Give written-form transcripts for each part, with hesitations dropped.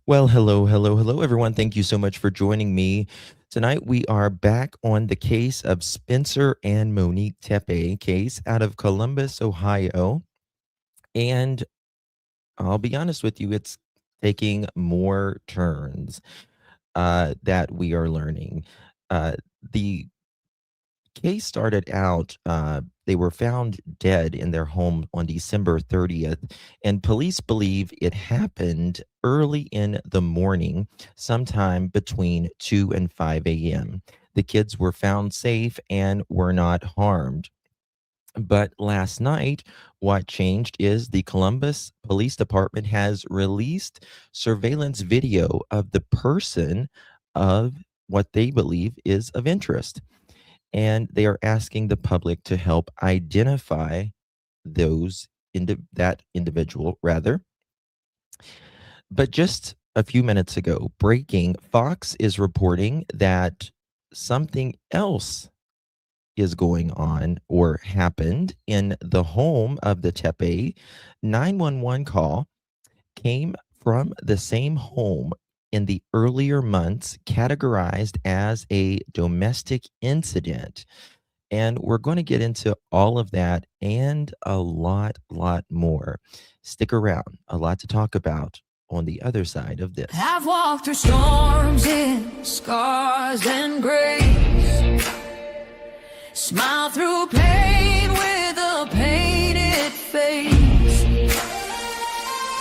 Well, hello, everyone. Thank you so much for joining me. Tonight, we are back on the case of Spencer and Monique Tepe case out of Columbus, Ohio. And I'll be honest with you, it's taking more turns that we are learning. The case started out, they were found dead in their home on December 30th, and police believe it happened early in the morning, sometime between 2 and 5 a.m. The kids were found safe and were not harmed. But last night, what changed is the Columbus Police Department has released surveillance video of the person of what they believe is of interest, and they are asking the public to help identify that individual rather. But just a few minutes ago, breaking, Fox is reporting that something else is going on or happened in the home of the Tepe. 911 call came from the same home in the earlier months, categorized as a domestic incident. And we're going to get into all of that and a lot more. Stick around, a lot to talk about on the other side of this. I've walked through storms in scars and grace, smile through pain with a painted face.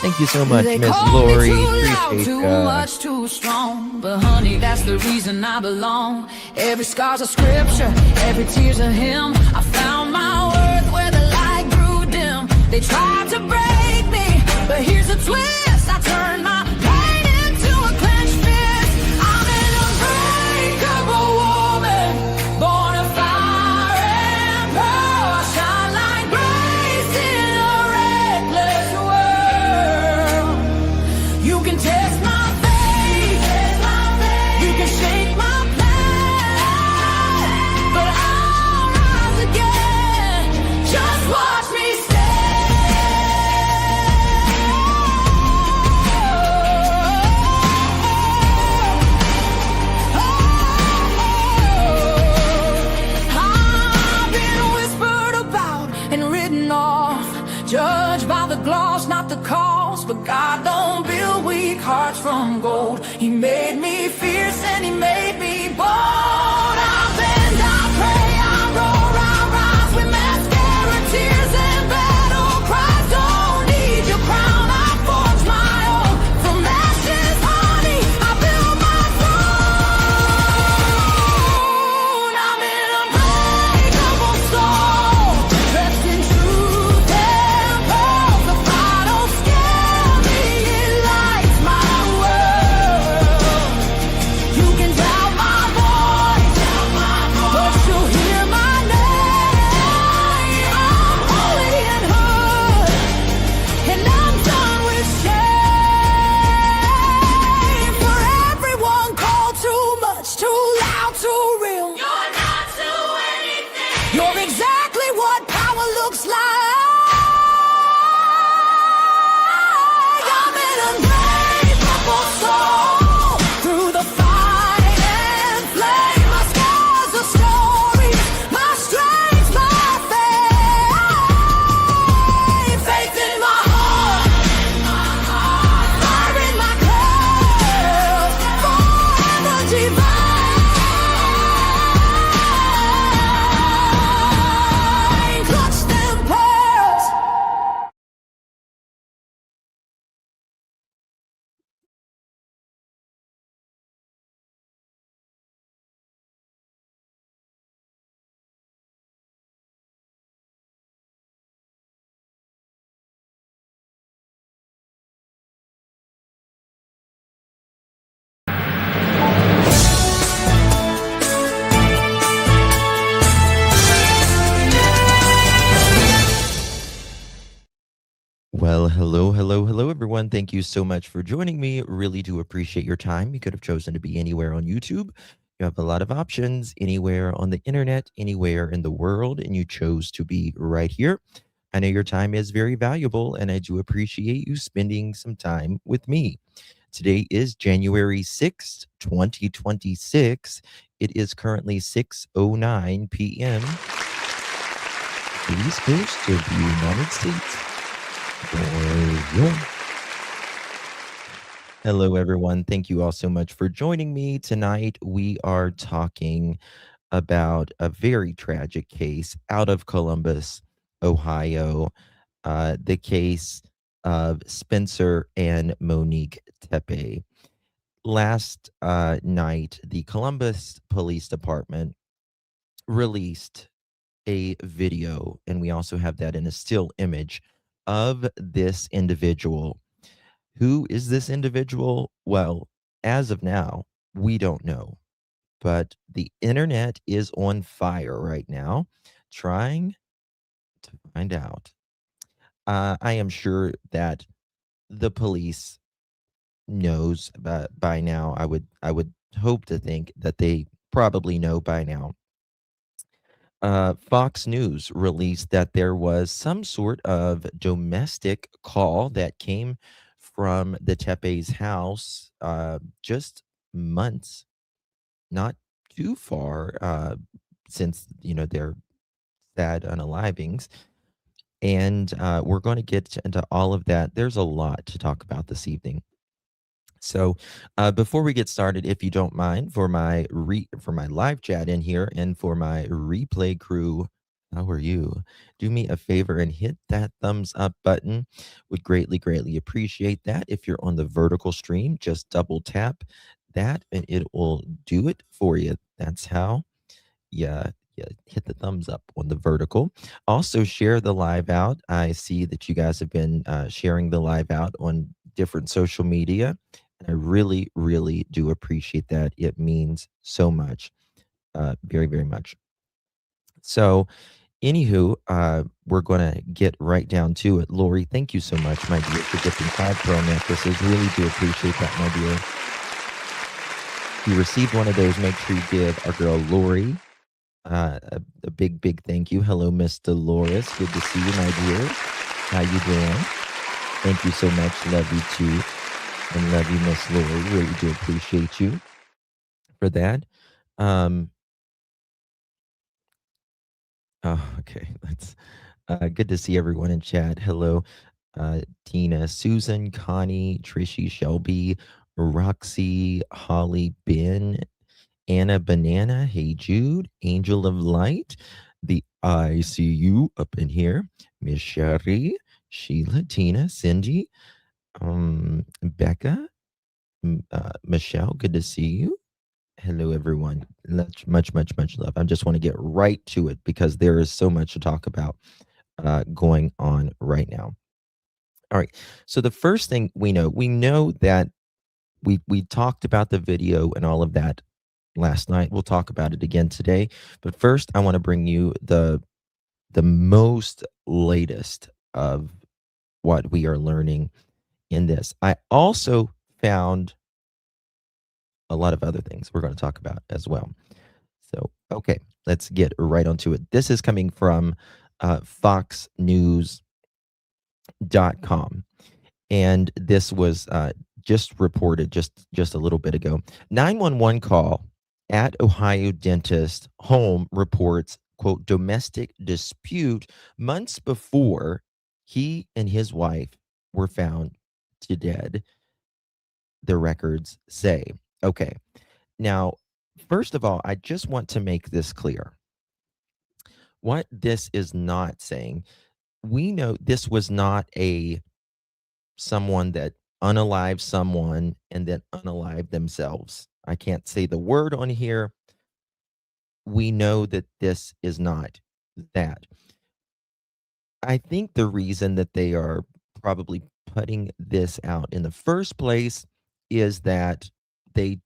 Thank you so much, They Miss call me Lori. too loud, Appreciate too much, too strong. But honey, that's the reason I belong. Every scar's a scripture, every tear's a hymn. I found my worth where the light grew dim. They tried to break me, but here's a twist. I turned my pain into a clenched fist. I'm an unbreakable woman, born of fire and pearl. I shine like grace in a reckless world. You can test my faith, you can shake my plan, but I'll rise again. Just watch me I've been whispered about and written off, judged by the gloss, not the cause. But God don't build weak hearts from gold. He made me fierce and he made me bold. I bend, I pray, I roar, I rise with mascara, tears and battle cries. Don't need your crown, I forge my own. From ashes, honey, I build my throne. I'm an unbreakable soul, dressed in truth and pearls. The fire don't scare me, it lights my world. You can doubt my voice, but you'll hear my name. I'm holy and hood, and I'm done with shame. For everyone called too much, too loud, too real. You're not to anything. You're exactly what power looks like. I'm an unbreakable soul, through the fight and flame. My scars are stories, my strength, my faith. Faith in my heart, fire in my curls, forever divine. Clutch them pearls. Well, hello, everyone. Thank you so much for joining me. Really do appreciate your time. You could have chosen to be anywhere on YouTube. You have a lot of options anywhere on the internet, anywhere in the world, and you chose to be right here. I know your time is very valuable, and I do appreciate you spending some time with me. Today is January 6th, 2026. It is currently 6:09 p.m. East Coast of the United States. Boy, hello, everyone. Thank you all so much for joining me. Tonight, we are talking about a very tragic case out of Columbus, Ohio. The case of Spencer and Monique Tepe. Last night, the Columbus Police Department released a video, and we also have that in a still image of this individual. Who is this individual? Well, as of now, we don't know, but the internet is on fire right now trying to find out. I am sure that the police knows by now. I would hope to think that they probably know by now. Fox News released that there was some sort of domestic call that came from the Tepe's house just months, not too far since their sad unalivings. And we're going to get into all of that. There's a lot to talk about this evening. So, before we get started, if you don't mind, for my live chat in here and for my replay crew, how are you? Do me a favor and hit that thumbs up button. Would greatly appreciate that. If you're on the vertical stream, just double tap that and it will do it for you. That's how you hit the thumbs up on the vertical. Also, share the live out. I see that you guys have been sharing the live out on different social media. And I really do appreciate that. It means so much, very much. So, anywho, we're going to get right down to it. Lori, thank you so much, my dear, for gifting 5 pearl necklaces. Really do appreciate that, my dear. If you received one of those, make sure you give our girl Lori a big thank you. Hello, Miss Dolores. Good to see you, my dear. How you doing? Thank you so much. Love you too. And love you, Miss Lori. Really do appreciate you for that. Oh, okay. That's good to see everyone in chat. Hello, Tina, Susan, Connie, Trishy, Shelby, Roxy, Holly, Ben, Anna Banana, Hey Jude, Angel of Light, the ICU up in here, Miss Sherry, Sheila, Tina, Cindy, Becca, Michelle, good to see you. Hello, everyone. Much love. I just want to get right to it because there is so much to talk about going on right now. All right. So the first thing we know that we talked about the video and all of that last night. We'll talk about it again today. But first, I want to bring you the most latest of what we are learning in this. I also found a lot of other things we're going to talk about as well. So, okay, let's get right onto it. This is coming from foxnews.com. And this was just reported just a little bit ago. 911 call at Ohio dentist home reports, quote, domestic dispute months before he and his wife were found to dead, the records say. Okay. Now, first of all, I just want to make this clear. What this is not saying, we know this was not someone that unalive someone and then unalive themselves. I can't say the word on here. We know that this is not that. I think the reason that they are probably putting this out in the first place is that they,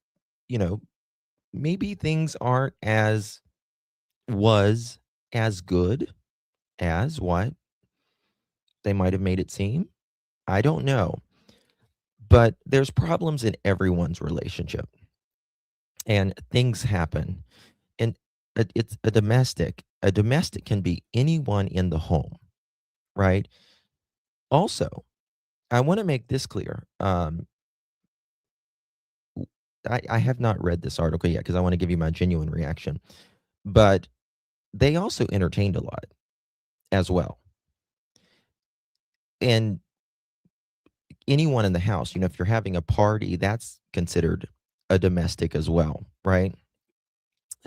maybe things aren't as good as what they might have made it seem. I don't know. But there's problems in everyone's relationship. And things happen. And it's a domestic. A domestic can be anyone in the home, right? Also, I want to make this clear. I have not read this article yet because I want to give you my genuine reaction. But they also entertained a lot as well. And anyone in the house, if you're having a party, that's considered a domestic as well, right?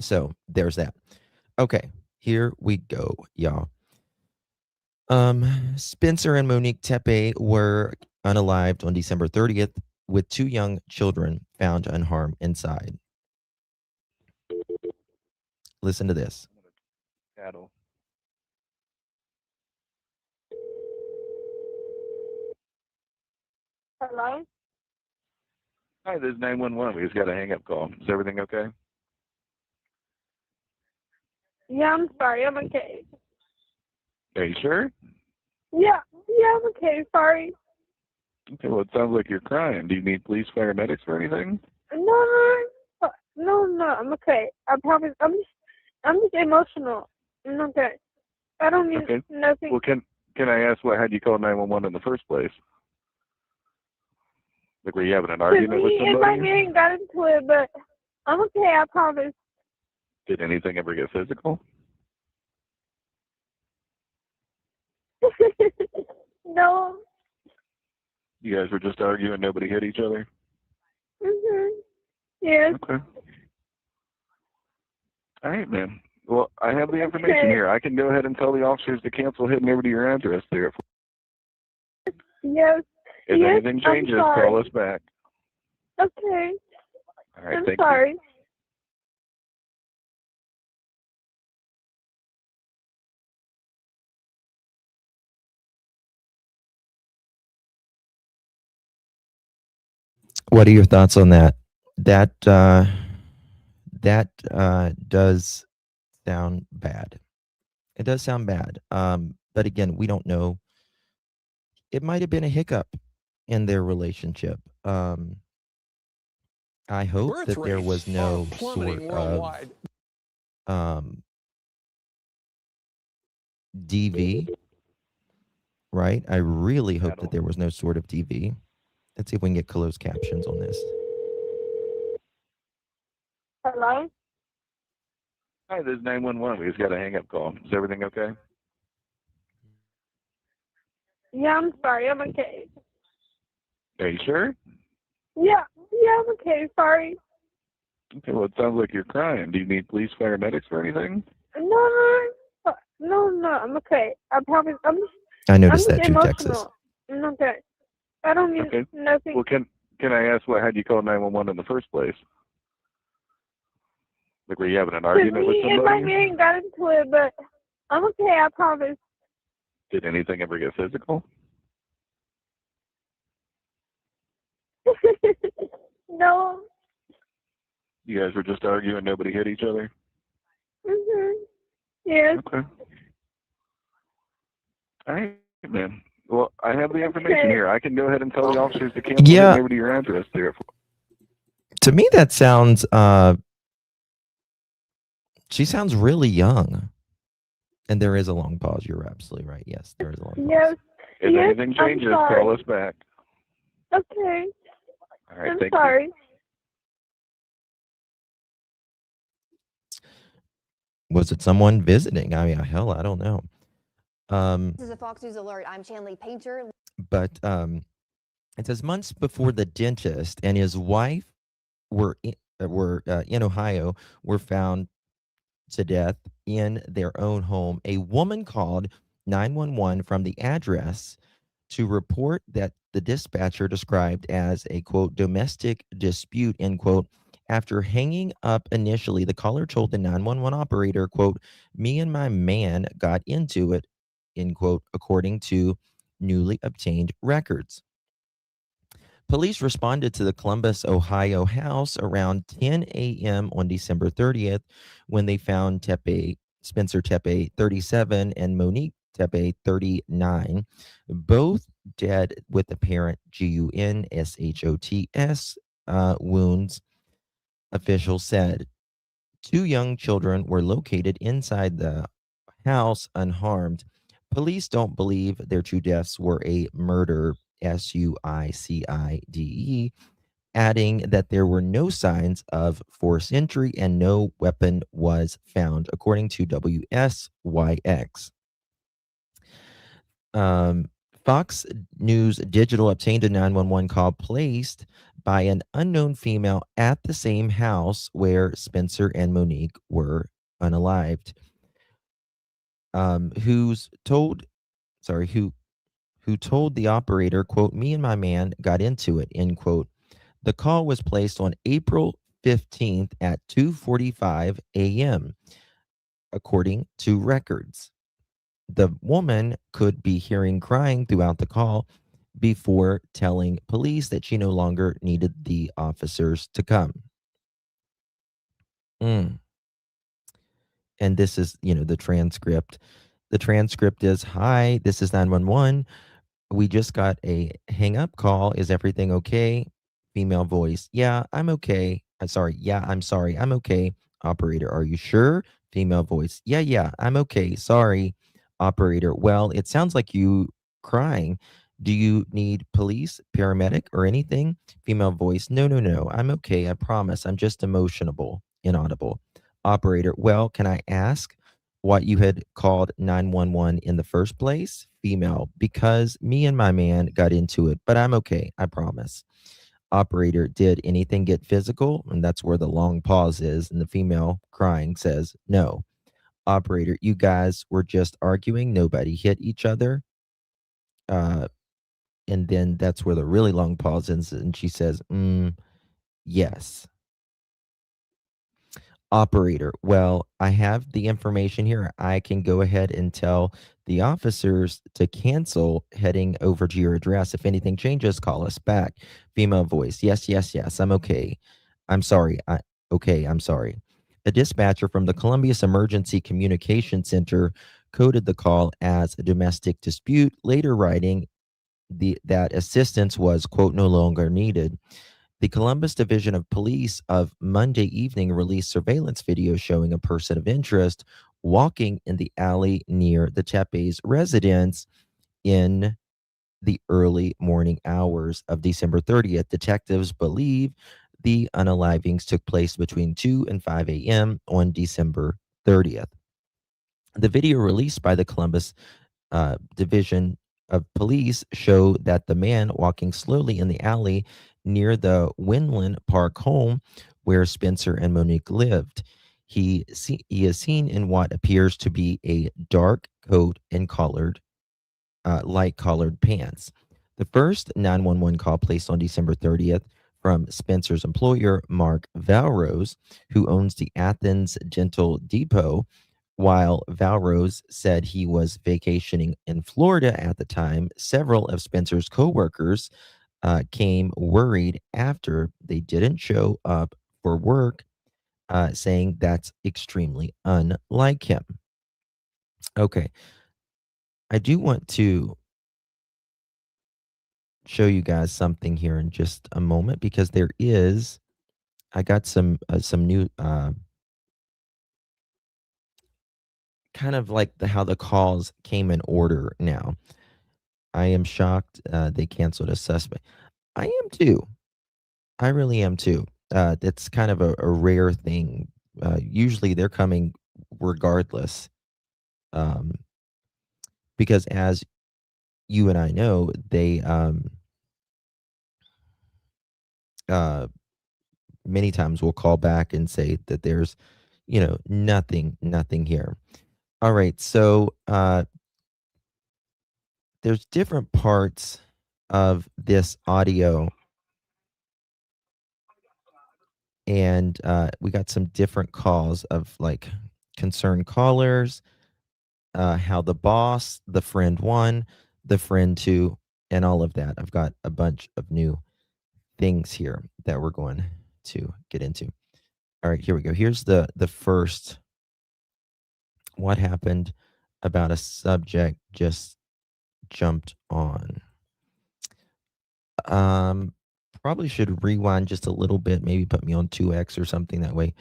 So there's that. Okay, here we go, y'all. Spencer and Monique Tepe were unalived on December 30th with two young children found unharmed inside. Listen to this. Cattle. Hello? Hi, this is 911. We just got a hang-up call. Is everything okay? Yeah, I'm sorry. I'm okay. Are you sure? Yeah, I'm okay. Sorry. Okay, well, it sounds like you're crying. Do you need police, paramedics, or anything? No, I'm okay. I promise. I'm just emotional. I'm okay. I don't need Okay. nothing. Well, can I ask what had you call 911 in the first place? Like, were you having an argument with Me and my somebody? man got into it, but I'm okay. I promise. Did anything ever get physical? No. You guys were just arguing, nobody hit each other? Yes. Okay. All right, man. Well, I have the information Okay. here. I can go ahead and tell the officers to cancel heading over to your address there. Yes. If Yes, anything changes, I'm sorry. call us back. Okay. All right, I'm thank sorry. you. What are your thoughts on that? That does sound bad. It does sound bad. But again, we don't know. It might have been a hiccup in their relationship. I hope Birth that there was rates no are plummeting sort worldwide. of DV, right? I really hope that there was no sort of DV. Let's see if we can get closed captions on this. Hello? Hi, this is 911. We just got a hang-up call. Is everything okay? Yeah, I'm sorry. I'm okay. Are you sure? Yeah, I'm okay. Sorry. Okay, well, it sounds like you're crying. Do you need police, paramedics, or anything? No, I'm okay. I promise. I I'm noticed just that too, emotional. Texas. I'm okay. I don't need Okay. nothing. Well, can I ask what had you call 911 in the first place? Like, were you having an argument with Me and my somebody? man got into it, but I'm okay. I promise. Did anything ever get physical? No. You guys were just arguing, nobody hit each other? Yes. Okay. All right, man. Well, I have the information Okay. here. I can go ahead and tell the officers to cancel Yeah. heading over to your address there. To me, that sounds. She sounds really young. And there is a long pause. You're absolutely right. Yes, there is a long pause. Yes. If Yes, anything I'm changes, sorry. call us back. Okay. All right, I'm thank sorry. you. Was it someone visiting? I mean, hell, I don't know. This is a Fox News alert. I'm Chanley Painter. But it says months before the dentist and his wife were in Ohio were found to death in their own home. A woman called 911 from the address to report that the dispatcher described as a quote domestic dispute end quote. After hanging up initially, the caller told the 911 operator, quote, me and my man got into it, end quote, according to newly obtained records. Police responded to the Columbus, Ohio house around 10 a.m. on December 30th when they found Spencer Tepe, 37, and Monique Tepe, 39, both dead with apparent gunshots wounds, officials said. Two young children were located inside the house unharmed. Police don't believe their two deaths were a murder, suicide, adding that there were no signs of forced entry and no weapon was found, according to WSYX. Um, Fox News Digital obtained a 911 call placed by an unknown female at the same house where Spencer and Monique were unalived. Who's told, sorry, who told the operator, quote, "Me and my man got into it," end quote. The call was placed on April 15th at 2:45 a.m., according to records. The woman could be hearing crying throughout the call before telling police that she no longer needed the officers to come. Mm. And this is, the transcript. The transcript is, "Hi, this is 911. We just got a hang up call. Is everything okay?" Female voice. "Yeah, I'm okay. I'm sorry. Yeah, I'm sorry. I'm okay." Operator. "Are you sure?" Female voice. "Yeah, yeah, I'm okay. Sorry." Operator. "Well, it sounds like you crying. Do you need police, paramedic, or anything?" Female voice. "No, no, no. I'm okay. I promise. I'm just emotional." Inaudible. Operator. "Well, can I ask what you had called 911 in the first place?" Female. "Because me and my man got into it, but I'm okay. I promise." Operator. "Did anything get physical?" And that's where the long pause is. And the female crying says, "No." Operator. "You guys were just arguing. Nobody hit each other." Uh, and then that's where the really long pause is. And she says, "Yes." Operator. "Well, I have the information here. I can go ahead and tell the officers to cancel heading over to your address. If anything changes, call us back." Female voice. "Yes, yes, yes. I'm okay. I'm sorry. Okay, I'm sorry." A dispatcher from the Columbia's Emergency Communication Center coded the call as a domestic dispute, later writing that assistance was, quote, "no longer needed." The Columbus Division of Police of Monday evening released surveillance video showing a person of interest walking in the alley near the Tepe's residence in the early morning hours of December 30th. Detectives believe the unalivings took place between 2 and 5 a.m. on December 30th. The video released by the Columbus Division of Police show that the man walking slowly in the alley near the Weinland Park home where Spencer and Monique lived. He is seen in what appears to be a dark coat and light collared pants. The first 911 call placed on December 30th from Spencer's employer, Mark Valrose, who owns the Athens Dental Depot. While Valrose said he was vacationing in Florida at the time, several of Spencer's coworkers came worried after they didn't show up for work, saying that's extremely unlike him. Okay, I do want to show you guys something here in just a moment because I got some new kind of like how the calls came in order now. I am shocked they canceled a suspect. I am too. I really am too. That's kind of a rare thing. Usually they're coming regardless, um, because as you and I know, they uh, many times will call back and say that there's, nothing here. All right, so there's different parts of this audio, and we got some different calls of like concerned callers, how the boss, the friend one, the friend two, and all of that. I've got a bunch of new things here that we're going to get into. All right, here we go. Here's the first. What happened about a subject just jumped on. Um, Probably should rewind just a little bit, maybe put me on 2x or something. That way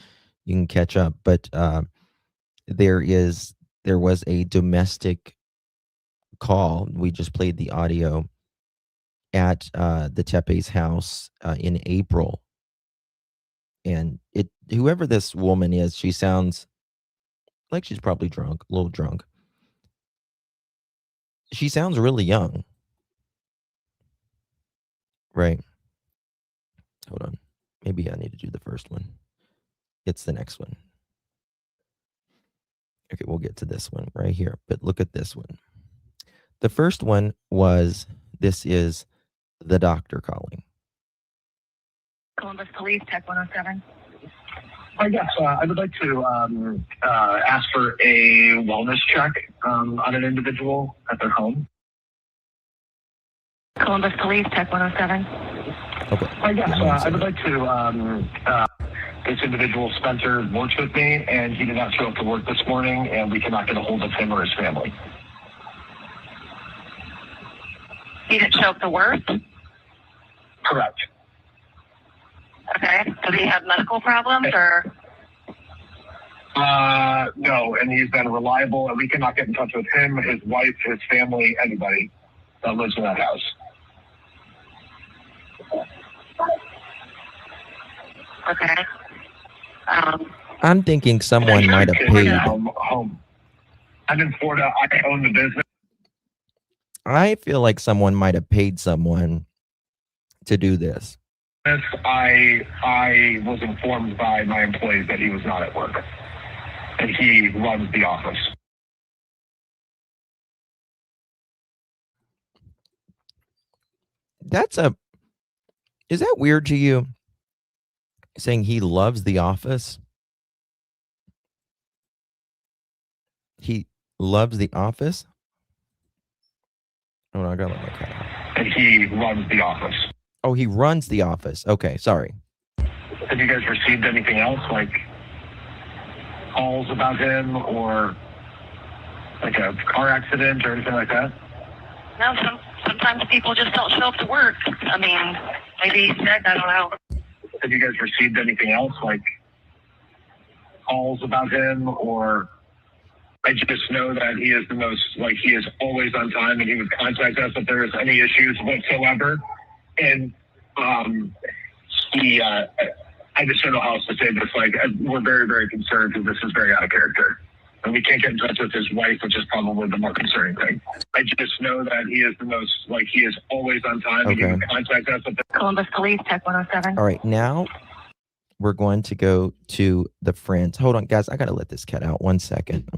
you can catch up. But there was a domestic call. We just played the audio at the Tepe's house in April. And whoever this woman is, she sounds like she's probably drunk, a little drunk. She sounds really young. Right. Hold on. Maybe I need to do the first one. It's the next one. Okay, we'll get to this one right here. But look at this one. The first one was, this is the doctor calling. Columbus Police, Tech 107. Yes, I would like to ask for a wellness check on an individual at their home. Columbus Police, Tech 107. Okay. Yes, I would like to, this individual, Spencer, works with me, and he did not show up to work this morning, and we cannot get a hold of him or his family. He didn't show up to work? Correct. Okay. Does he have medical problems or? No, and he's been reliable, and we cannot get in touch with him, his wife, his family, anybody that lives in that house. Okay. I'm thinking someone might have paid. Home. I'm in Florida. I own the business. I feel like someone might have paid someone to do this. I was informed by my employees that he was not at work, and he runs the office. Is that weird to you? Saying he loves the office? He loves the office? Oh, no, I gotta let my cat out. And he runs the office. Oh, he runs the office. Okay, sorry. Have you guys received anything else, like calls about him or like a car accident or anything like that? No, sometimes people just don't show up to work. I mean, maybe he's sick, I don't know. Have you guys received anything else, like calls about him or... I just know that he is he is always on time, and he would contact us if there is any issues whatsoever. And I just don't know how else to say this. We're very, very concerned because this is very out of character. And we can't get in touch with his wife, which is probably the more concerning thing. I just know that he is he is always on time, and he would contact us if Columbus Police, Tech 107. All right, now we're going to go to the friends. Hold on, guys. I got to let this cat out 1 second.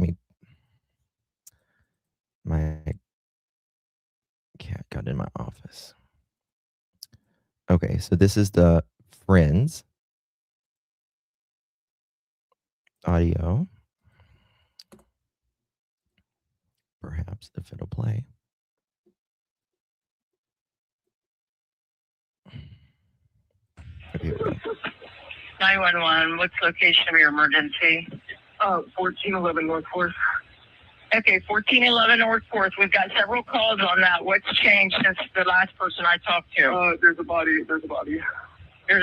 My cat got in my office. Okay, so this is the friends audio. Perhaps if it'll play. Okay, here we go. 911, what's the location of your emergency? 1411 North 4th. Okay, 1411 North 4th. We've got several calls on that. What's changed since the last person I talked to? There's a body. There's a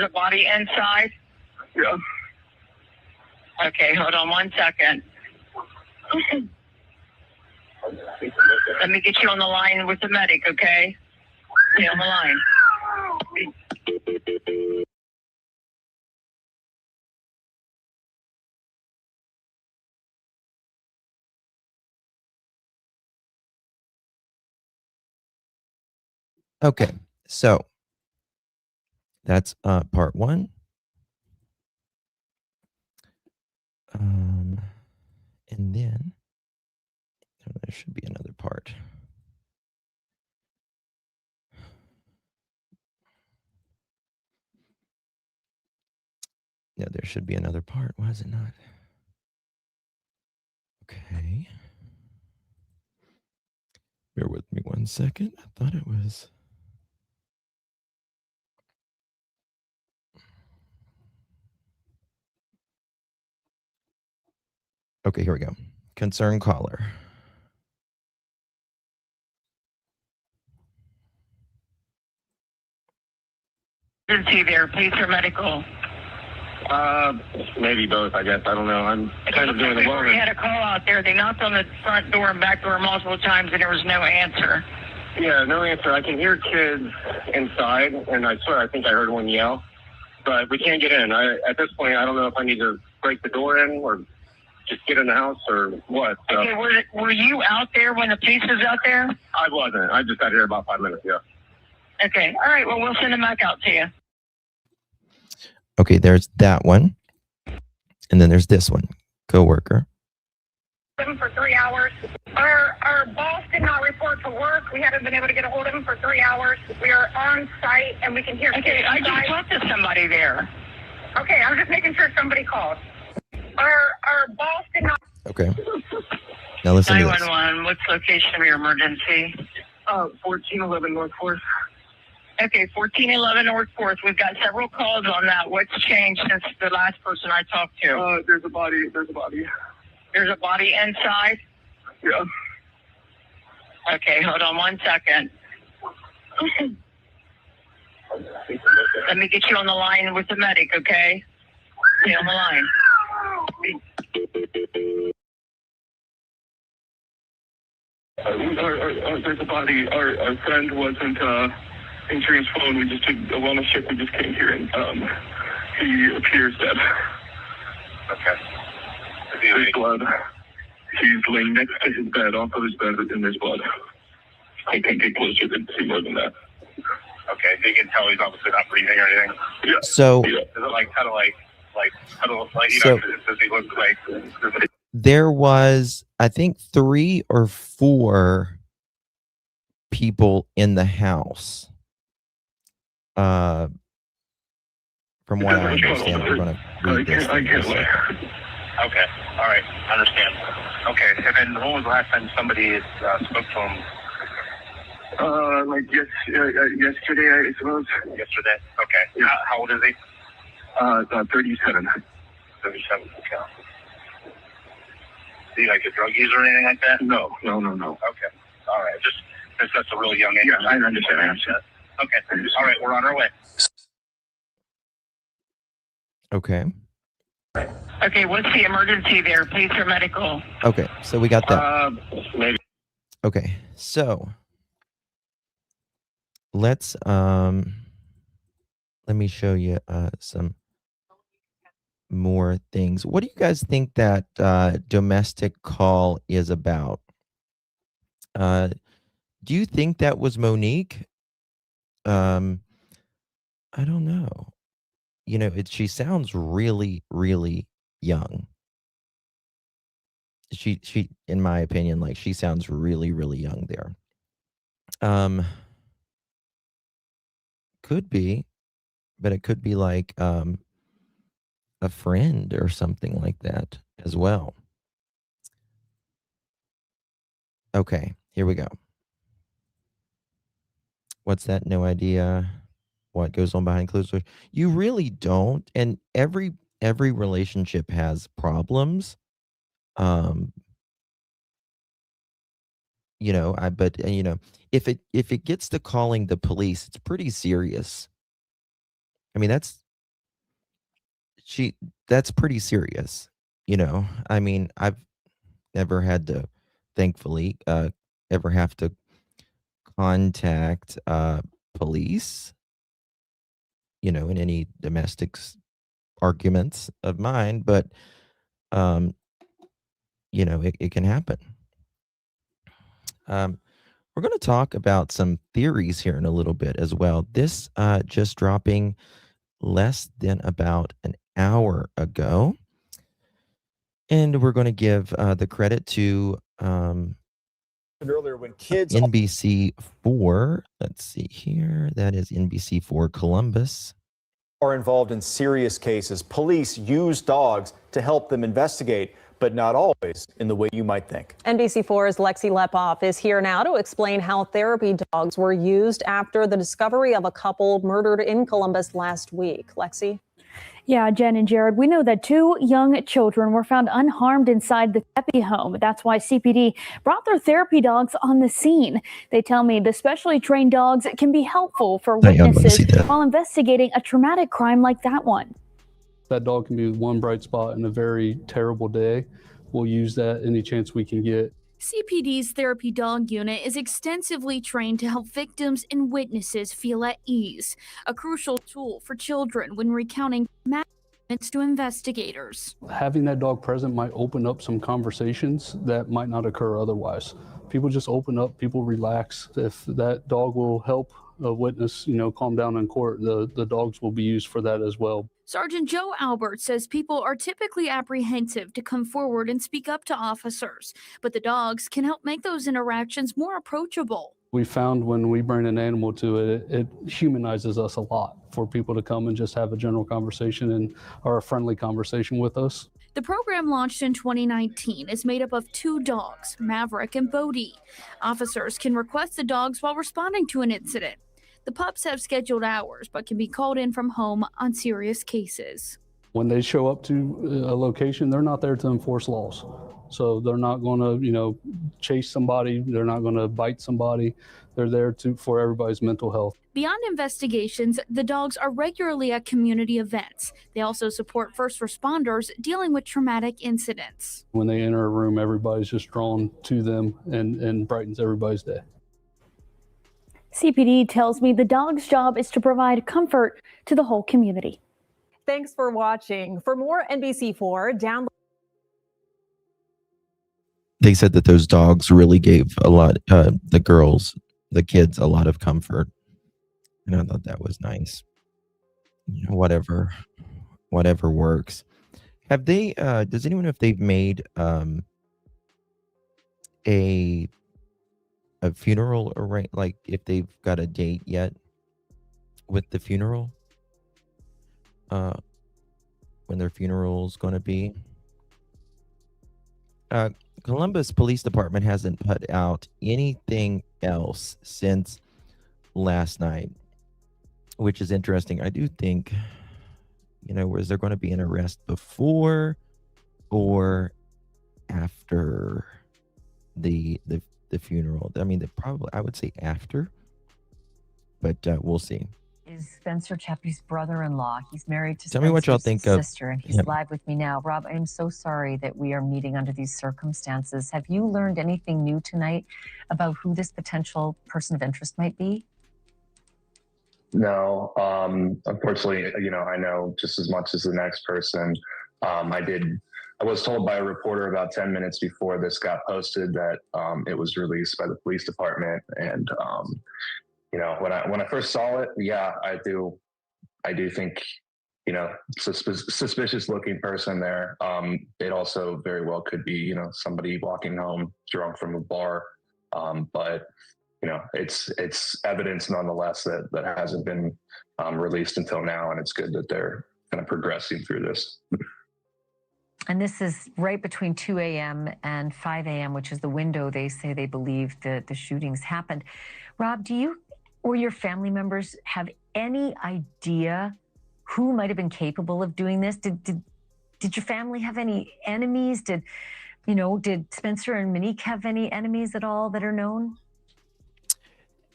body inside? Yeah. Okay, hold on 1 second. Let me get you on the line with the medic, okay? Stay on the line. Okay, so that's part one. And then there should be another part. No, there should be another part. Why is it not? Okay. Bear with me 1 second. I thought it was. Okay, here we go. Concern caller. Emergency there, police or medical? Maybe both, I guess. I don't know. I'm kind of doing the We wellness. had a call out there. They knocked on the front door and back door multiple times, and there was no answer. Yeah, no answer. I can hear kids inside, and I swear I think I heard one yell, but we can't get in. At this point, I don't know if I need to break the door in or just get in the house or what. So. Okay, were you out there when the police was out there? I wasn't. I just got here about 5 minutes ago. Okay, all right, well, we'll send them back out to you. Okay, there's that one. And then there's this one, coworker. For 3 hours. Our boss did not report to work. We haven't been able to get a hold of him for 3 hours. We are on site and we can hear. Okay, I just talked to somebody there. Okay, I was just making sure somebody called. Our boss did not. Okay. Now listen to this. 911, what's the location of your emergency? 1411 North 4th. Okay, 1411 North 4th. We've got several calls on that. What's changed since the last person I talked to? There's a body. There's There's a body inside? Yeah. Okay, hold on 1 second. Let me get you on the line with the medic, okay? Stay on the line. There's a body. Our friend wasn't answering his phone. We just took a wellness check. We just came here, and he appears dead. Okay. There's blood. He's laying next to his bed, off of his bed, and there's blood. I can't get closer to see more than that. Okay, so you can tell he's obviously not breathing or anything. Yeah. So Is it like kind of like does he look like? There was, I think, 3 or 4 people in the house. From what I understand, we're going to read this. Okay, all right, I understand. Okay, and then when was the last time somebody spoke to him? Yesterday, I suppose. Yesterday? Okay. Yeah. How old is he? 37. 37, okay. Is he like a drug user or anything like that? No. Okay, all right, just that's a really young age. Yeah, I understand. Okay, all right, we're on our way. Okay. Okay, what's the emergency there? Police or medical? Okay, so we got that. Maybe. Okay, so let's let me show you some more things. What do you guys think that domestic call is about? Do you think that was Monique? I don't know. You know, she sounds really, really young. She, in my opinion, like she sounds really, really young there. Could be, but it could be like a friend or something like that as well. Okay, here we go. What's that? No idea what goes on behind closed doors. You really don't, and every relationship has problems. You know, you know, if it gets to calling the police, it's pretty serious. I mean, that's pretty serious. You know, I mean, I've never had to, thankfully, ever have to contact police, you know, in any domestic arguments of mine, but you know, it can happen. We're going to talk about some theories here in a little bit as well. This just dropping less than about an hour ago, and we're going to give the credit to earlier when kids NBC4. Let's see here. That is NBC4 Columbus. Are involved in serious cases. Police use dogs to help them investigate, but not always in the way you might think. NBC4's Lexi Lepoff is here now to explain how therapy dogs were used after the discovery of a couple murdered in Columbus last week. Lexi? Yeah, Jen and Jared, we know that 2 young children were found unharmed inside the Tepe home. That's why CPD brought their therapy dogs on the scene. They tell me the specially trained dogs can be helpful for witnesses while investigating a traumatic crime like that one. That dog can be one bright spot in a very terrible day. We'll use that any chance we can get CPD's therapy dog unit is extensively trained to help victims and witnesses feel at ease, a crucial tool for children when recounting matters to investigators. Having that dog present might open up some conversations that might not occur otherwise. People just open up, people relax. If that dog will help a witness, calm down in court, the dogs will be used for that as well. Sergeant Joe Albert says people are typically apprehensive to come forward and speak up to officers, but the dogs can help make those interactions more approachable. We found when we bring an animal to it, it humanizes us a lot for people to come and just have a general conversation or a friendly conversation with us. The program launched in 2019 is made up of 2 dogs, Maverick and Bodie. Officers can request the dogs while responding to an incident. The pups have scheduled hours but can be called in from home on serious cases. When they show up to a location, they're not there to enforce laws. So they're not going to, chase somebody. They're not going to bite somebody. They're there for everybody's mental health. Beyond investigations, the dogs are regularly at community events. They also support first responders dealing with traumatic incidents. When they enter a room, everybody's just drawn to them and brightens everybody's day. CPD tells me the dog's job is to provide comfort to the whole community. Thanks for watching. For more NBC4, download. They said that those dogs really gave the kids, a lot of comfort. And I thought that was nice. Whatever works. Have they, does anyone know if they've made a funeral arrange, like if they've got a date yet with the funeral? When their funeral's going to be? Columbus Police Department hasn't put out anything else since last night, which is interesting. I do think, was there going to be an arrest before or after the funeral? I mean, I would say after, but we'll see. Is Spencer Tepe's brother-in-law. He's married to Tell me what y'all think of sister, and he's live with me now. Rob, I am so sorry that we are meeting under these circumstances. Have you learned anything new tonight about who this potential person of interest might be? No, unfortunately, I know just as much as the next person. I was told by a reporter about 10 minutes before this got posted that it was released by the police department. And, when I first saw it, yeah, I do think, suspicious looking person there. It also very well could be, somebody walking home drunk from a bar. But it's evidence nonetheless that hasn't been released until now. And it's good that they're kind of progressing through this. And this is right between 2 a.m. and 5 a.m., which is the window they say they believe the shootings happened. Rob, do you or your family members have any idea who might have been capable of doing this? Did your family have any enemies? Did Spencer and Monique have any enemies at all that are known?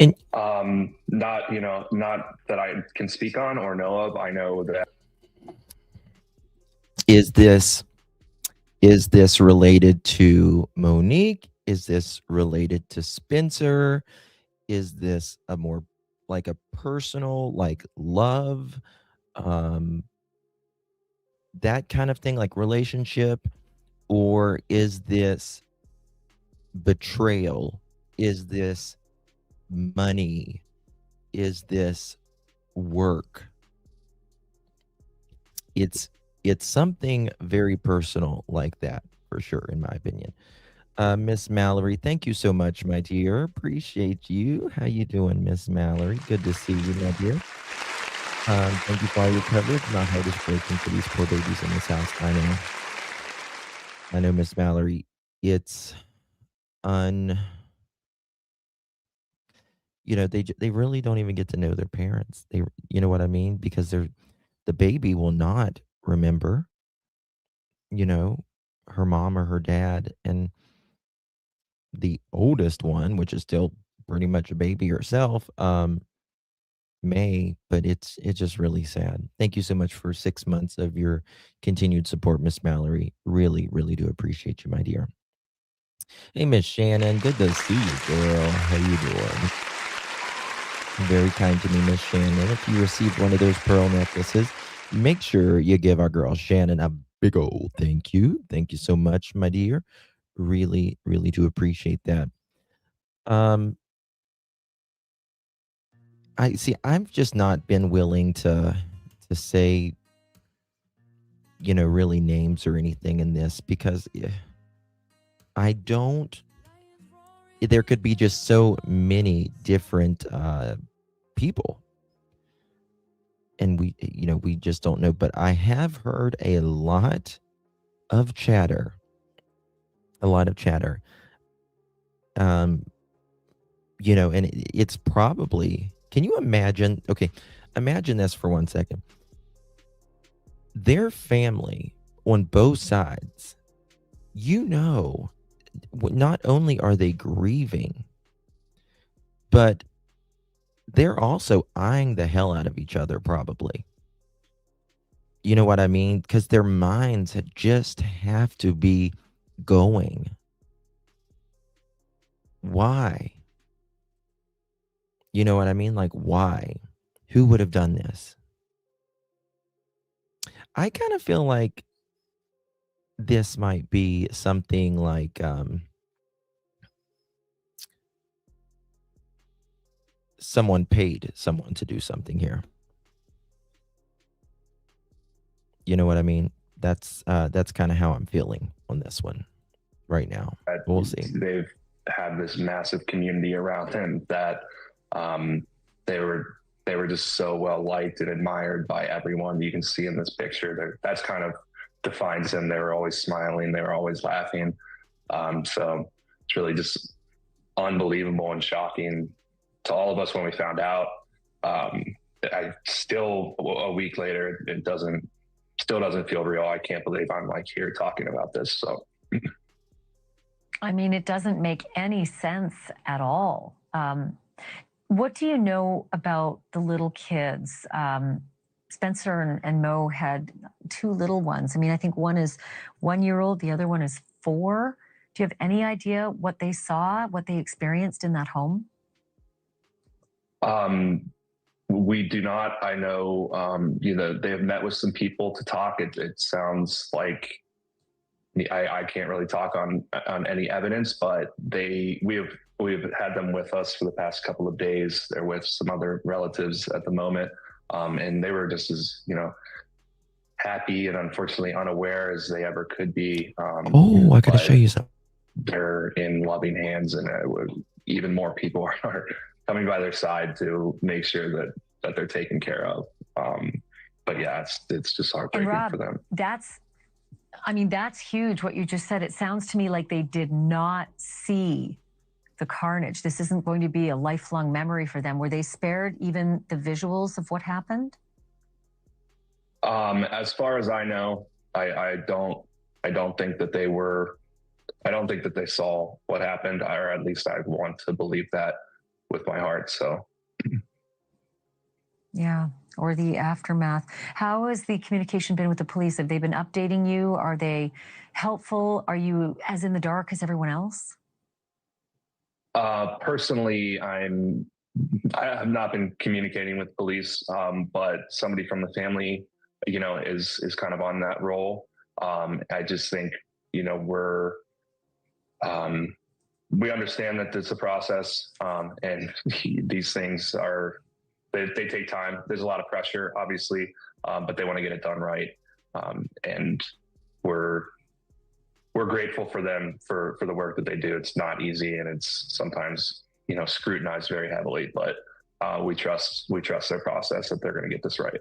And not that I can speak on or know of. I know that. Is this related to Monique? Is this related to Spencer? Is this a more like a personal, like love, that kind of thing, like relationship? Or is this betrayal? Is this money? Is this work? It's something very personal like that, for sure, in my opinion. Miss Mallory, thank you so much, my dear. Appreciate you. How you doing, Miss Mallory? Good to see you, my dear. Thank you for all your coverage. My heart is breaking for these poor babies in this house. I know, Miss Mallory. It's they really don't even get to know their parents. You know what I mean? Because the baby will not remember, her mom or her dad, and the oldest one, which is still pretty much a baby herself, may, but it's just really sad. Thank you so much for 6 months of your continued support, Miss Mallory. Really, really do appreciate you, my dear. Hey, Miss Shannon, good to see you, girl. How you doing? Very kind to me, Miss Shannon. If you received one of those pearl necklaces, make sure you give our girl Shannon a big old thank you. Thank you so much, my dear. Really, really do appreciate that. Um, I've just not been willing to say, really names or anything in this because I don't. There could be just so many different people, and we just don't know. But I have heard a lot of chatter, and it's probably. Can you imagine? Okay, imagine this for 1 second. Their family on both sides, not only are they grieving, but they're also eyeing the hell out of each other, probably. You know what I mean? Because their minds just have to be going. Why? You know what I mean? Like, why? Who would have done this? I kind of feel like this might be something like someone paid someone to do something here. You know what I mean? That's kind of how I'm feeling on this one right now. We'll see. They've had this massive community around him that they were just so well liked and admired by everyone. You can see in this picture that's kind of defines him. They were always smiling. They were always laughing. So it's really just unbelievable and shocking to all of us when we found out. I still, a week later, still doesn't feel real. I can't believe I'm like here talking about this. So, I mean, it doesn't make any sense at all. What do you know about the little kids? Spencer and Mo had two little ones. I mean, I think one is 1 year old, the other one is 4. Do you have any idea what they saw, what they experienced in that home? We do not. I know, they have met with some people to talk. It sounds like I can't really talk on any evidence, but we've had them with us for the past couple of days. They're with some other relatives at the moment, and they were just as happy and unfortunately unaware as they ever could be. I gotta show you something. They're in loving hands, and even more people are coming by their side to make sure that they're taken care of. But yeah, it's just heartbreaking for them. That's huge what you just said. It sounds to me like they did not see the carnage. This isn't going to be a lifelong memory for them. Were they spared even the visuals of what happened? As far as I know, I don't think that they were. I don't think that they saw what happened, or at least I want to believe that with my heart. So, yeah, or the aftermath. How has the communication been with the police? Have they been updating you? Are they helpful? Are you as in the dark as everyone else? Personally, I have not been communicating with police, but somebody from the family, is kind of on that role. I just think, we understand that it's a process, and these things they take time. There's a lot of pressure, obviously, but they want to get it done right. And we're grateful for them for the work that they do. It's not easy, and it's sometimes, scrutinized very heavily, but we trust their process that they're going to get this right.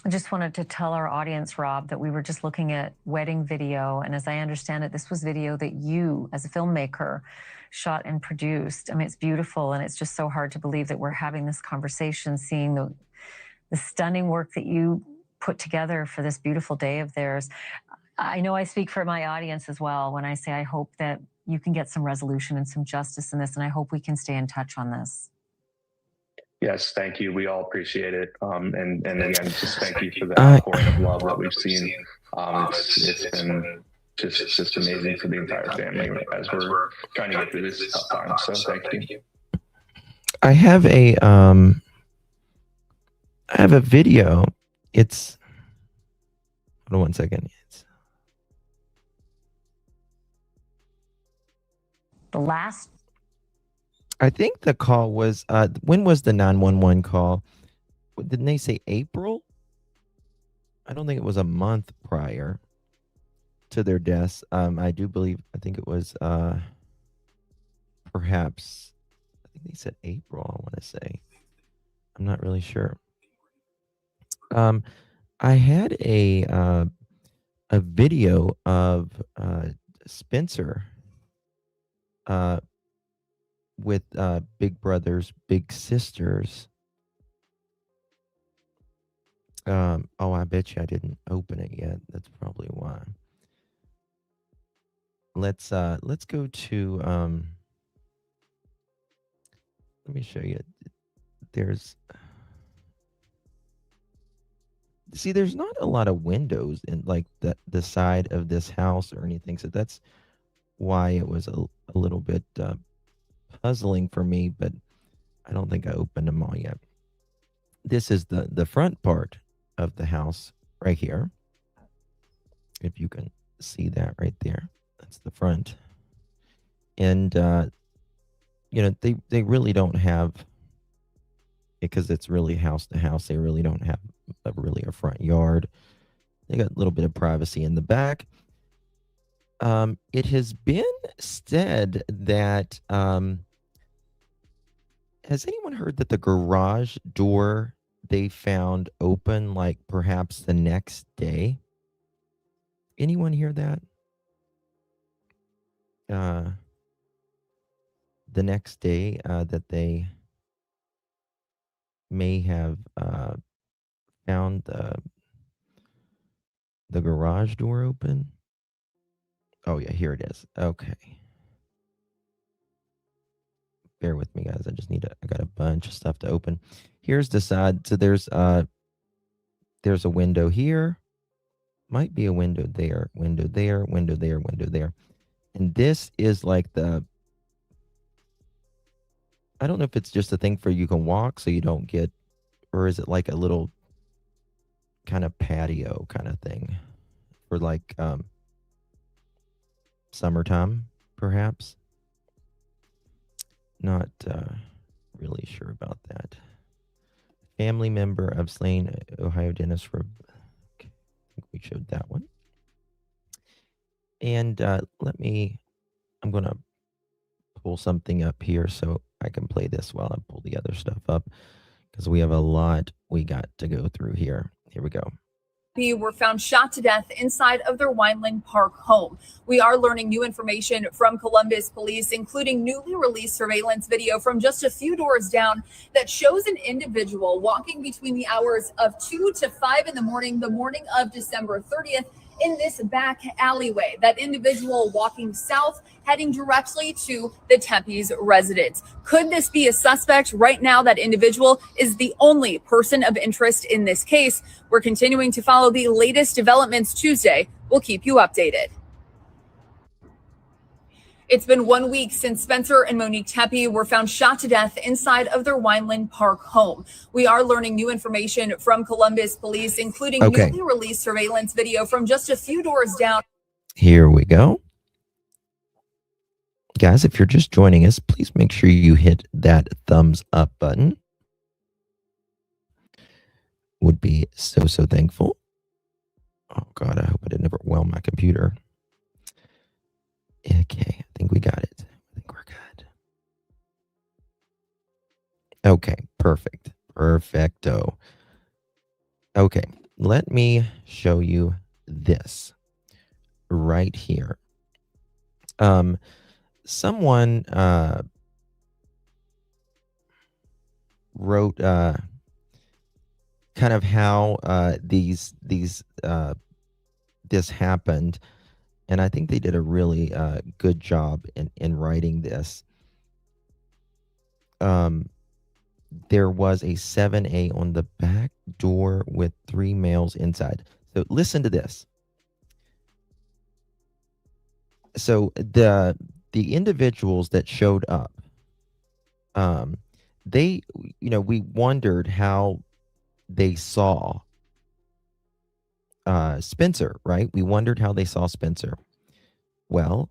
I just wanted to tell our audience, Rob, that we were just looking at wedding video. And as I understand it, this was video that you, as a filmmaker, shot and produced. I mean, it's beautiful. And it's just so hard to believe that we're having this conversation, seeing the stunning work that you put together for this beautiful day of theirs. I know I speak for my audience as well when I say I hope that you can get some resolution and some justice in this. And I hope we can stay in touch on this. Yes, thank you. We all appreciate it. And again, just thank you for the outpouring of love that we've seen. It's been just amazing for the entire family as we're trying to get through this tough time. So thank you. I have a video. It's, hold on one second. It's The last, I think the call was, when was the 911 call? Didn't they say April? I don't think it was a month prior to their deaths. I think it was, perhaps, I think they said April, I want to say. I'm not really sure. I had a video of Spencer with Big Brothers, Big Sisters. Oh, I bet you I didn't open it yet. That's probably why. Let's go to let me show you. There's not a lot of windows in like the side of this house or anything, so that's why it was a little bit puzzling for me, but I don't think I opened them all yet. This is the front part of the house right here. If you can see that right there, that's the front. And they really don't have, because it's really house to house, they really don't have a front yard. They got a little bit of privacy in the back. It has been said that has anyone heard that the garage door they found open like perhaps the next day? Anyone hear that? The next day that they may have found the garage door open. Oh yeah, here it is. Okay. Bear with me, guys. I got a bunch of stuff to open. Here's the side. So there's a window here. Might be a window there, window there, window there, window there. And this is like I don't know if it's just a thing for you can walk so you don't get, or is it like a little kind of patio kind of thing for like summertime, perhaps? Not really sure about that. Family member of slain Ohio dentist for, okay, I think we showed that one. And I'm going to pull something up here so I can play this while I pull the other stuff up, because we have a lot we got to go through here. Here we go. Were found shot to death inside of their Weinland Park home. We are learning new information from Columbus police, including newly released surveillance video from just a few doors down that shows an individual walking between the hours of 2 to 5 in the morning of December 30th in this back alleyway. That individual walking south, heading directly to the Tepe's residence. Could this be a suspect? Right now, that individual is the only person of interest in this case. We're continuing to follow the latest developments Tuesday. We'll keep you updated. It's been 1 week since Spencer and Monique Tepe were found shot to death inside of their Weinland Park home. We are learning new information from Columbus police, including newly released surveillance video from just a few doors down. Here we go. Guys, if you're just joining us, please make sure you hit that thumbs up button. Would be so thankful. Oh God, I hope I didn't overwhelm my computer. Okay, I think we got it. I think we're good. Okay, perfect. Perfecto. Okay, let me show you this right here. Someone wrote kind of how this happened. And I think they did a really good job in writing this. There was a 7A on the back door with 3 males inside. So listen to this. So the individuals that showed up, they, we wondered how they saw Spencer, right? We wondered how they saw Spencer. Well,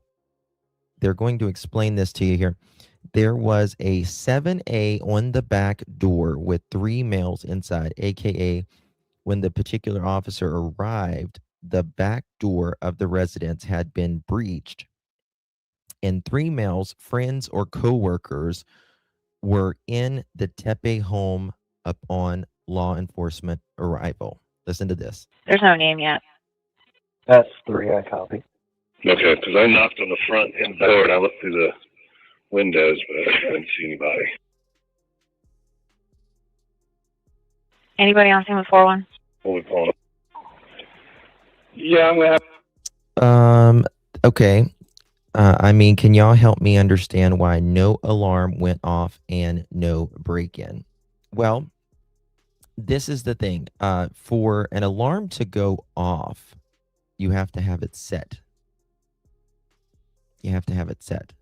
they're going to explain this to you here. There was a 7A on the back door with 3 males inside, aka when the particular officer arrived, the back door of the residence had been breached, and 3 males, friends or co-workers, were in the Tepe home upon law enforcement arrival. Listen to this. There's no name yet. That's 3, I copy. Okay, because I knocked on the front and door and I looked through the windows, but I didn't see anybody. Anybody on scene with 4-1? What we calling? Yeah, I'm going to have... Okay. I mean, can y'all help me understand why no alarm went off and no break-in? Well, this is the thing. For an alarm to go off, you have to have it set. You have to have it set.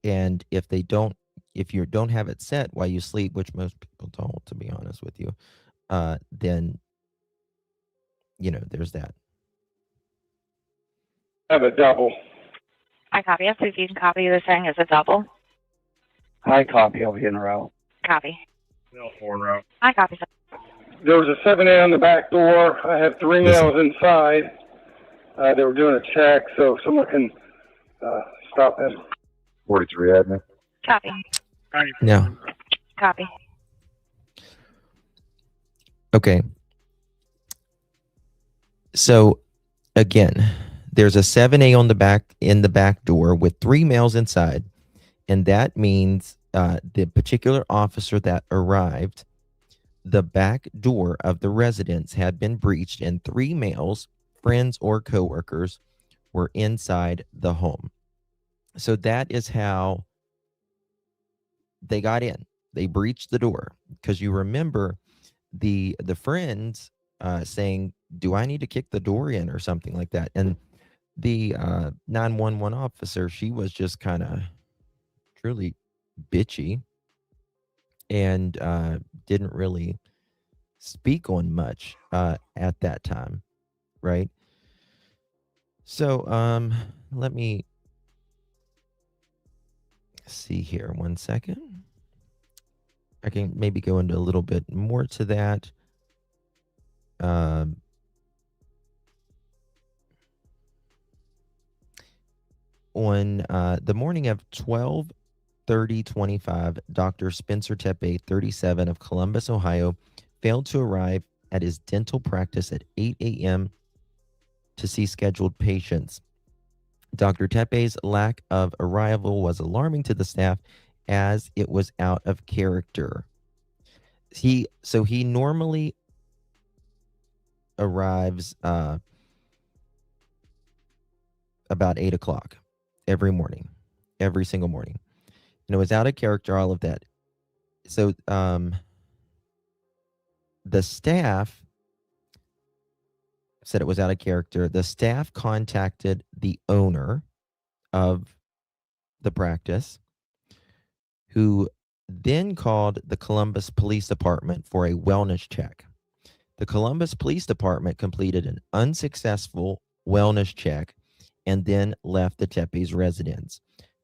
And if you don't have it set while you sleep, which most people don't, to be honest with you, then, there's that. I have a double. I copy. Yes, if you can copy the thing as a double. I copy. I'll be in a row. Copy. No, 4 in a row. I copy. There was a 7A on the back door. I had 3 males inside. They were doing a check, so someone can stop them. 43 admin. Copy. No. Copy. Okay. So, again, there's a 7A in the back door with 3 males inside, and that means the particular officer that arrived, the back door of the residence had been breached, and 3 males, friends or coworkers, were inside the home. So that is how they got in. They breached the door, because you remember the friends saying, "Do I need to kick the door in?" or something like that, and the 911 officer, she was just kind of truly bitchy and didn't really speak on much at that time, right? So let me see here 1 second. I can maybe go into a little bit more to that. On the morning of 12/30/25, Dr. Spencer Tepe, 37, of Columbus, Ohio, failed to arrive at his dental practice at 8 a.m. to see scheduled patients. Dr. Tepe's lack of arrival was alarming to the staff, as it was out of character. He normally arrives about 8 o'clock every morning, every single morning. And it was out of character, all of that. So the staff said it was out of character. The staff contacted the owner of the practice, who then called the Columbus Police Department for a wellness check. The Columbus Police Department completed an unsuccessful wellness check and then left the Tepe's residence.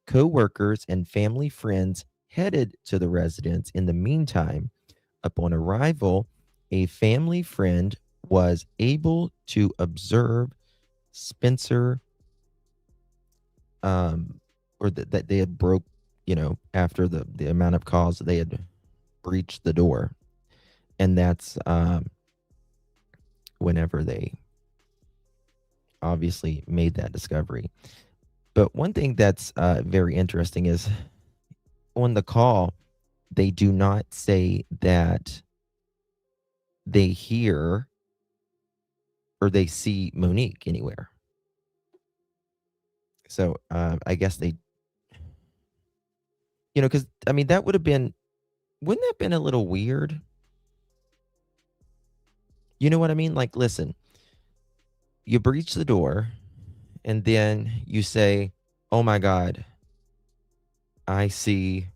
Co-workers and family friends headed to the residence. In the meantime, upon arrival, a family friend was able to observe Spencer, or that they had broke, after the amount of calls, they had breached the door. And that's whenever they obviously made that discovery. But one thing that's very interesting is on the call, they do not say that they hear or they see Monique anywhere. So I guess they, because, I mean, that wouldn't that have been a little weird? You know what I mean? Like, listen, you breach the door And then you say, oh my God, I see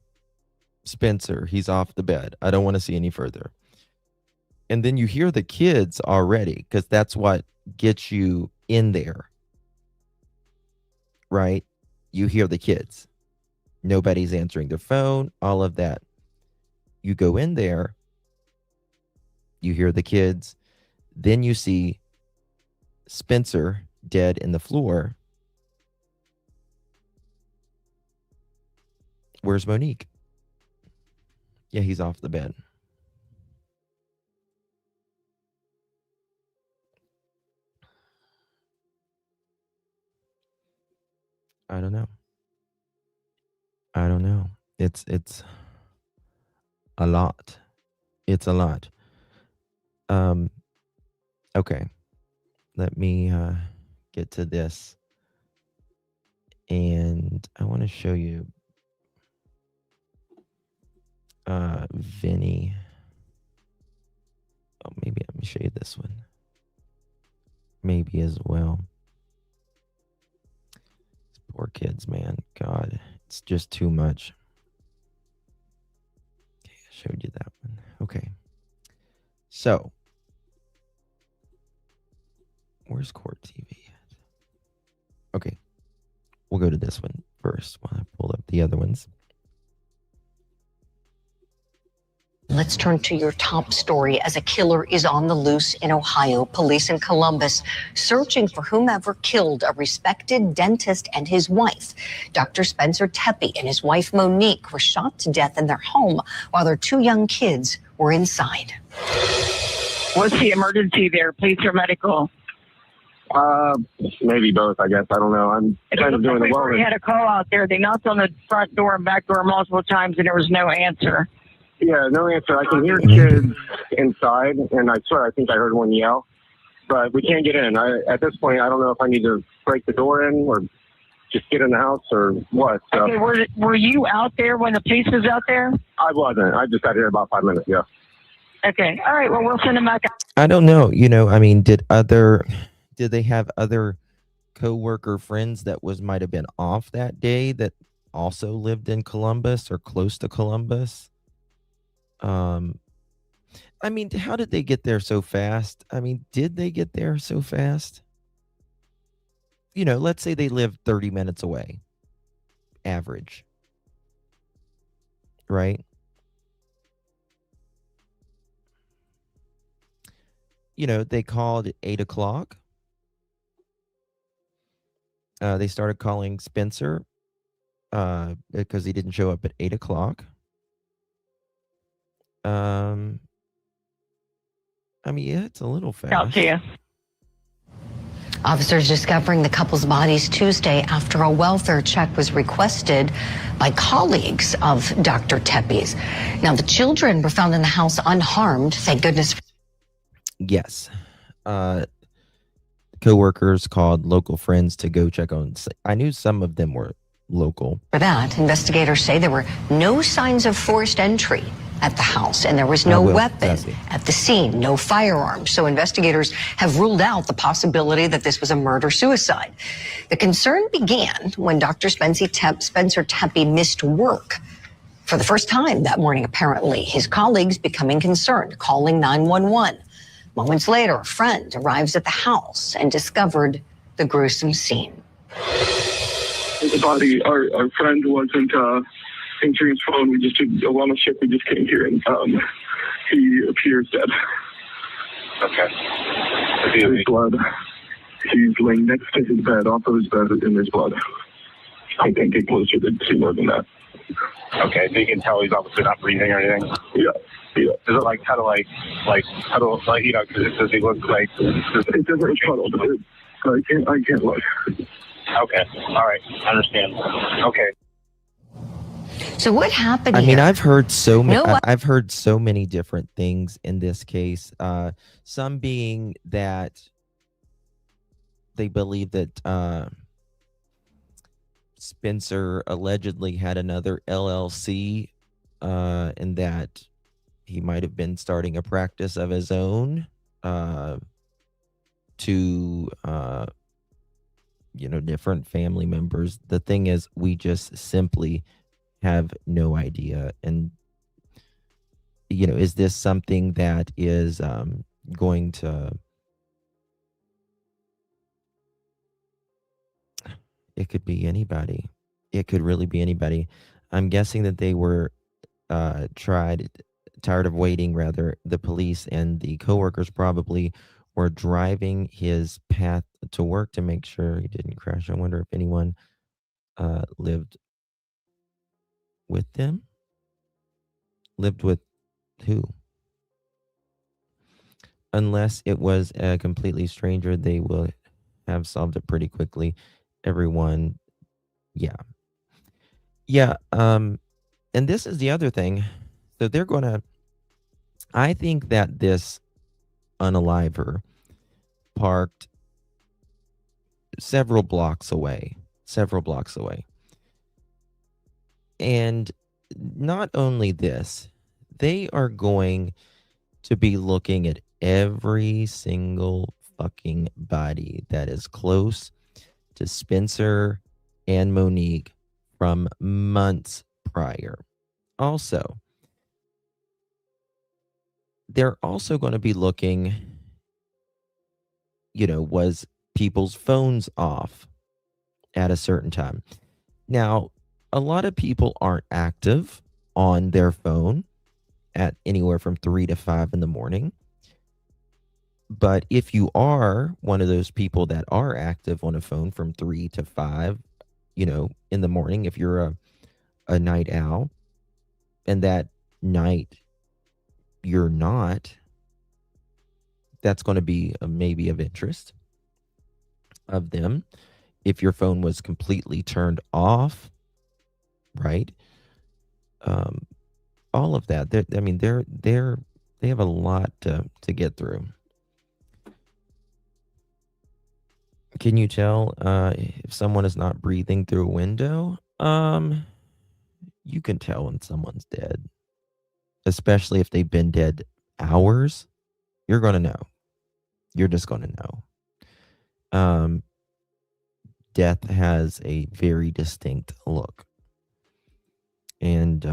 Spencer. He's off the bed. I don't want to see any further. And then you hear the kids already, because that's what gets you in there, right? You hear the kids. Nobody's answering their phone, all of that. You go in there, you hear the kids, then you see Spencer dead in the floor. Where's Monique? Yeah, he's off the bed. I don't know. I don't know. It's a lot. It's a lot. Okay. Let me get to this. And I want to show you Vinny. Oh, maybe let me show you this one. Maybe as well. Poor kids, man. God, it's just too much. Okay, I showed you that one. Okay. So, where's Court TV at? Okay. We'll go to this one first while I pull up the other ones. Let's turn to your top story as a killer is on the loose in Ohio. Police in Columbus searching for whomever killed a respected dentist and his wife. Dr. Spencer Tepe and his wife Monique were shot to death in their home while their two young kids were inside. What's the emergency there, police or medical? Maybe both, I guess. I don't know. I'm kind of doing the well. We had a call out there. They knocked on the front door and back door multiple times, and there was no answer. Yeah, no answer. I can hear kids inside, and I swear I think I heard one yell, but we can't get in. At this point, I don't know if I need to break the door in or just get in the house or what. So. Okay, were you out there when the police was out there? I wasn't. I just got here about 5 minutes ago. Okay. All right. Well, we'll send them back. I don't know. I mean, did they have other co-worker friends that might have been off that day that also lived in Columbus or close to Columbus? I mean, how did they get there so fast? I mean, did they get there so fast? Let's say they lived 30 minutes away, average, right? They called at 8 o'clock. They started calling Spencer because he didn't show up at 8 o'clock. I mean, yeah, it's a little fast. Out to you. Officers discovering the couple's bodies Tuesday after a welfare check was requested by colleagues of Dr. Tepe's. Now, the children were found in the house unharmed. Thank goodness. Yes. Co-workers called local friends to go check on. I knew some of them were local. For that, investigators say there were no signs of forced entry at the house, and there was no weapon at the scene, no firearms. So investigators have ruled out the possibility that this was a murder-suicide. The concern began when Dr. Spencer Tepe missed work for the first time that morning, apparently. His colleagues becoming concerned, calling 911. Moments later, a friend arrives at the house and discovered the gruesome scene. The body, our friend wasn't answering his phone. We just took a lot of shift. We just came here, and he appears dead. Okay. His blood. He's laying next to his bed, off of his bed, in his blood. I can't get closer to see more than that. Okay, so you can tell he's obviously not breathing or anything? Yeah. Is it like does he look like? It doesn't puddle, but I can't look. Okay. All right. I understand. Okay. So what happened I here? mean, I've heard so many different things in this case. Some being that they believe that Spencer allegedly had another LLC, and that he might have been starting a practice of his own to different family members. The thing is, we just simply have no idea. And, is this something that is going to, it could be anybody. It could really be anybody. I'm guessing that they were tired of waiting, rather. The police and the coworkers probably were driving his path to work to make sure he didn't crash. I wonder if anyone lived with them. Lived with who? Unless it was a completely stranger, they will have solved it pretty quickly. Everyone, yeah. Yeah, and this is the other thing. So they're going to, I think that this unaliver parked several blocks away. And not only this, they are going to be looking at every single fucking body that is close to Spencer and Monique from months prior. Also, they're also going to be looking, was people's phones off at a certain time. Now, a lot of people aren't active on their phone at anywhere from 3 to 5 in the morning. But if you are one of those people that are active on a phone from 3 to 5, in the morning, if you're a night owl, and that night you're not, that's going to be maybe of interest of them. If your phone was completely turned off, right? All of that. They have a lot to get through. Can you tell if someone is not breathing through a window? You can tell when someone's dead, especially if they've been dead hours. You're going to know. You're just going to know. Death has a very distinct look. And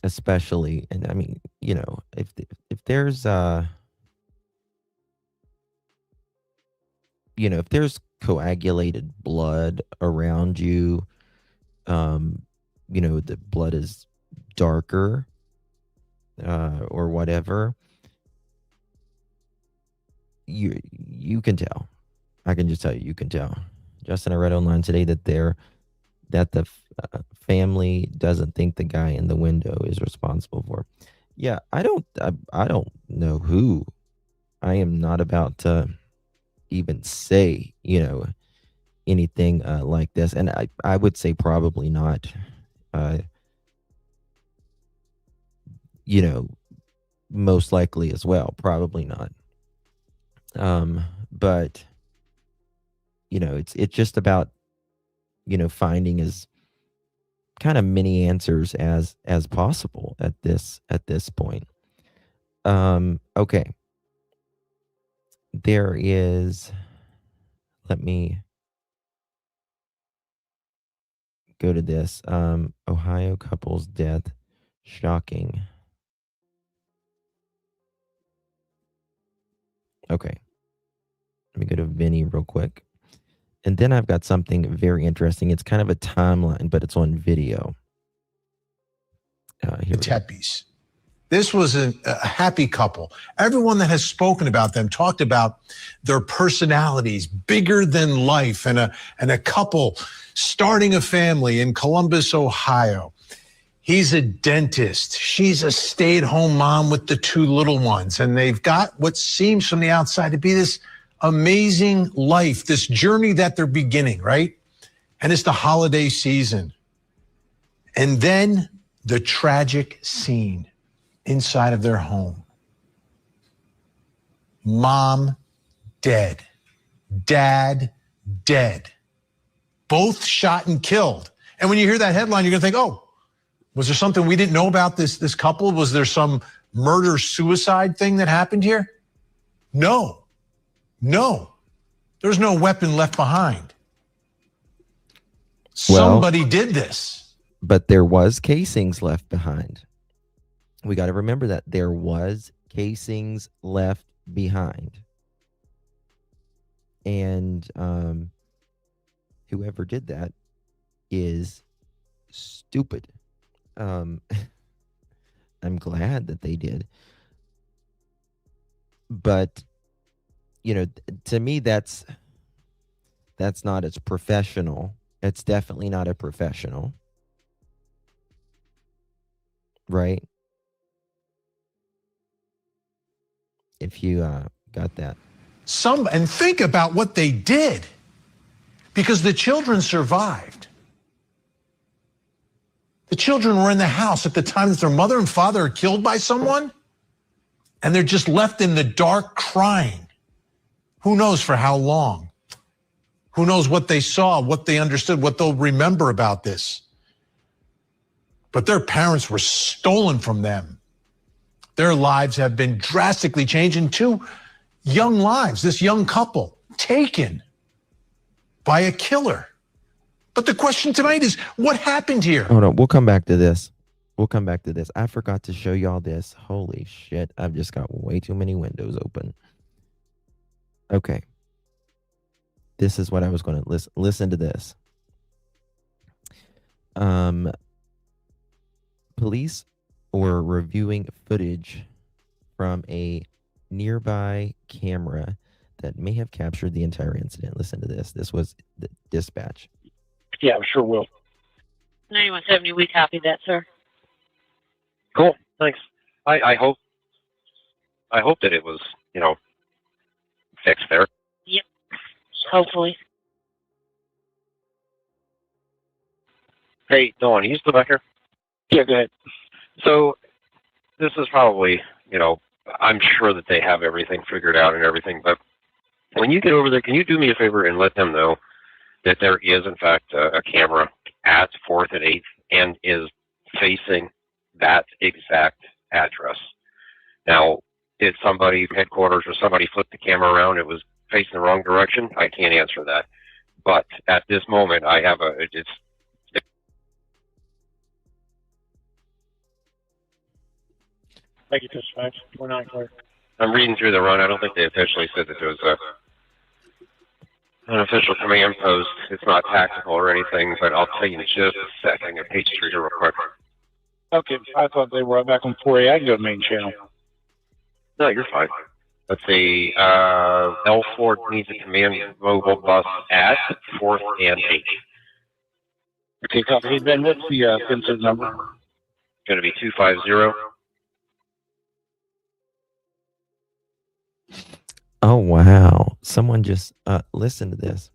especially, and if there's if there's coagulated blood around you, the blood is darker or whatever, you can tell. I can just tell you can tell. Justin, I read online today that the family doesn't think the guy in the window is responsible for. Yeah, I don't know who. I am not about to even say, anything like this. And I would say probably not, most likely as well, probably not. But, it's just about, finding as kind of many answers as possible at this point. Okay. There is, let me go to this. Ohio couple's death, shocking. Okay. Let me go to Vinny real quick. And then I've got something very interesting. It's kind of a timeline, but it's on video. The Tepes. This was a happy couple. Everyone that has spoken about them talked about their personalities, bigger than life, and a couple starting a family in Columbus, Ohio. He's a dentist. She's a stay-at-home mom with the 2 little ones. And they've got what seems from the outside to be this amazing life, this journey that they're beginning, right? And it's the holiday season. And then the tragic scene inside of their home. Mom dead. Dad dead. Both shot and killed. And when you hear that headline, you're going to think, oh, was there something we didn't know about this couple? Was there some murder-suicide thing that happened here? No. There's no weapon left behind. Well, Somebody did this. But there was casings left behind. We got to remember that there was casings left behind. And whoever did that is stupid. I'm glad that they did. But, you know, to me, that's not as professional. It's definitely not a professional. Right? If you got that. And think about what they did, because the children survived. The children were in the house at the time that their mother and father are killed by someone, and they're just left in the dark crying. Who knows for how long? Who knows what they saw, what they understood, what they'll remember about this. But their parents were stolen from them. Their lives have been drastically changed, and 2 young lives, this young couple, taken by a killer. But the question tonight is, what happened here? Hold on, we'll come back to this. I forgot to show y'all this. Holy shit, I've just got way too many windows open. Okay. This is what I was going to listen to this. Police were reviewing footage from a nearby camera that may have captured the entire incident. Listen to this. This was the dispatch. Yeah, sure will. 9170, we copy that, sir. Cool, thanks. I hope that it was, fixed there. Yep, hopefully. Hey, Dawn, you still back here? Yeah, go ahead. So, this is probably, I'm sure that they have everything figured out and everything, but when you get over there, can you do me a favor and let them know that there is, in fact, a camera at 4th and 8th and is facing that exact address? Now, did somebody, headquarters or somebody, flip the camera around? It was facing the wrong direction? I can't answer that. But at this moment, I have Thank you, dispatch. We're not clear. I'm reading through the run. I don't think they officially said that there was an official command post. It's not tactical or anything, but I'll tell you in just a second. I'm going to page through here real quick. Okay, I thought they were back on 4A. I can go to main channel. No, you're fine. Let's see. L4 needs a command mobile bus at 4th and 8th. Okay, copy. Ben, what's the Spencer number? Going to be 250. Oh, wow. Someone just listen to this.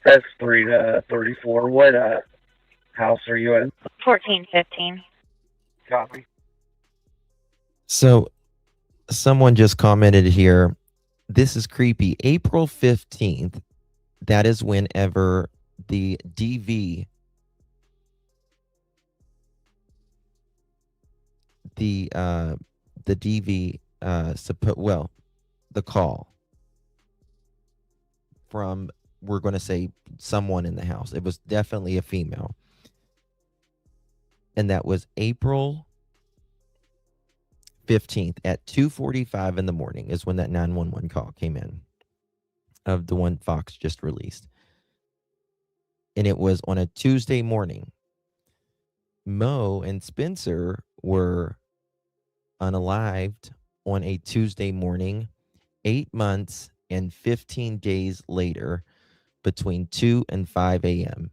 That's 334. What house are you in? 1415. Copy. So someone just commented here, this is creepy. April 15th, that is whenever the DV, the DV, the call from, we're going to say, someone in the house. It was definitely a female. And that was April 15th at 2:45 in the morning is when that 911 call came in of the one Fox just released. And it was on a Tuesday morning. Mo and Spencer were unalived on a Tuesday morning, 8 months and 15 days later, between 2 and 5 a.m.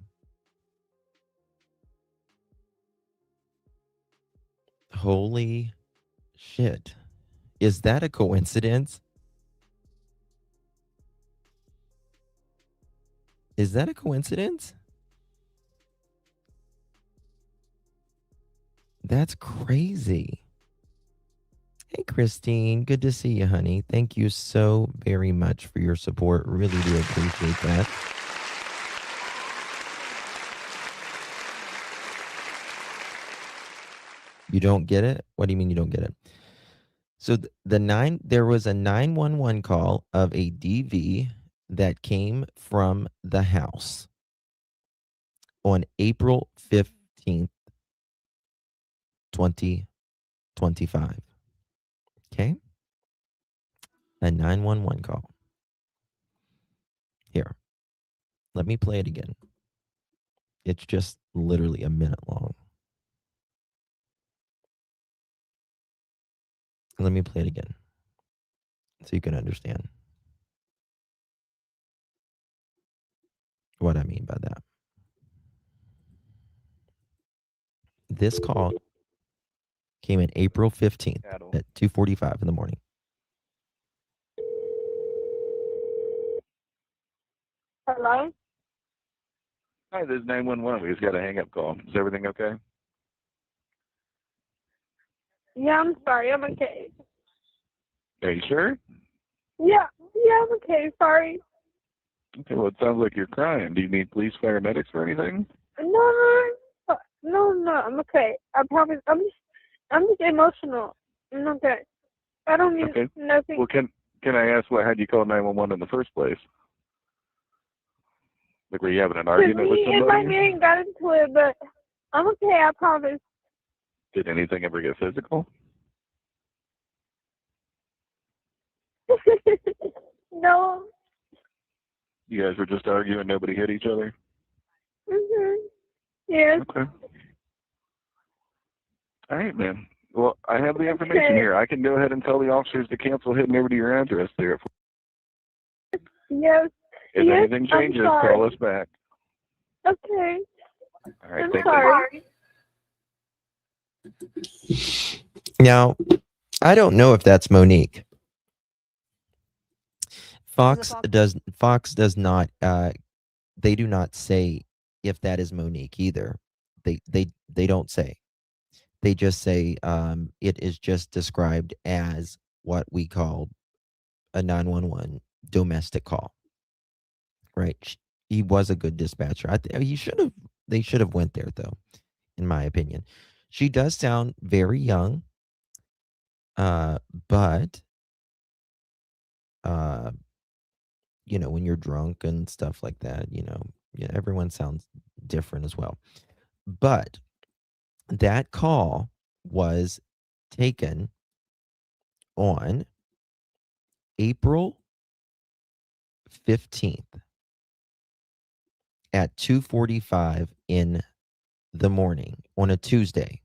Holy shit. Is that a coincidence? Is that a coincidence? That's crazy. Hey, Christine. Good to see you, honey. Thank you so very much for your support. Really do appreciate that. You don't get it? What do you mean you don't get it? So there was a 911 call of a DV that came from the house on April 15th, 2025. Okay? A 911 call. Here. Let me play it again. It's just literally a minute long. Let me play it again so you can understand what I mean by that. This call came in April 15th at 2:45 in the morning. Hello? Hi, this is 911. We just got a hang-up call. Is everything okay? Yeah, I'm sorry. I'm okay. Are you sure? Yeah, I'm okay. Sorry. Okay, well, it sounds like you're crying. Do you need police, paramedics, or anything? No, I'm okay. I promise. I'm just emotional. I'm okay. I don't need Okay. nothing. Well, can I ask what had you call 911 in the first place? Like, were you having an argument with Me and my somebody? man got into it, but I'm okay. I promise. Did anything ever get physical? No. You guys were just arguing, nobody hit each other? Yes. Okay. All right, man. Well, I have the information Okay. here. I can go ahead and tell the officers to cancel heading over to your address there. Yes. If Yes, anything changes, I'm sorry. call us back. Okay. All right, I'm thank sorry. Now, I don't know if that's Monique. Fox does not they do not say if that is Monique either. They don't say. They just say it is just described as what we call a 911 domestic call. Right? He was a good dispatcher. They should have went there though, in my opinion. She does sound very young. But when you're drunk and stuff like that, everyone sounds different as well. But that call was taken on April 15th at 2:45 in the morning on a Tuesday.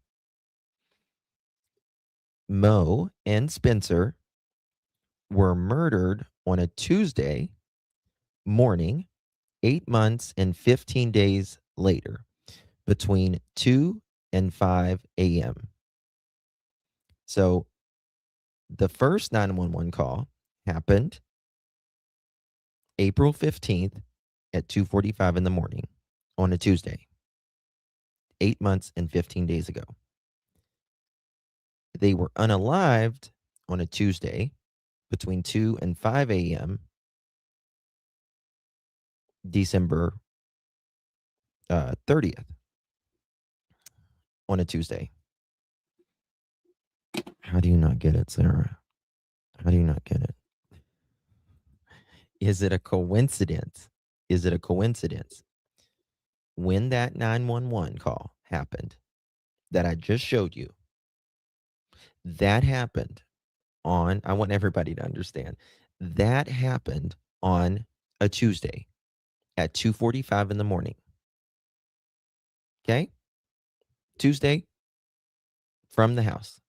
Mo and Spencer were murdered on a Tuesday morning, 8 months and 15 days later, between 2 and 5 a.m. So the first 911 call happened April 15th at 2:45 in the morning on a Tuesday, 8 months and 15 days ago. They were unalived on a Tuesday between 2 and 5 a.m. December 30th on a Tuesday. How do you not get it, Sarah? How do you not get it? Is it a coincidence? Is it a coincidence? When that 911 call happened that I just showed you, that happened on, I want everybody to understand, that happened on a Tuesday at 2:45 in the morning. Okay? Tuesday from the house.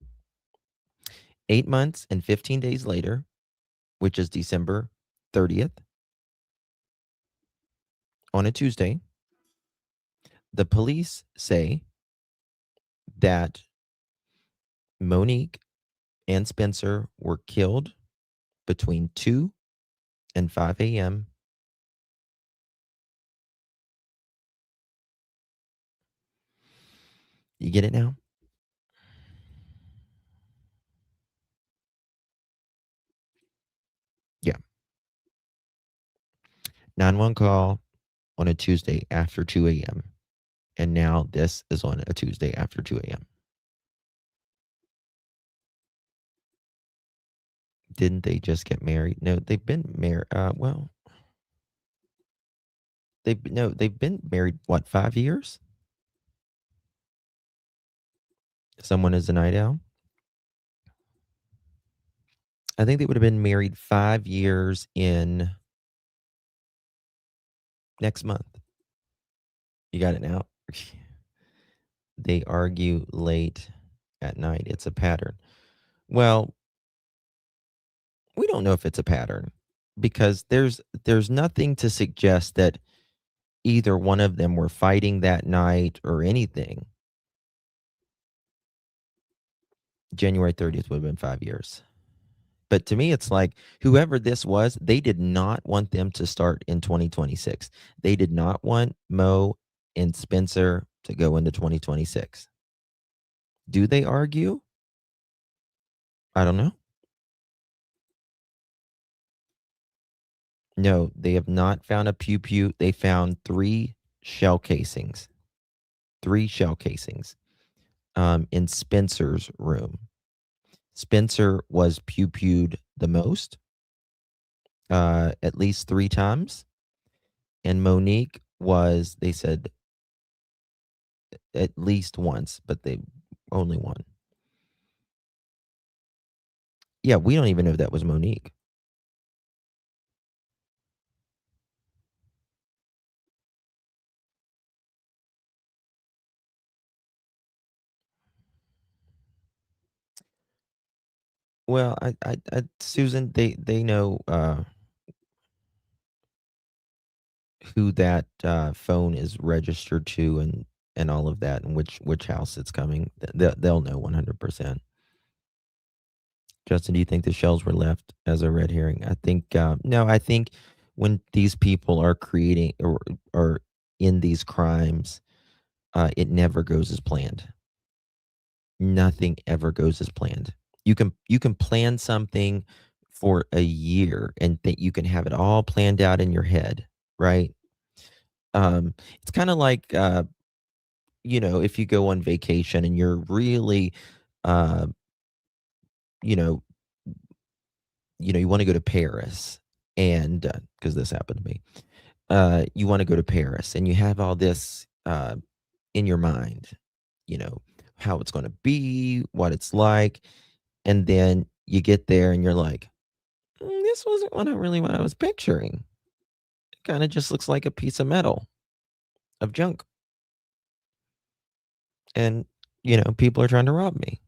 8 months and 15 days later, which is December 30th, on a Tuesday, the police say that Monique and Spencer were killed between 2 and 5 a.m. You get it now? Yeah. 911 call on a Tuesday after 2 a.m. And now this is on a Tuesday after 2 a.m. Didn't they just get married? No, they've been married. Well, they've been married, what, 5 years? Someone is a night owl? I think they would have been married 5 years in next month. You got it now? They argue late at night. It's a pattern. Well, we don't know if it's a pattern because there's nothing to suggest that either one of them were fighting that night or anything. January 30th would have been 5 years. But to me, it's like whoever this was, they did not want them to start in 2026. They did not want Mo and Spencer to go into 2026. Do they argue? I don't know. No, they have not found a pew-pew. They found 3 shell casings. 3 shell casings in Spencer's room. Spencer was pew-pewed the most, at least 3 times. And Monique was, they said, at least once, but they only one. Yeah, we don't even know if that was Monique. Well, Susan, they know who that phone is registered to and all of that, and which house it's coming. They'll know 100%. Justin, do you think the shells were left as a red herring? I think no. I think when these people are creating or in these crimes, it never goes as planned. Nothing ever goes as planned. You can plan something for a year and think you can have it all planned out in your head, right? It's kind of like if you go on vacation and you're really uh, you know, you want to go to Paris, and because this happened to me, you want to go to Paris, and you have all this in your mind, how it's going to be, what it's like, and then you get there, and you're like, this wasn't what I was picturing. It kind of just looks like a piece of metal, of junk, and people are trying to rob me.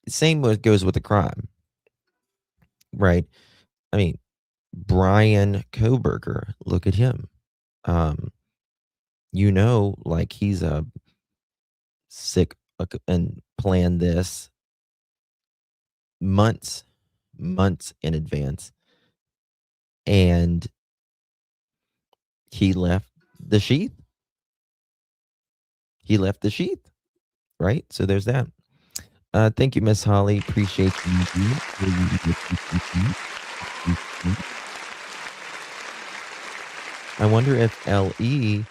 Same goes with the crime, right? I mean, Brian Koberger, look at him. Like he's a sick and planned this months in advance, and he left the sheath. Right? So there's that. Thank you, Miss Holly. Appreciate you. I wonder if LE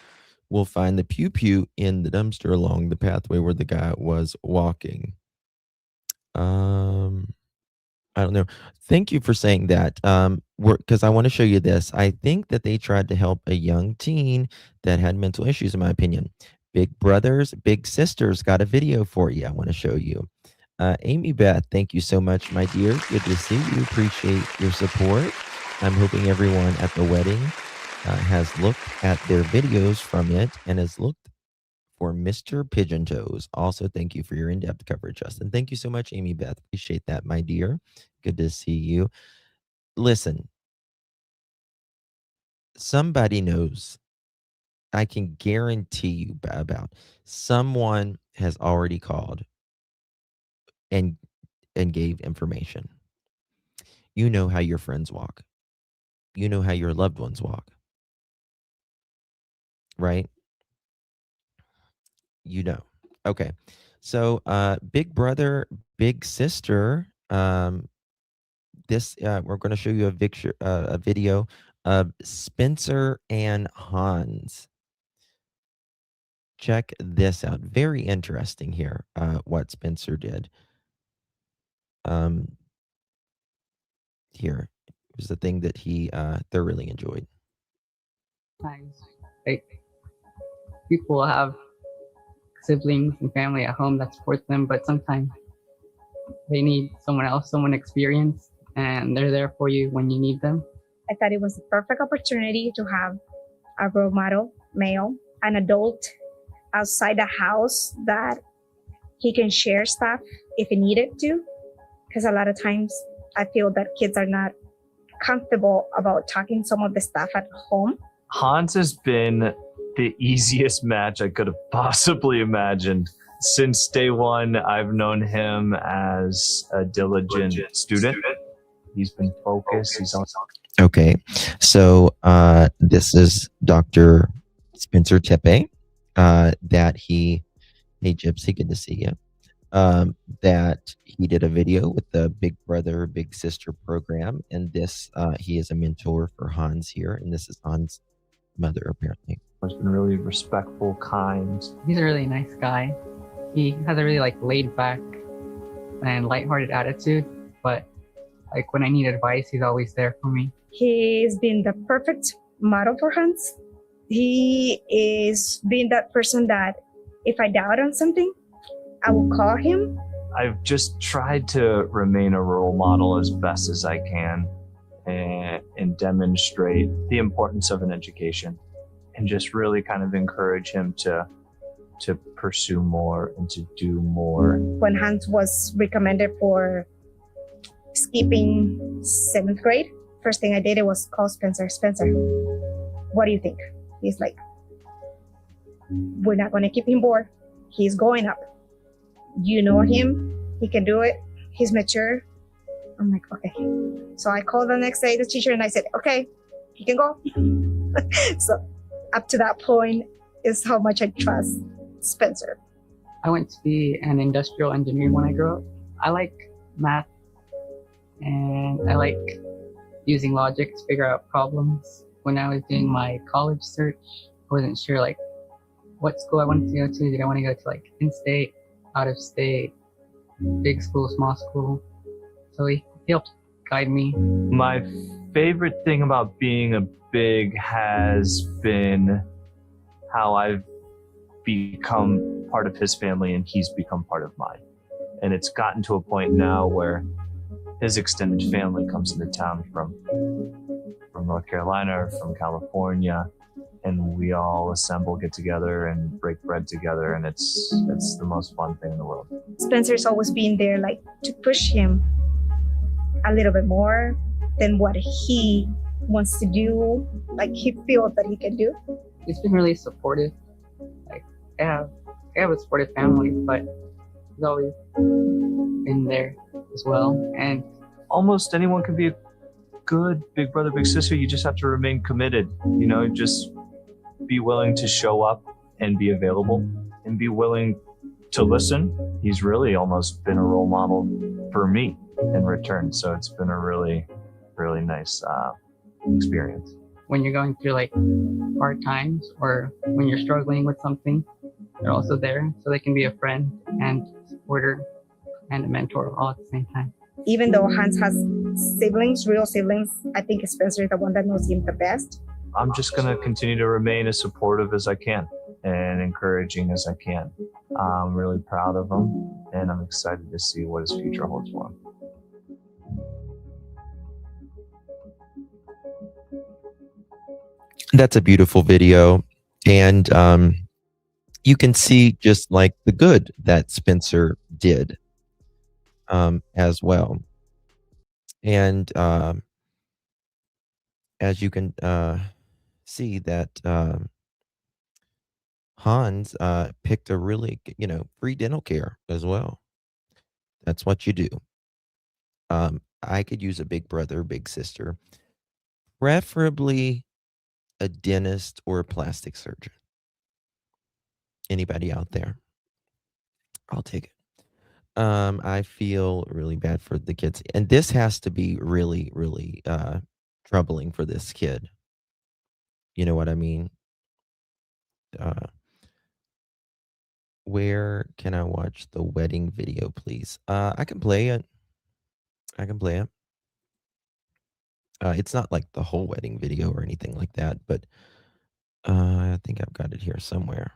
will find the pew-pew in the dumpster along the pathway where the guy was walking. I don't know. Thank you for saying that. Because I want to show you this. I think that they tried to help a young teen that had mental issues, in my opinion. Big Brothers, Big Sisters got a video for you. I want to show you. Amy Beth, thank you so much, my dear. Good to see you. Appreciate your support. I'm hoping everyone at the wedding has looked at their videos from it and has looked for Mr. Pigeon Toes. Also, thank you for your in-depth coverage, Justin. Thank you so much, Amy Beth. Appreciate that, my dear. Good to see you. Listen, somebody knows. I can guarantee you about someone has already called and gave information. You know how your friends walk. You know how your loved ones walk. Right? Okay. So Big Brother, Big Sister, this we're going to show you a video of Spencer and Hans. Check this out. Very interesting here, what Spencer did. here. It was the thing that he thoroughly enjoyed. Times, like people have siblings and family at home that support them, but sometimes they need someone else, someone experienced, and they're there for you when you need them. I thought it was the perfect opportunity to have a role model, male, an adult outside the house that he can share stuff if he needed to. Because a lot of times I feel that kids are not comfortable about talking some of the stuff at home. Hans has been the easiest match I could have possibly imagined. Since day one, I've known him as a diligent student. He's been focused. He's on. Okay, so this is Dr. Spencer Tepe. That he, hey Gypsy, good to see you. That he did a video with the Big Brother Big Sister program, and this he is a mentor for Hans here, and this is Hans' mother apparently. He's been really respectful, kind. He's a really nice guy. He has a really laid back and lighthearted attitude, but when I need advice, he's always there for me. He's been the perfect model for Hans. He is being that person that if I doubt on something, I will call him. I've just tried to remain a role model as best as I can and demonstrate the importance of an education and just really kind of encourage him to pursue more and to do more. When Hans was recommended for skipping 7th grade, first thing I did was call Spencer. Spencer, what do you think? He's like, we're not going to keep him bored. He's going up. You know him. He can do it. He's mature. I'm like, okay. So I called the next day the teacher and I said, okay, he can go. So up to that point is how much I trust Spencer. I went to be an industrial engineer when I grew up. I like math and I like using logic to figure out problems. When I was doing my college search, I wasn't sure what school I wanted to go to. Did I want to go to in-state, out of state, big school, small school? So he helped guide me. My favorite thing about being a big has been how I've become part of his family and he's become part of mine. And it's gotten to a point now where his extended family comes into town from North Carolina or from California, and we all assemble, get together, and break bread together, and it's the most fun thing in the world. Spencer's always been there to push him a little bit more than what he wants to do, he feels that he can do. He's been really supportive. I have a supportive family, but he's always been there as well. And almost anyone can be a good big brother, big sister. You just have to remain committed. Just be willing to show up and be available and be willing to listen. He's really almost been a role model for me in return. So it's been a really, really nice experience. When you're going through hard times or when you're struggling with something, they're also there. So they can be a friend and supporter and a mentor all at the same time. Even though Hans has siblings, real siblings, I think Spencer is the one that knows him the best. I'm just going to continue to remain as supportive as I can and encouraging as I can. I'm really proud of him, and I'm excited to see what his future holds for him. That's a beautiful video. And you can see just the good that Spencer did as well. And as you can see that Hans picked a really, free dental care as well. That's what you do. I could use a big brother, big sister, preferably a dentist or a plastic surgeon. Anybody out there? I'll take it. I feel really bad for the kids. And this has to be really, really troubling for this kid. You know what I mean? Where can I watch the wedding video, please? I can play it. It's not like the whole wedding video or anything like that, but I think I've got it here somewhere.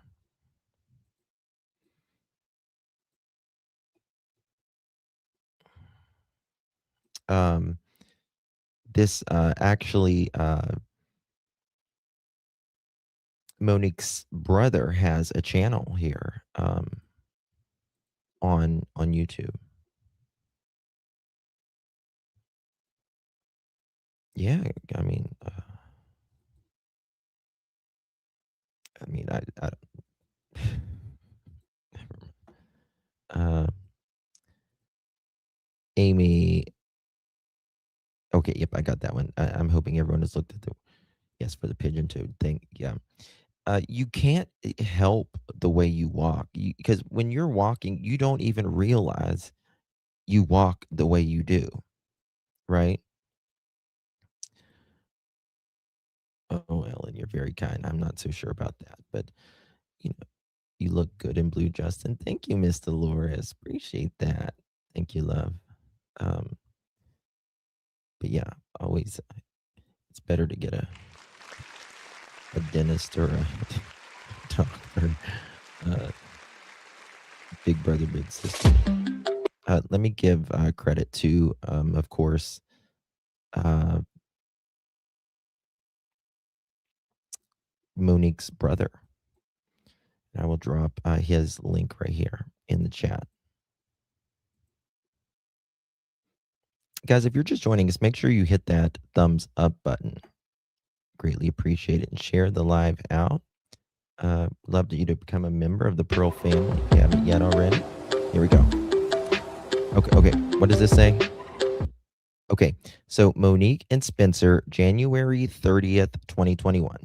This actually, Monique's brother has a channel here on YouTube. Yeah, I mean, I Amy. Okay, yep, I got that one. I'm hoping everyone has looked at the yes for the pigeon toed thing. Yeah, you can't help the way you walk because when you're walking, you don't even realize you walk the way you do, right? Oh, Ellen, you're very kind. I'm not so sure about that, but you know, you look good in blue, Justin. Thank you, Miss Dolores. Appreciate that. Thank you, love. But yeah, always it's better to get a dentist or a doctor. Big brother, big sister. Let me give credit to, of course, Monique's brother. I will drop his link right here in the chat. Guys, if you're just joining us, make sure you hit that thumbs up button. Greatly appreciate it and share the live out. Love you to become a member of the Pearl family if you haven't yet already. Here we go. Okay. What does this say? Okay, so Monique and Spencer, January 30th, 2021.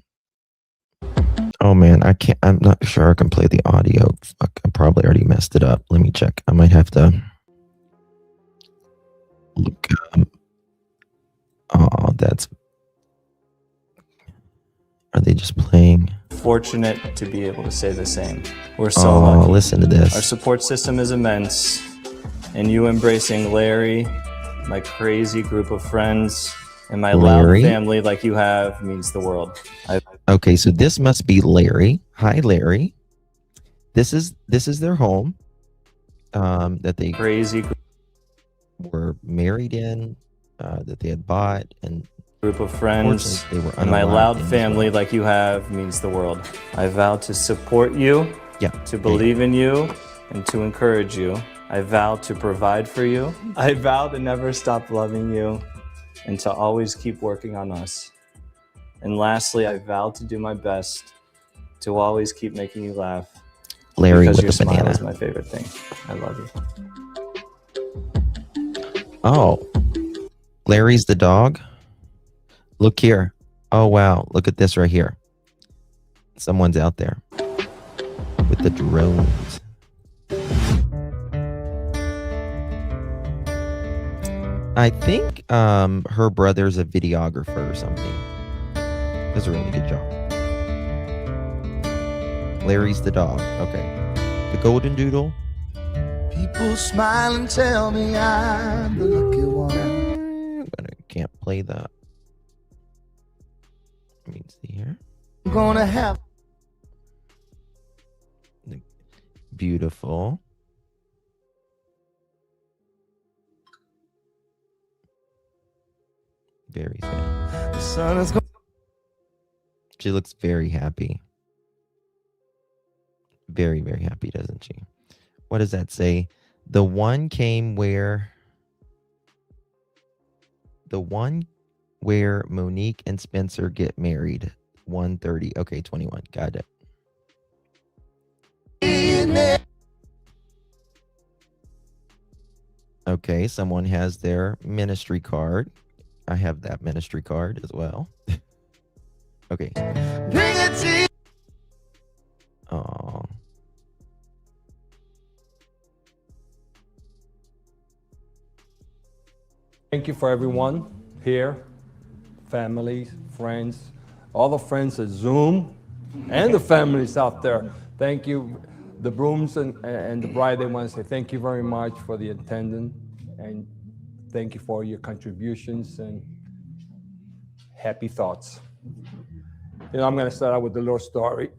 Oh man, I'm not sure I can play the audio. Fuck, I probably already messed it up. Let me check. I might have to look. Are they just playing? Fortunate to be able to say the same. We're so lucky. Listen to this. Our support system is immense, and you embracing Larry, my crazy group of friends, and my Larry? loud family like you have means the world. Okay, so this must be Larry. Hi, Larry. This is their home that they were married in, that they had bought, and group of friends they were and my loud unalived in family like you have means the world. I vow to support you, to believe in you, and to encourage you. I vow to provide for you. I vow to never stop loving you and to always keep working on us. And lastly, I vow to do my best to always keep making you laugh. Larry because with your the smile banana. is my favorite thing. I love you. Oh, Larry's the dog. Look here. Oh, wow. Look at this right here. Someone's out there with the drones. I think her brother's a videographer or something. Does a really good job. Larry's the dog. Okay. The golden doodle. People smile and tell me I'm the lucky one. But I can't play that. Let me see here. I'm gonna have Beautiful. Very sad. the sun is going. She looks very happy. Very, very happy, doesn't she? What does that say? The one came where Monique and Spencer get married. 1:30. Okay, 21. Got it. Okay, someone has their ministry card. I have that ministry card as well. Okay. Bring it to you. Oh. Thank you for everyone here, family, friends, all the friends at Zoom, and the families out there. Thank you. The brooms and the bride, they want to say thank you very much for the attendance, and thank you for your contributions. And happy thoughts. I'm going to start out with a little story.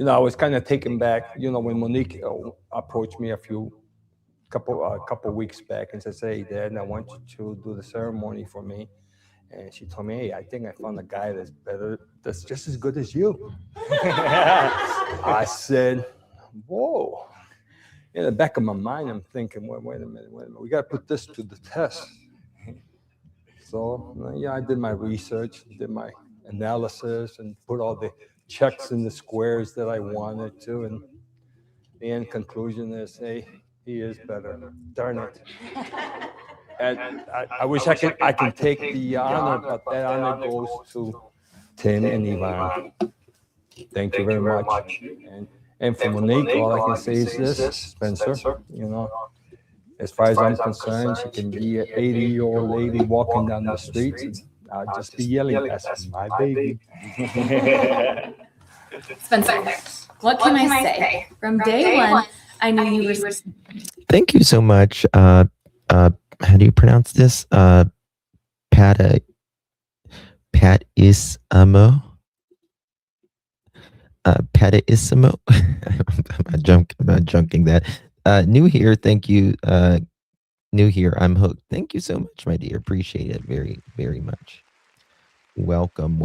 I was kind of taken back, when Monique approached me a couple weeks back and says, "Hey, Dad, I want you to do the ceremony for me." And she told me, "Hey, I think I found a guy that's just as good as you." I said, "Whoa." In the back of my mind, I'm thinking, wait a minute. We got to put this to the test. So, I did my research, did my analysis, and put all the checks in the squares that I wanted to. And the end conclusion is, hey, he is better. Darn it. And I wish I can take the honor, but that honor goes to Tim and Yvonne. Thank you very much. And for Monique, all I can say is this, Spencer, as far as I'm concerned, she can be an 80-year-old lady walking down the streets, and I'll just be yelling, "That's my baby." Spencer, what can I say? From day one, I knew you were. Thank you so much. How do you pronounce this? Patisamo. Patisimo. I'm not junking that. New here. Thank you. New here. I'm hooked. Thank you so much, my dear. Appreciate it very, very much. Welcome.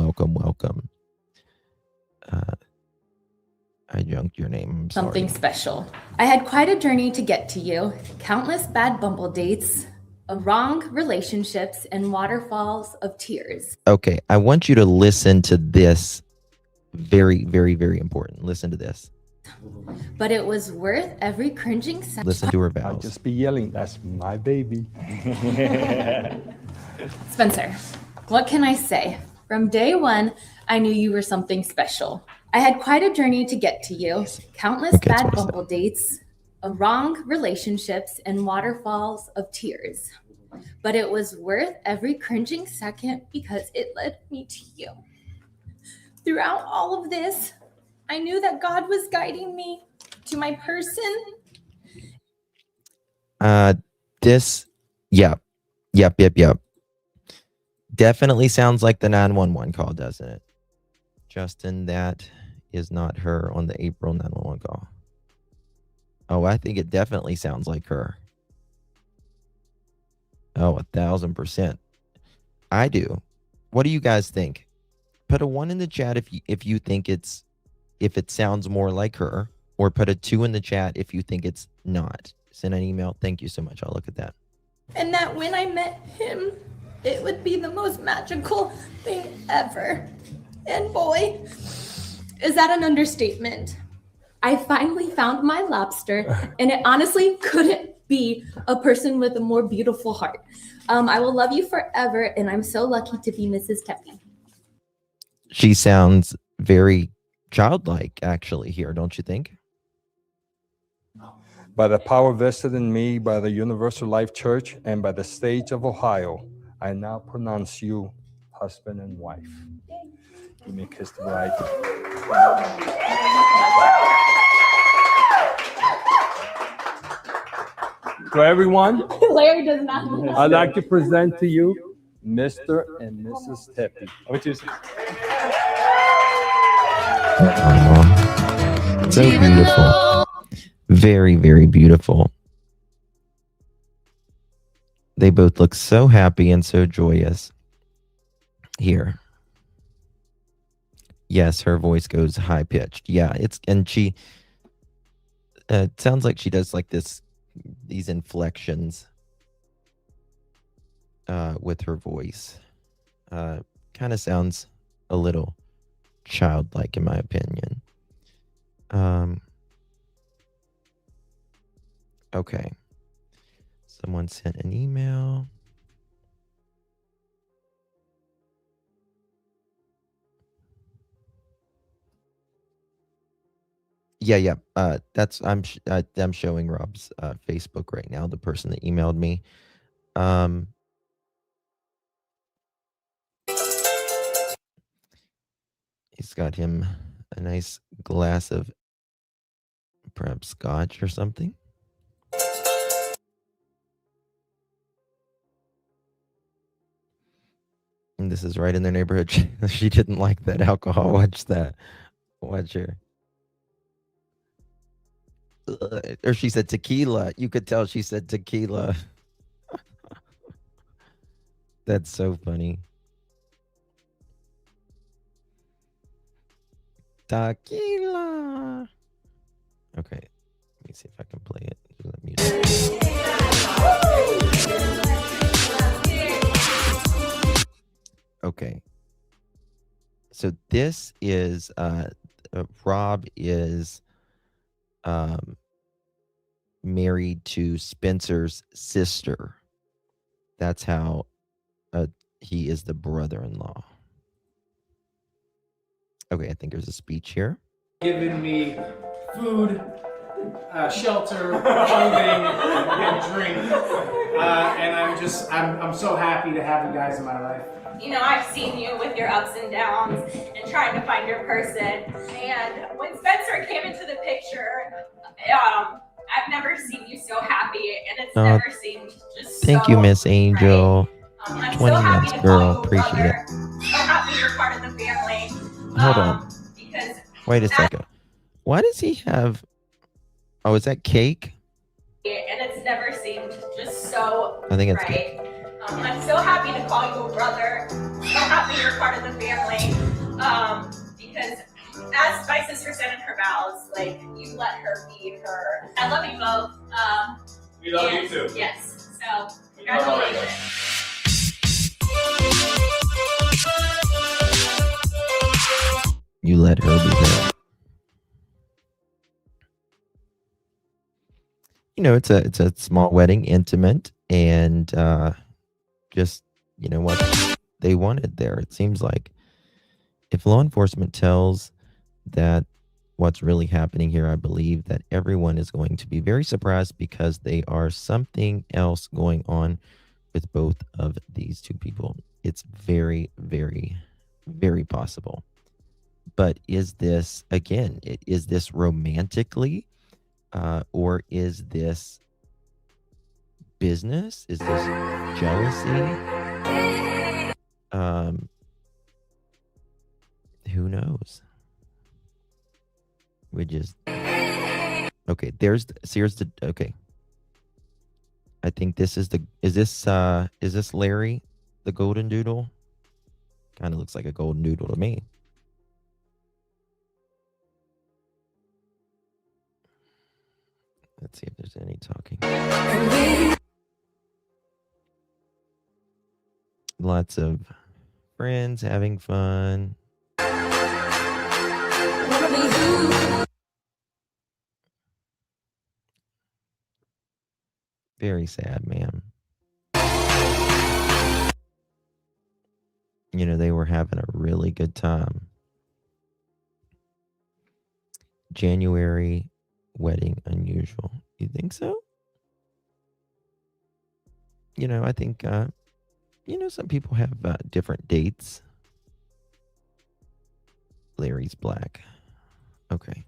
I junked your name. I'm sorry. Something special. I had quite a journey to get to you. Countless bad bumble dates, wrong relationships, and waterfalls of tears. Okay, I want you to listen to this. Very, very, very important. Listen to this. But it was worth every cringing second. Listen to her vows. I'll just be yelling, "That's my baby." Spencer, what can I say? From day one, I knew you were something special. I had quite a journey to get to you. Countless bad bumble dates, wrong relationships, and waterfalls of tears. But it was worth every cringing second because it led me to you. Throughout all of this, I knew that God was guiding me to my person. Yep. Definitely sounds like the 911 call, doesn't it? Justin, that is not her on the April 911 call. Oh, I think it definitely sounds like her. Oh, 1,000%. I do. What do you guys think? Put a 1 in the chat if you think if it sounds more like her, or put a 2 in the chat if you think it's not. Send an email. Thank you so much. I'll look at that. And that when I met him, it would be the most magical thing ever. And boy, is that an understatement. I finally found my lobster, and it honestly couldn't be a person with a more beautiful heart. I will love you forever, and I'm so lucky to be Mrs. Tepe. She sounds very childlike, actually, here, don't you think? By the power vested in me by the Universal Life Church and by the state of Ohio, I now pronounce you husband and wife. You may kiss the bride. So everyone, Larry does not know. I'd like to present to you Mr. and Mrs. Tepe. So beautiful. Very, very beautiful. They both look so happy and so joyous here. Yes, her voice goes high pitched. Yeah, she it sounds like she does like these inflections with her voice. Kind of sounds a little childlike in my opinion. Okay. Someone sent an email. Yeah. That's I'm showing Rob's Facebook right now. The person that emailed me. He's got him a nice glass of perhaps scotch or something. And this is right in their neighborhood. She didn't like that alcohol. Watch that. Watch her. Or she said tequila. You could tell she said tequila. That's so funny. Tequila. Okay. Let me see if I can play it. Okay. So this is Rob is married to Spencer's sister. That's how he is the brother-in-law. Okay, I think there's a speech here. Giving me food, shelter, clothing, and drink, and I'm so happy to have you guys in my life. You know, I've seen you with your ups and downs and trying to find your person. And when Spencer came into the picture, I've never seen you so happy, and it's never seemed just Thank so you, Miss Angel. I'm 20 so happy months, to girl. call you a Appreciate brother. it. So happy you're part of the family. Hold on. Because Wait a second. Why does he have... Oh, is that cake? and it's never seemed just so I think it's right. I'm so happy to call you a brother. So happy you're part of the family. Because as my sister said in her vows, like, you let her be her. I love you both. We love you too. Yes. So congratulations. You let her be her. You know, it's a small wedding, intimate, and just, you know, what they wanted there. It seems like if law enforcement tells that what's really happening here, I believe that everyone is going to be very surprised because they are something else going on with both of these two people. It's very, very, very possible. But is this, again, is this romantically or is this business? Is this jealousy? Who knows? We just... Okay, here's the... Okay. I think this is the... Is this Larry, the golden doodle? Kind of looks like a golden doodle to me. Let's see if there's any talking. Lots of friends having fun. Very sad, man. You know, they were having a really good time. January wedding unusual. You think so? You know, I think, you know, some people have different dates. Larry's black. Okay.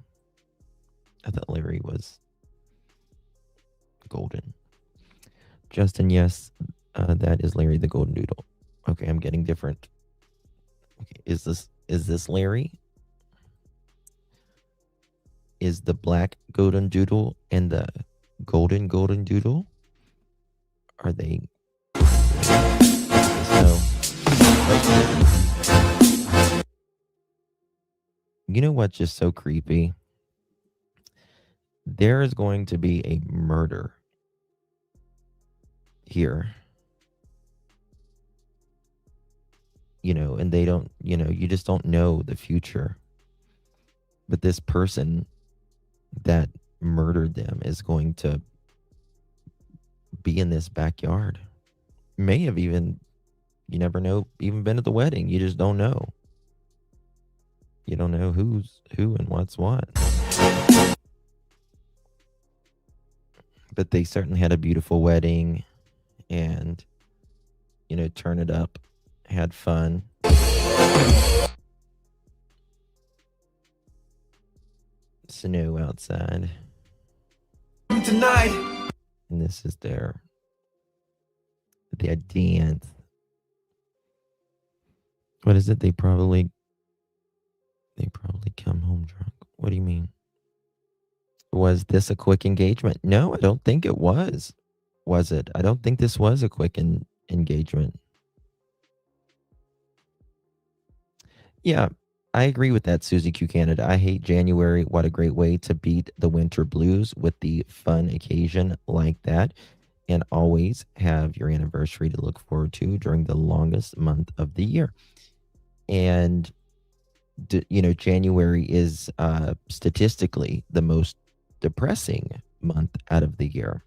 I thought Larry was golden. Justin, yes, that is Larry the golden doodle. Okay, I'm getting different. Okay, is this Larry? Is the black golden doodle and the golden doodle? Are they? So, you know what's just so creepy? There is going to be a murder here. You know, and they don't, you know, you just don't know the future. But this person that murdered them is going to be in this backyard. May have even, you never know, even been at the wedding. You just don't know. You don't know who's who and what's what. But they certainly had a beautiful wedding and, you know, turn it up, had fun. Snow outside. Tonight. And this is their dance. What is it? They probably come home drunk. What do you mean? Was this a quick engagement? No, I don't think it was. Was it? I don't think this was a quick engagement. Yeah, I agree with that, Susie Q Canada. I hate January. What a great way to beat the winter blues with the fun occasion like that. And always have your anniversary to look forward to during the longest month of the year. And, January is statistically the most depressing month out of the year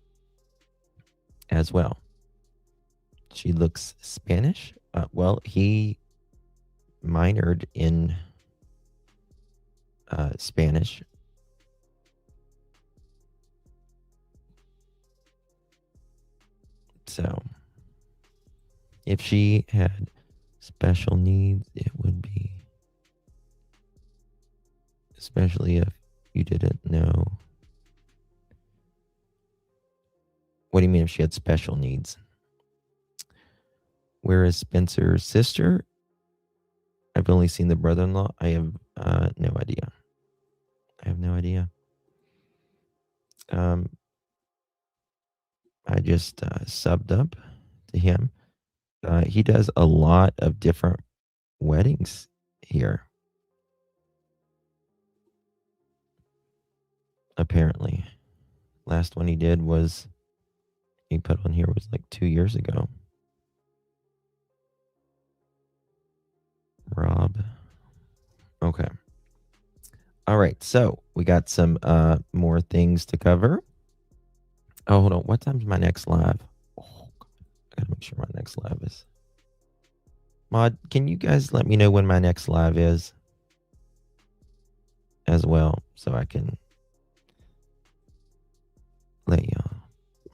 as well. She looks Spanish. Well, he minored in Spanish. So, if she had special needs, it would be, especially if you didn't know. What do you mean if she had special needs? Where is Spencer's sister? I've only seen the brother-in-law. I have no idea. I have no idea. I just subbed up to him. He does a lot of different weddings here. Apparently. Last one he did was, he put on here was like 2 years ago. Rob. Okay. All right. So we got some more things to cover. Oh, hold on. What time's my next live? Oh, God. I gotta make sure my next live is. Mod, can you guys let me know when my next live is as well, so I can let you know.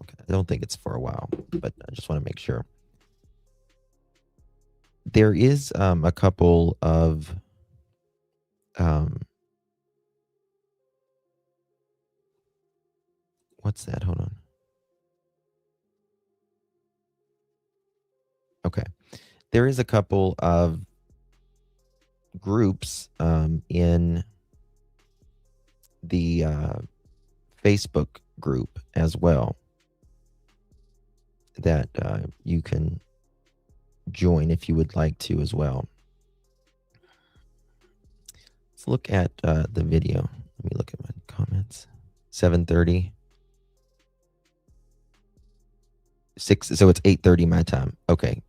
Okay. I don't think it's for a while, but I just want to make sure. There is a couple of what's that? Hold on. Okay. There is a couple of groups in the Facebook group as well that you can join if you would like to as well. Let's look at the video. Let me look at my comments. 7:30. 6, so it's 8:30 my time. Okay.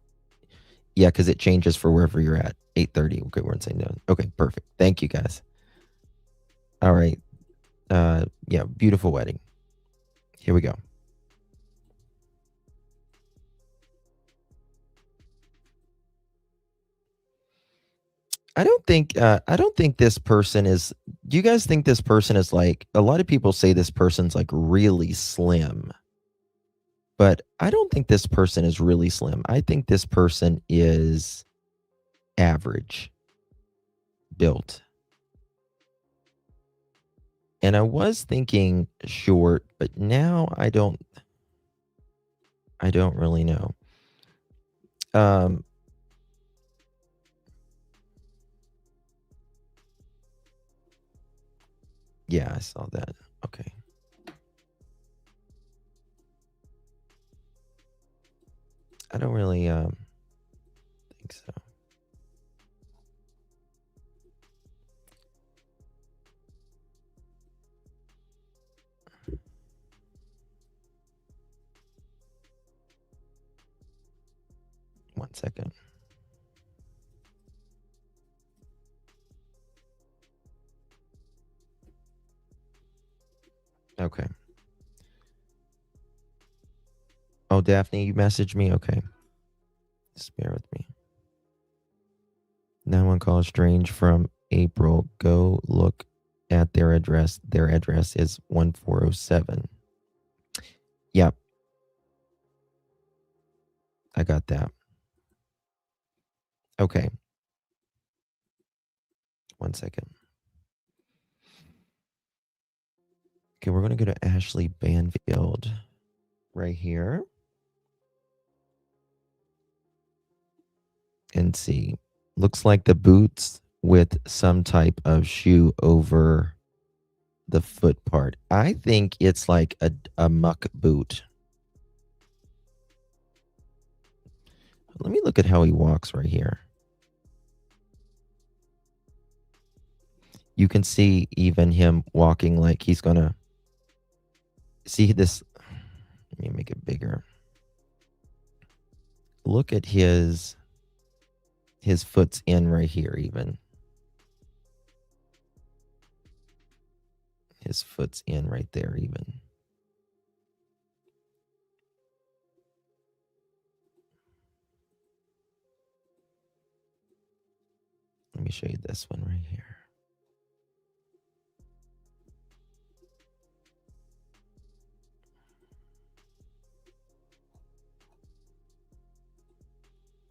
Yeah, because it changes for wherever you're at. 8:30. Okay, we're in St. John. Okay, perfect. Thank you, guys. All right. Yeah, beautiful wedding. Here we go. I don't think this person is. Do you guys think this person is like? A lot of people say this person's like really slim, but I don't think this person is really slim. I think this person is average built. And I was thinking short, but now I don't really know. Yeah, I saw that. Okay. I don't really think so. One second. Okay. Oh, Daphne, you messaged me? Okay. Just bear with me. 911 call strange from April. Go look at their address. Their address is 1407. Yep. I got that. Okay. One second. Okay, we're going to go to Ashley Banfield right here and see. Looks like the boots with some type of shoe over the foot part. I think it's like a muck boot. Let me look at how he walks right here. You can see even him walking like he's gonna see this. Let me make it bigger. Look at his foot's in right here even. His foot's in right there even. Let me show you this one right here.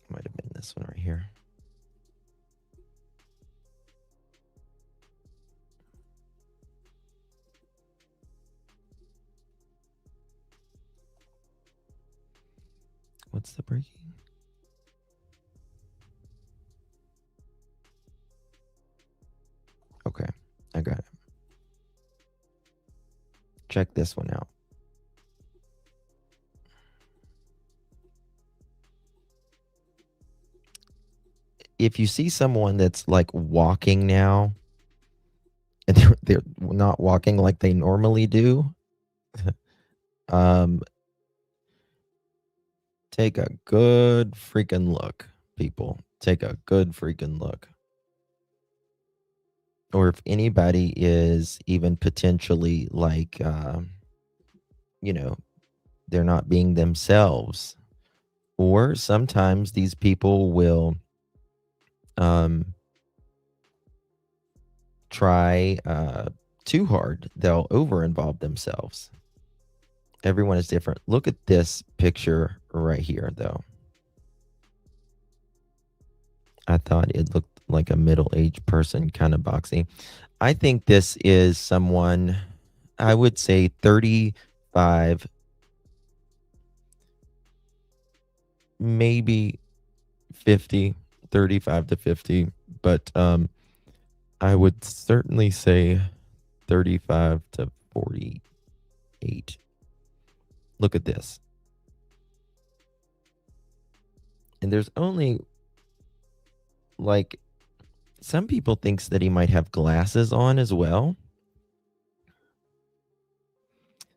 Might have been this one right here. What's the breaking? Okay, I got it. Check this one out. If you see someone that's like walking now, and they're not walking like they normally do, take a good freaking look, people. Take a good freaking look. Or if anybody is even potentially like, they're not being themselves. Or sometimes these people will try too hard. They'll over-involve themselves. Everyone is different. Look at this picture right here, though. I thought it looked like a middle-aged person kind of boxing. I think this is someone, I would say 35, maybe 50, 35 to 50. But I would certainly say 35 to 48. Look at this. And there's only, like, some people thinks that he might have glasses on as well.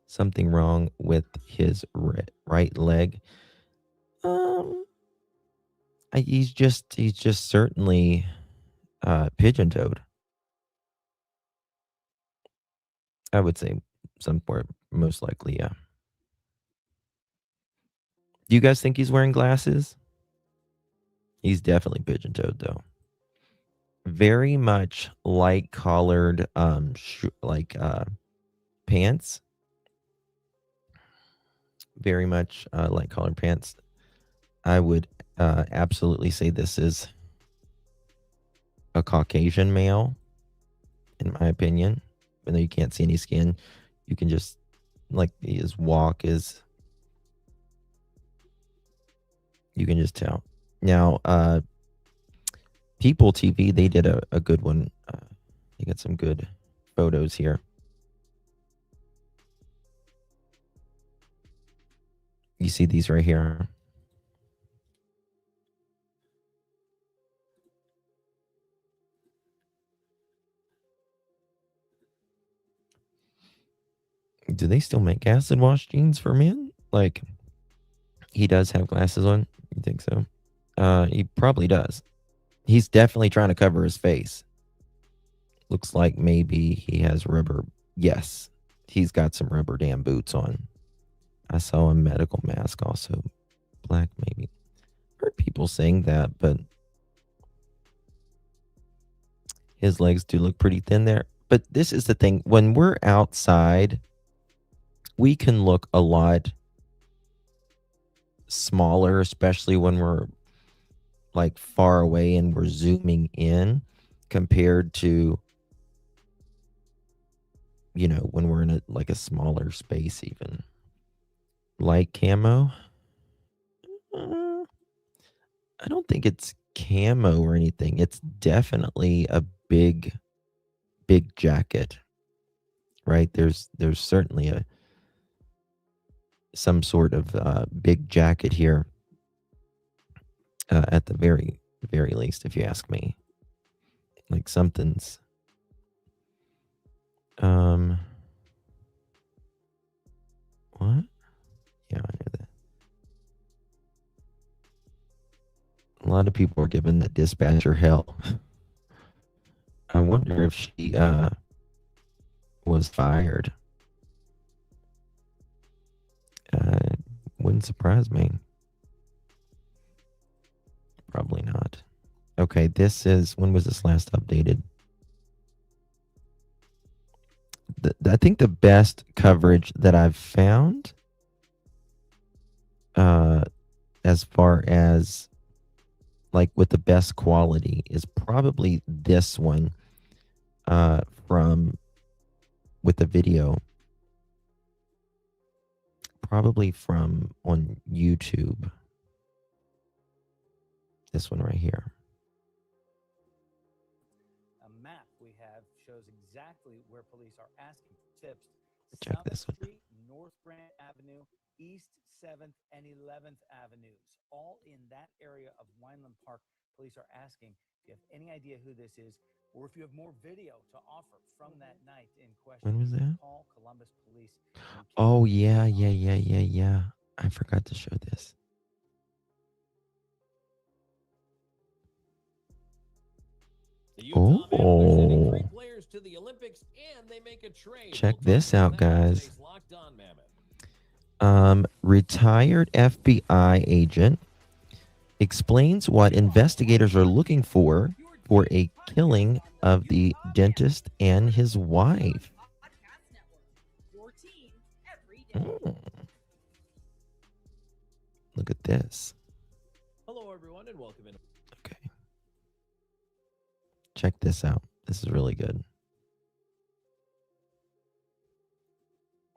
Something wrong with his right leg. He's just certainly pigeon-toed. I would say somewhere, most likely, yeah. Do you guys think he's wearing glasses? He's definitely pigeon-toed, though. Very much light collared, pants. Very much light collared pants. I would absolutely say this is a Caucasian male, in my opinion. Even though you can't see any skin, you can just, like, his walk is, you can just tell. Now, People TV, they did a good one. They got some good photos here. You see these right here. Do they still make acid wash jeans for men? Like, he does have glasses on. You think so? He probably does. He's definitely trying to cover his face. Looks like maybe he has rubber. Yes, he's got some rubber dam boots on. I saw a medical mask also. Black, maybe. Heard people saying that, but his legs do look pretty thin there. But this is the thing. When we're outside, we can look a lot smaller, especially when we're like far away and we're zooming in compared to, when we're in a smaller space even. Light camo. I don't think it's camo or anything. It's definitely a big jacket, right? There's certainly some sort of big jacket here, at the very least, if you ask me. Like something's what? Yeah, I knew that. A lot of people are giving the dispatcher hell. I wonder if she was fired. Wouldn't surprise me. Probably not. Okay, this is, when was this last updated? I think the best coverage that I've found, as far as like with the best quality, is probably this one, from with the video, probably from on YouTube. This one right here. A map we have shows exactly where police are asking for tips. Check South this one. Street, North Grant Avenue, East 7th and 11th Avenues, all in that area of Weinland Park. Police are asking if you have any idea who this is, or if you have more video to offer from that night in question. When was that? Call Columbus Police. Oh yeah. I forgot to show this. Oh, check this out, guys. Retired FBI agent explains what investigators are looking for a killing of the dentist and his wife. Look at this. Hello, everyone, and welcome in. Okay. Check this out. This is really good.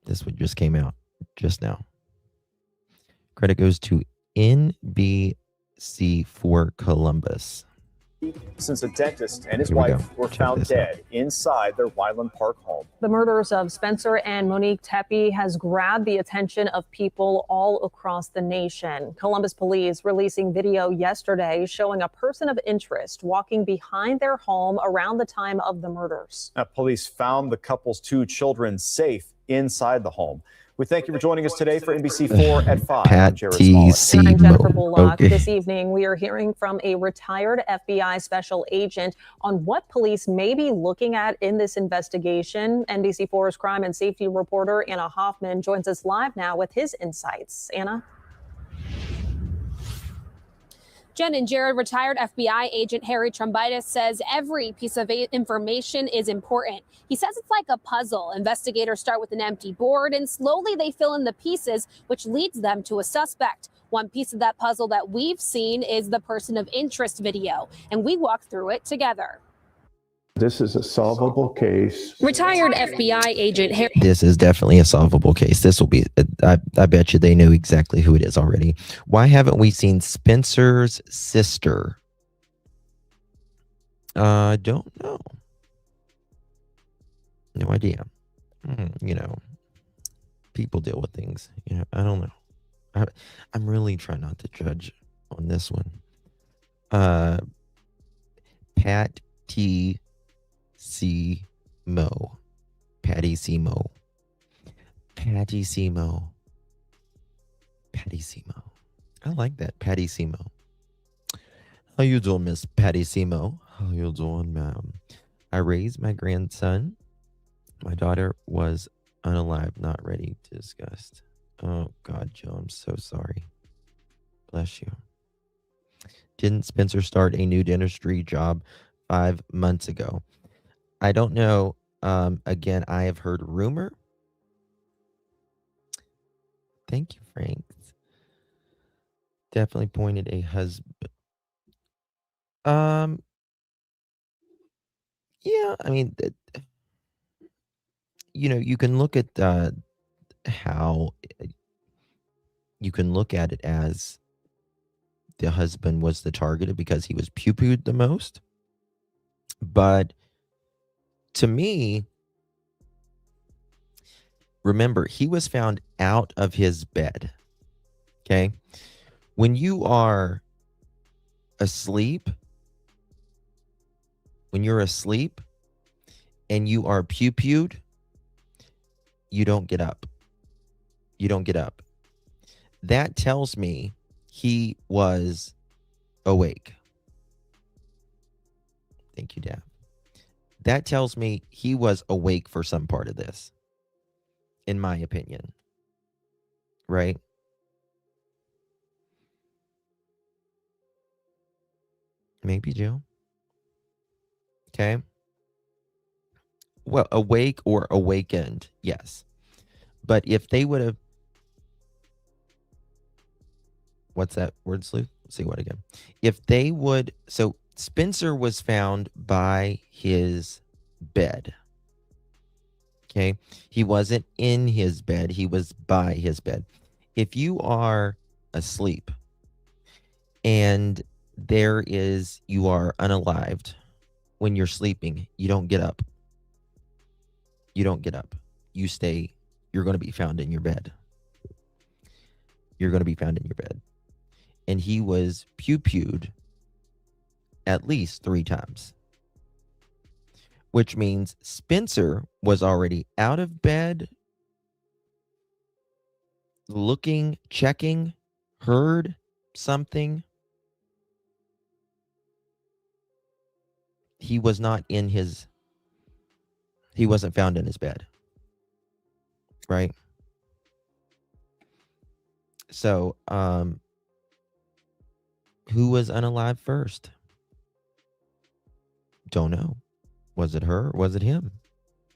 This one just came out just now. Credit goes to NBC for Columbus. Since a dentist and his Here we wife go. were Check found this out. dead inside their Weinland Park home. The murders of Spencer and Monique Tepe has grabbed the attention of people all across the nation. Columbus police releasing video yesterday showing a person of interest walking behind their home around the time of the murders. Police found the couple's 2 children safe inside the home. We thank you for joining us today for NBC4 at 5. I'm Jared Smollett. And I'm Jennifer Bullock. Okay. This evening, we are hearing from a retired FBI special agent on what police may be looking at in this investigation. NBC4's crime and safety reporter Anna Hoffman joins us live now with his insights. Anna? Jen and Jared, retired FBI agent Harry Trombitis says every piece of information is important. He says it's like a puzzle. Investigators start with an empty board and slowly they fill in the pieces, which leads them to a suspect. One piece of that puzzle that we've seen is the person of interest video, and we walked through it together. This is a solvable case. Retired FBI agent Harry. This is definitely a solvable case. This will be, I bet you they know exactly who it is already. Why haven't we seen Spencer's sister? Don't know. No idea. You know, people deal with things. You know, I don't know. I'm really trying not to judge on this one. Pat T. C. Mo. Patty C. Mo. Patty C. Mo. Patty C. Mo. I like that. Patty C. Mo. How you doing, Miss Patty C. Mo? How you doing, ma'am? I raised my grandson. My daughter was unalive, not ready to discuss. Oh, God, Joe, I'm so sorry. Bless you. Didn't Spencer start a new dentistry job 5 months ago? I don't know. Again, I have heard rumor. Thank you, Frank. Definitely pointed a husband. Yeah, I mean, you know, you can look at how you can look at it as the husband was the target because he was pew-pewed the most. But to me, remember, he was found out of his bed. Okay? When you are asleep, and you are pew-pewed, you don't get up. You don't get up. That tells me he was awake. Thank you, Dad. That tells me he was awake for some part of this, in my opinion. Right? Maybe, Jill. Okay. Well, awake or awakened, yes. But if they would have... What's that word, Sleuth? Let's see what again. If they would... So Spencer was found by his bed. Okay? He wasn't in his bed. He was by his bed. If you are asleep and you are unalived when you're sleeping, you don't get up. You don't get up. You stay. You're going to be found in your bed. You're going to be found in your bed. And he was pew-pewed at least 3 times. Which means Spencer was already out of bed, looking, checking, heard something. He was not in his... He wasn't found in his bed. Right? So, who was unalive first? Don't know. Was it her? Or was it him?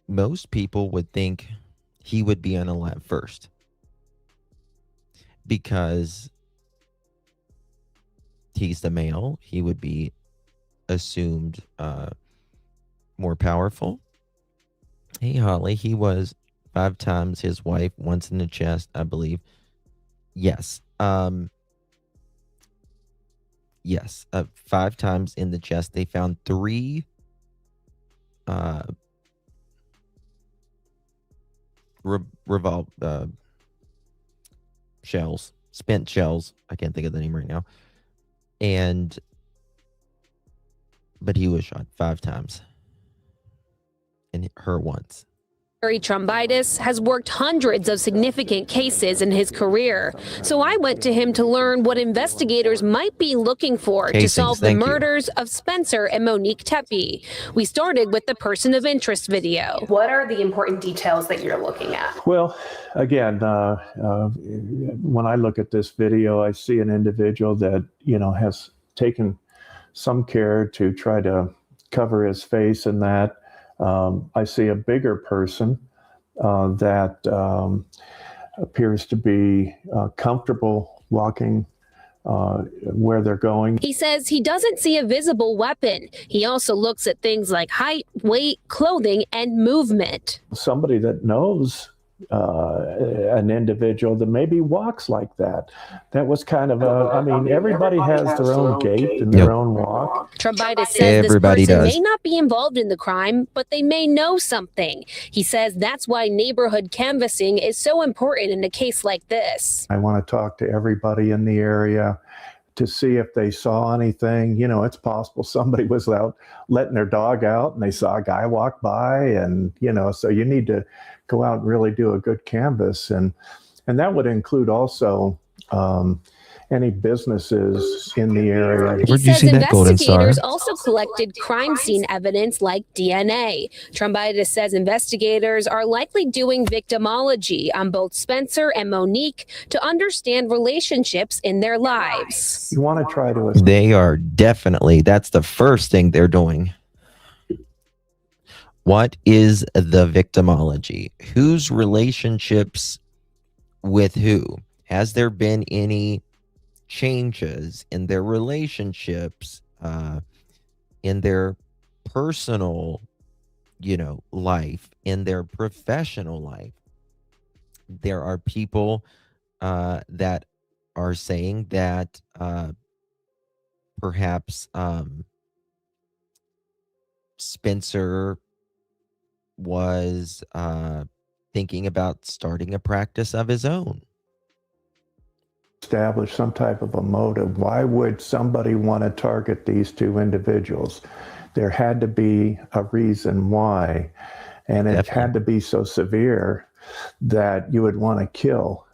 Most people would think he would be unalive first, because he's the male. He would be assumed more powerful. Hey, Holly, he was 5 times his wife, once in the chest, I believe. Yes. Yes. 5 times in the chest. They found 3 shells, spent shells. I can't think of the name right now. But he was shot 5 times. And her once. Harry Trombitis has worked hundreds of significant cases in his career. So I went to him to learn what investigators might be looking for to solve the murders of Spencer and Monique Tepe. We started with the person of interest video. What are the important details that you're looking at? Well, again, when I look at this video, I see an individual that, has taken some care to try to cover his face and that. I see a bigger person that appears to be comfortable walking where they're going. He says he doesn't see a visible weapon. He also looks at things like height, weight, clothing, and movement. Somebody that knows an individual that maybe walks like that. That was kind of everybody has their own gait and their own walk. Trombitis says Everybody this person does. may not be involved in the crime, but they may know something. He says that's why neighborhood canvassing is so important in a case like this. I want to talk to everybody in the area to see if they saw anything. It's possible somebody was out letting their dog out and they saw a guy walk by, and so you need to go out and really do a good canvass, and that would include also any businesses in the area. He says investigators also collected crime scene evidence like DNA. Trombitis says investigators are likely doing victimology on both Spencer and Monique to understand relationships in their lives. You want to try to... They are definitely, that's the first thing they're doing. What is the victimology? Whose relationships with who? Has there been any changes in their relationships, in their personal, life, in their professional life? There are people that are saying that perhaps Spencer was thinking about starting a practice of his own. Establish some type of a motive. Why would somebody want to target these two individuals? There had to be a reason why, and it had to be so severe that you would want to kill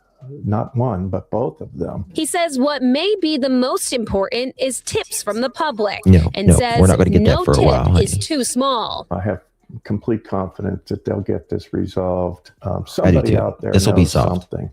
not one, but both of them. He says what may be the most important is tips from the public, and No, says we're not going to get no that for a tip while, is honey. too small. I have complete confidence that they'll get this resolved. Somebody too. out there This will be knows solved. something.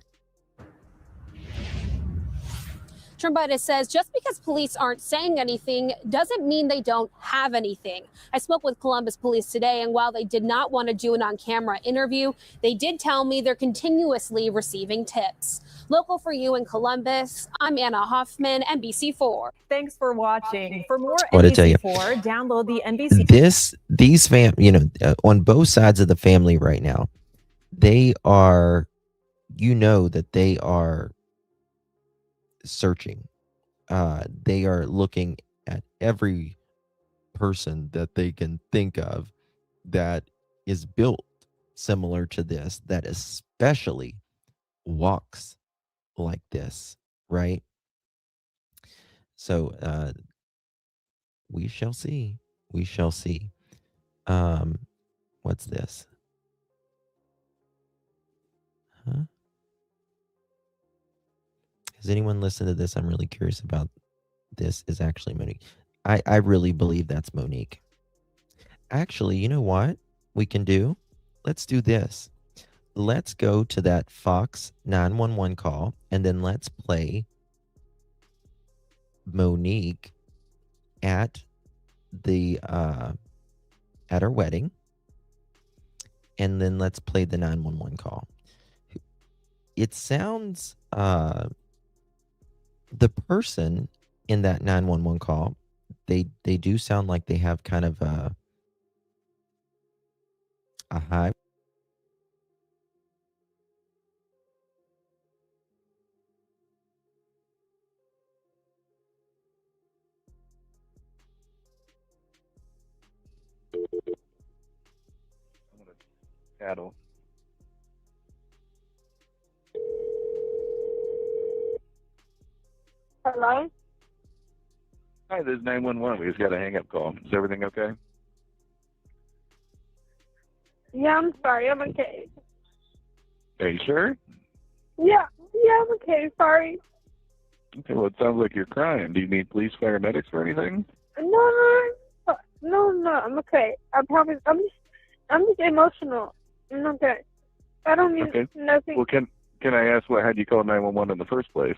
Trumbitis says just because police aren't saying anything doesn't mean they don't have anything. I spoke with Columbus Police today, and while they did not want to do an on-camera interview, they did tell me they're continuously receiving tips. Local for you in Columbus, I'm Anna Hoffman, NBC4. Thanks for watching. For more What I tell you. NBC4, download the NBC. These on both sides of the family right now, they are, that they are searching. They are looking at every person that they can think of that is built similar to this, that especially walks like this, right? So we shall see. We shall see. What's this? Huh? Has anyone listened to this? I'm really curious about this. Is actually Monique. I really believe that's Monique. Actually, you know what we can do? Let's do this. Let's go to that Fox 911 call, and then let's play Monique at the at her wedding, and then let's play the 911 call. It sounds the person in that 911 call, they do sound like they have kind of a high. Cattle. Hello? Hi, this is 911. We just got a hang-up call. Is everything okay? Yeah, I'm sorry. I'm okay. Are you sure? Yeah, I'm okay. Sorry. Okay, well, it sounds like you're crying. Do you need police, paramedics, or anything? No, I'm okay. I promise. I'm just emotional. I'm okay. I don't mean Okay. nothing. Well, can I ask what had you call 911 in the first place?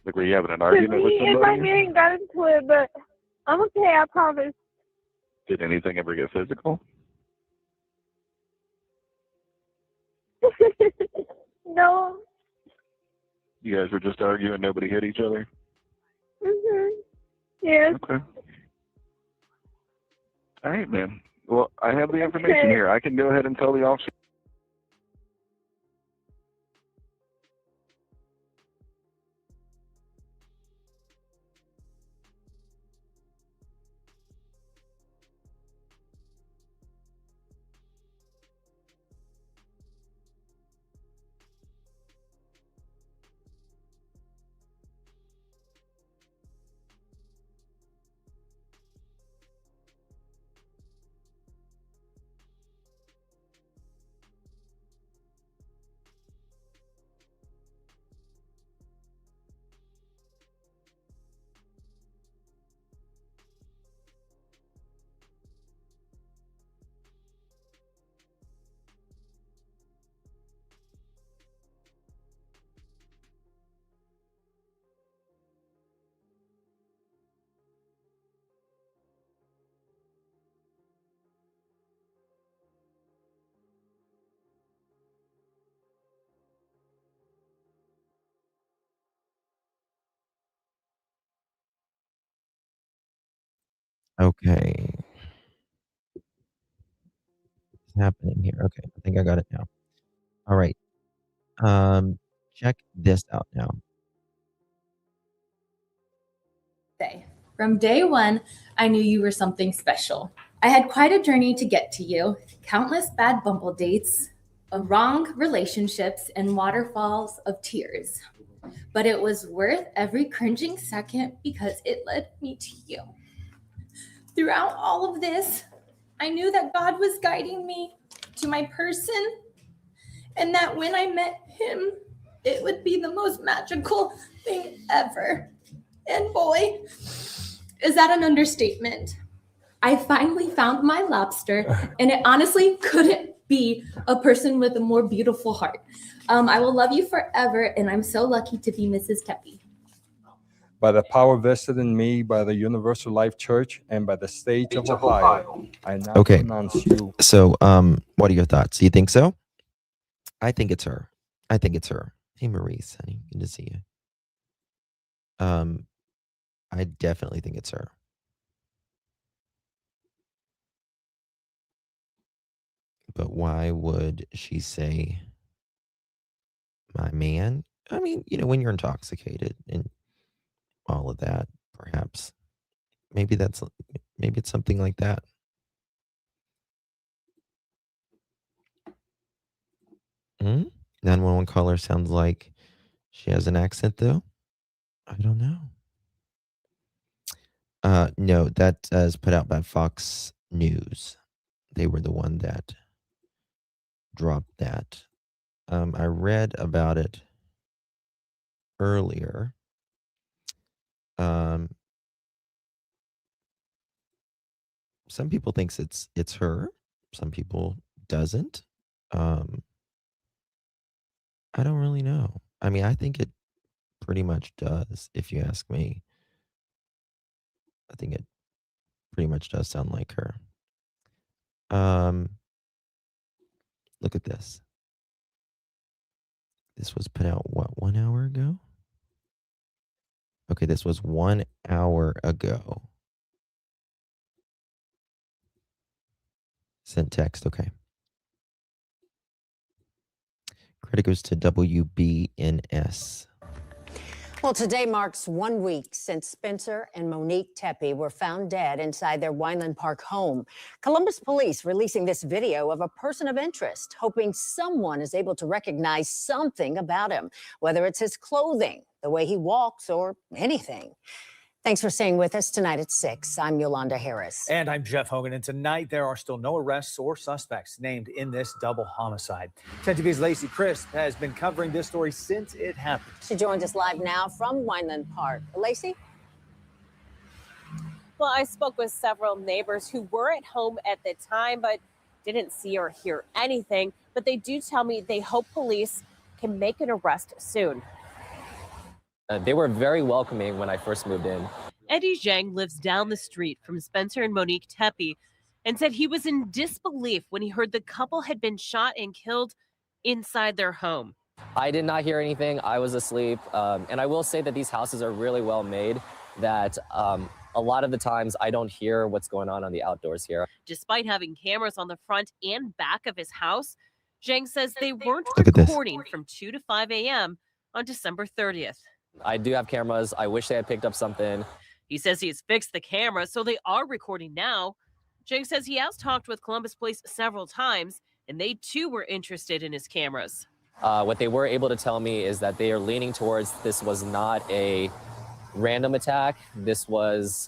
Like, were you having an argument with Me and my somebody? man got into it, but I'm okay. I promise. Did anything ever get physical? No. You guys were just arguing, nobody hit each other? Yes. Okay. All right, man. Well, I have the information Okay. here. I can go ahead and tell the officer. Okay. What's happening here? Okay, I think I got it now. All right. Check this out now. Say, from day one, I knew you were something special. I had quite a journey to get to you, countless bad bumble dates, wrong relationships, and waterfalls of tears. But it was worth every cringing second because it led me to you. Throughout all of this, I knew that God was guiding me to my person, and that when I met him, it would be the most magical thing ever. And boy, is that an understatement. I finally found my lobster, and it honestly couldn't be a person with a more beautiful heart. I will love you forever, and I'm so lucky to be Mrs. Tepe. By the power vested in me by the Universal Life Church and by the state of Ohio, I now pronounce you. So, what are your thoughts? Do you think so? I think it's her. I think it's her. Hey, Maurice, honey, good to see you. I definitely think it's her. But why would she say my man? I mean, when you're intoxicated and all of that, perhaps. Maybe it's something like that. Hmm? 911 caller sounds like she has an accent, though. I don't know. No, that is put out by Fox News. They were the one that dropped that. I read about it earlier. Some people thinks it's her. Some people doesn't. I don't really know. I mean, I think it pretty much does, if you ask me. I think it pretty much does sound like her. Look at this. This was put out, what, 1 hour ago? Okay, this was 1 hour ago. Sent text, okay. Credit goes to WBNS. Well, today marks 1 week since Spencer and Monique Tepe were found dead inside their Weinland Park home. Columbus police releasing this video of a person of interest, hoping someone is able to recognize something about him, whether it's his clothing, the way he walks, or anything. Thanks for staying with us tonight at 6. I'm Yolanda Harris. And I'm Jeff Hogan. And tonight there are still no arrests or suspects named in this double homicide. 10 TV's Lacey Crisp has been covering this story since it happened. She joins us live now from Weinland Park. Lacey? Well, I spoke with several neighbors who were at home at the time, but didn't see or hear anything. But they do tell me they hope police can make an arrest soon. They were very welcoming when I first moved in. Eddie Zhang lives down the street from Spencer and Monique Tepe and said he was in disbelief when he heard the couple had been shot and killed inside their home. I did not hear anything. I was asleep. And I will say that these houses are really well made, that a lot of the times I don't hear what's going on the outdoors here. Despite having cameras on the front and back of his house, Zhang says they weren't Look at this. recording from 2 to 5 a.m. on December 30th. I do have cameras. I wish they had picked up something. He says he has fixed the camera, so they are recording now. Zhang says he has talked with Columbus police several times, and they too were interested in his cameras. What they were able to tell me is that they are leaning towards this was not a random attack. This was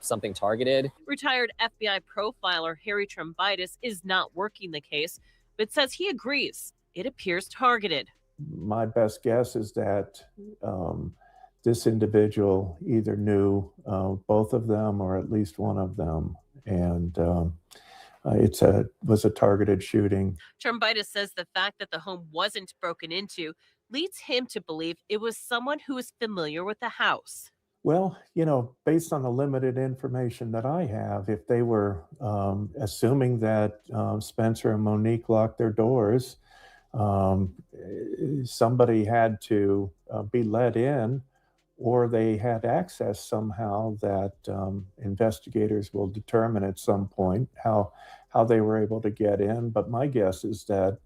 something targeted. Retired FBI profiler Harry Trumbitis is not working the case, but says he agrees it appears targeted. My best guess is that this individual either knew both of them or at least one of them, and was a targeted shooting. Trumbitis says the fact that the home wasn't broken into leads him to believe it was someone who is familiar with the house. Well, based on the limited information that I have, if they were assuming that Spencer and Monique locked their doors, somebody had to be let in, or they had access somehow that investigators will determine at some point how they were able to get in. But my guess is that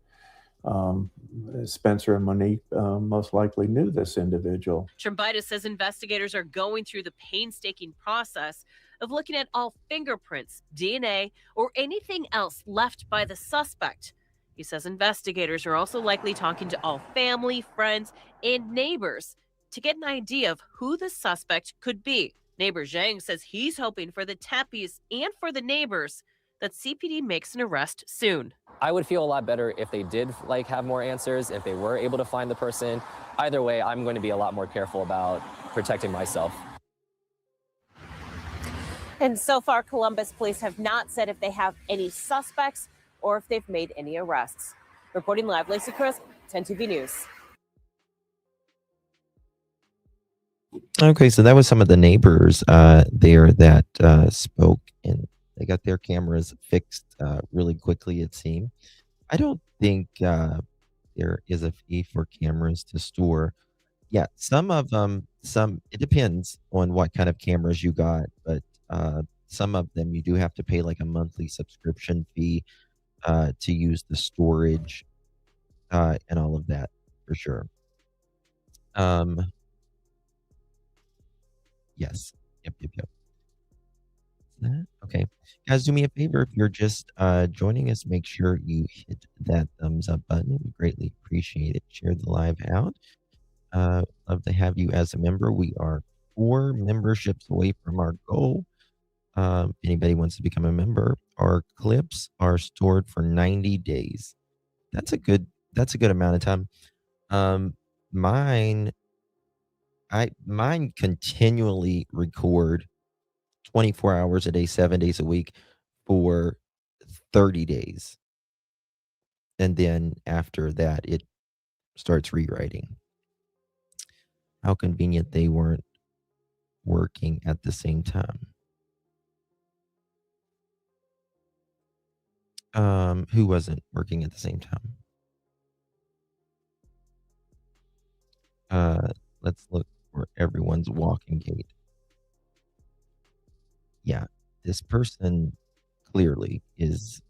Spencer and Monique most likely knew this individual. Trumbitis says investigators are going through the painstaking process of looking at all fingerprints, DNA, or anything else left by the suspect. He says investigators are also likely talking to all family, friends, and neighbors to get an idea of who the suspect could be. Neighbor Zhang says he's hoping for the Tepes and for the neighbors that CPD makes an arrest soon. I would feel a lot better if they did have more answers, if they were able to find the person. Either way, I'm going to be a lot more careful about protecting myself. And so far, Columbus police have not said if they have any suspects or if they've made any arrests. Reporting live, Lacey Chris, 10 TV News. Okay, so that was some of the neighbors there that spoke, and they got their cameras fixed really quickly, it seemed. I don't think there is a fee for cameras to store. Yeah, some of them, it depends on what kind of cameras you got, but some of them you do have to pay like a monthly subscription fee to use the storage and all of that for sure. Yes. Yep. Okay. Guys, do me a favor. If you're just joining us, make sure you hit that thumbs up button. We greatly appreciate it. Share the live out. Love to have you as a member. We are 4 memberships away from our goal. If anybody wants to become a member, our clips are stored for 90 days. That's a good amount of time. Mine continually record 24 hours a day, 7 days a week for 30 days. And then after that, it starts rewriting. How convenient they weren't working at the same time. Who wasn't working at the same time? Let's look for everyone's walking gait. Yeah, this person clearly is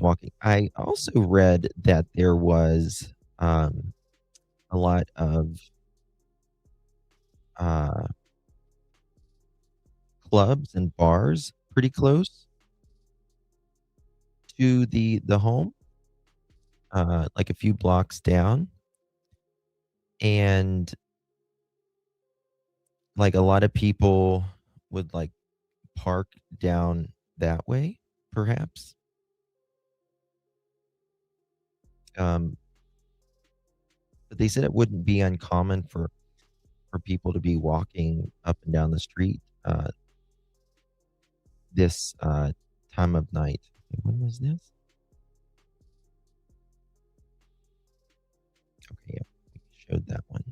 walking. I also read that there was a lot of clubs and bars pretty close to the home, like a few blocks down. And like a lot of people would like park down that way, perhaps. But they said it wouldn't be uncommon for people to be walking up and down the street this time of night. When was this? Okay, yeah, we showed that one.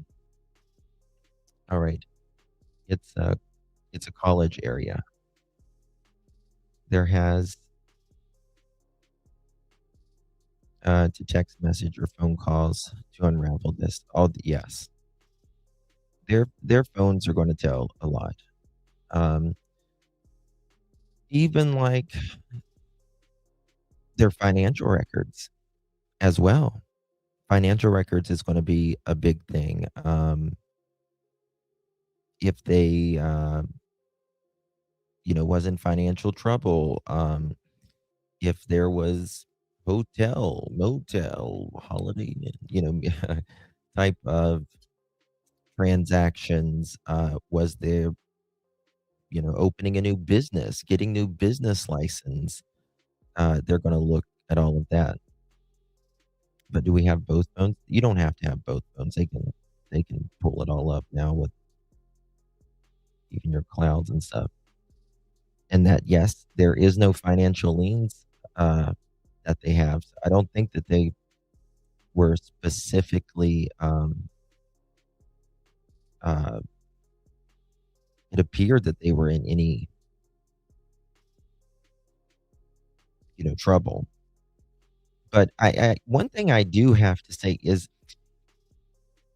All right, it's a college area. There has to text message or phone calls to unravel this. Yes, their phones are going to tell a lot. Even like their financial records as well. Financial records is going to be a big thing. If they, was in financial trouble, if there was hotel, motel, holiday, type of transactions, was there, opening a new business, getting new business license, they're going to look at all of that. But do we have both phones? You don't have to have both phones. They can pull it all up now with even your clouds and stuff. And that, yes, there is no financial liens that they have. So I don't think that they were specifically it appeared that they were in any trouble. But I one thing I do have to say is,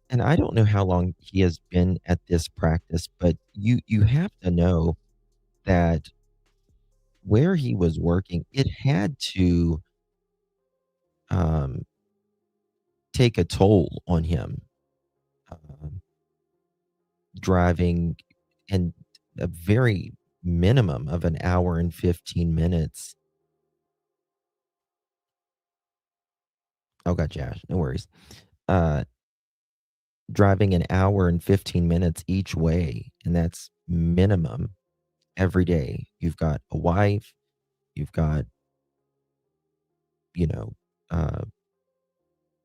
and I don't know how long he has been at this practice, but you have to know that where he was working, it had to take a toll on him. Driving in a very minimum of an hour and 15 minutes. Oh, God, Josh, no worries. Driving an hour and 15 minutes each way, and that's minimum every day. You've got a wife, you've got, you know,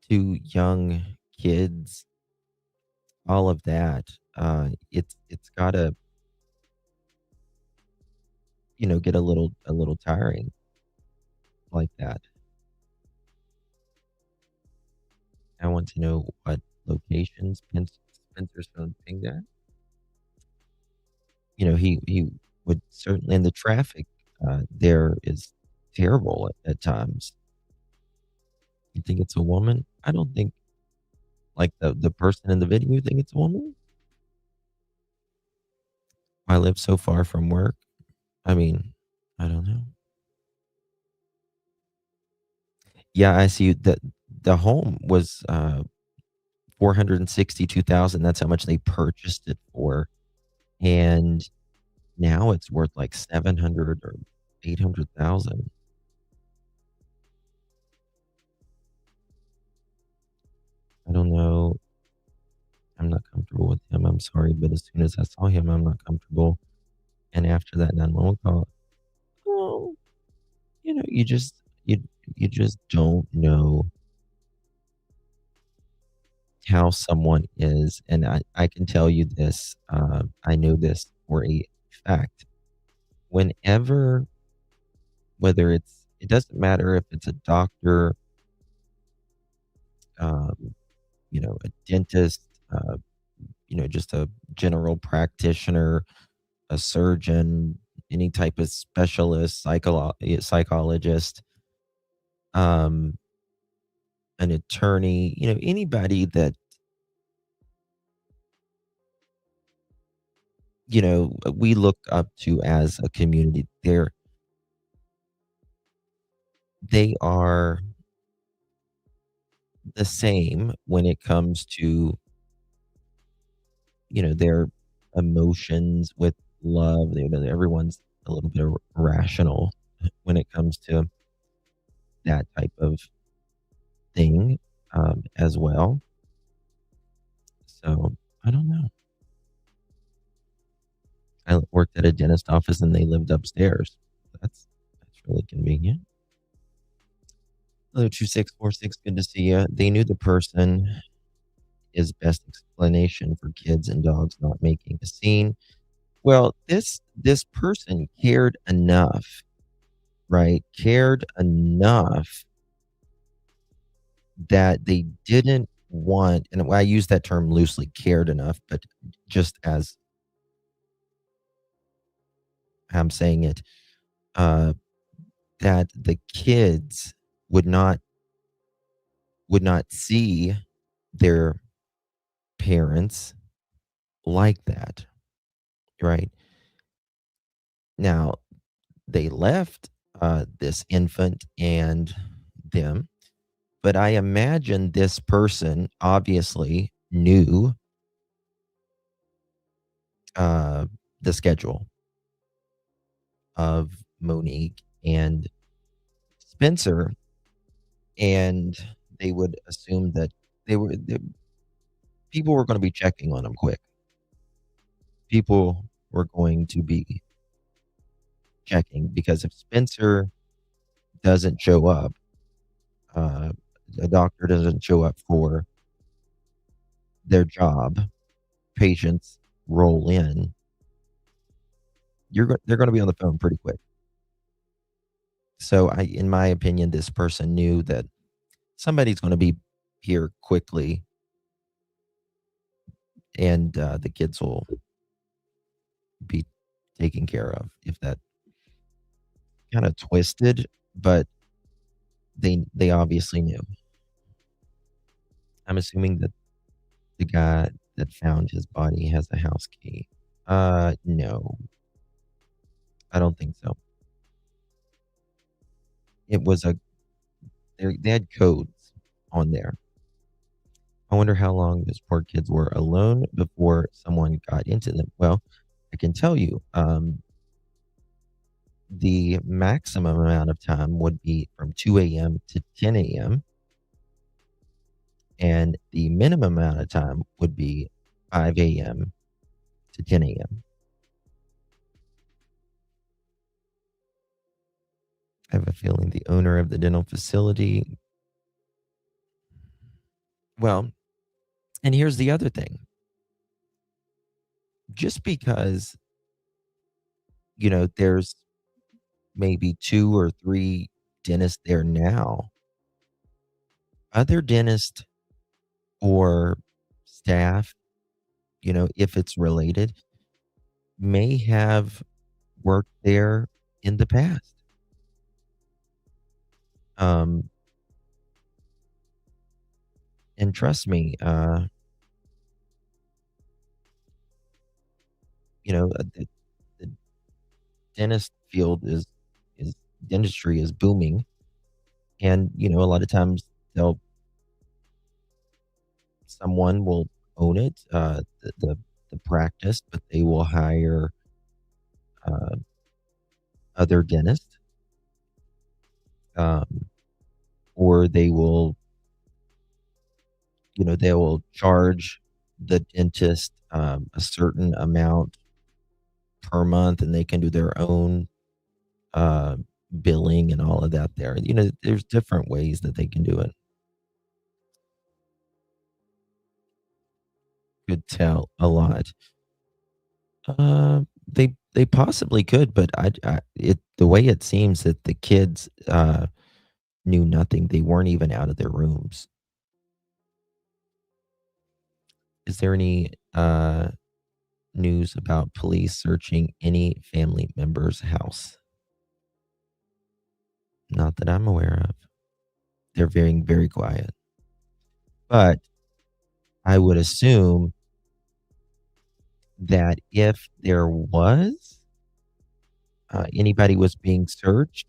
2 young kids, all of that. It's gotta, get a little tiring like that. I want to know what locations Spencer's phone pinged at. He would certainly, and the traffic there is terrible at times. You think it's a woman? I don't think, like, the person in the video, you think it's a woman? I live so far from work. I mean, I don't know. Yeah, I see that the home was 462,000. That's how much they purchased it for. And now it's worth like 700 or 800,000. I don't know. I'm not comfortable with him. I'm sorry, but as soon as I saw him, I'm not comfortable. And after that 911 call, oh, you just you just don't know how someone is. And I can tell you this, I know this for a fact. Whenever, it doesn't matter if it's a doctor, um, a dentist, just a general practitioner, a surgeon, any type of specialist, psychologist, um, an attorney, anybody that, we look up to as a community. They are the same when it comes to, their emotions with love. Everyone's a little bit rational when it comes to that type of thing, as well. So I don't know. I worked at a dentist office and they lived upstairs. That's really convenient. Hello, 2646. Good to see you. They knew the person is best explanation for kids and dogs not making a scene. Well, this person cared enough, right? Cared enough that they didn't want, and I use that term loosely, cared enough, but just as I'm saying it, that the kids would not see their parents like that, right? Now, they left this infant and them, but I imagine this person obviously knew the schedule of Monique and Spencer, and they would assume that people were going to be checking on them quick. People were going to be checking, because if Spencer doesn't show up, a doctor doesn't show up for their job, patients roll in, they're going to be on the phone pretty quick. So in my opinion, this person knew that somebody's going to be here quickly, and the kids will be taken care of. If that kind of twisted, but they obviously knew. I'm assuming that the guy that found his body has a house key. No, I don't think so. It was they had codes on there. I wonder how long those poor kids were alone before someone got into them. Well, I can tell you, the maximum amount of time would be from 2 a.m. to 10 a.m. And the minimum amount of time would be 5 a.m. to 10 a.m. I have a feeling the owner of the dental facility. Well, and here's the other thing. Just because, there's maybe 2 or 3 dentists there now, other dentists or staff, if it's related, may have worked there in the past. And trust me, the dentist field is dentistry is booming, and a lot of times someone will own it, the practice, but they will hire other dentists, or they will charge the dentist a certain amount per month, and they can do their own billing and all of that there. There's different ways that they can do it. Could tell a lot. They possibly could, but the way it seems that the kids knew nothing. They weren't even out of their rooms. Is there any news about police searching any family member's house? Not that I'm aware of. They're very, very quiet. But I would assume that if there was anybody was being searched,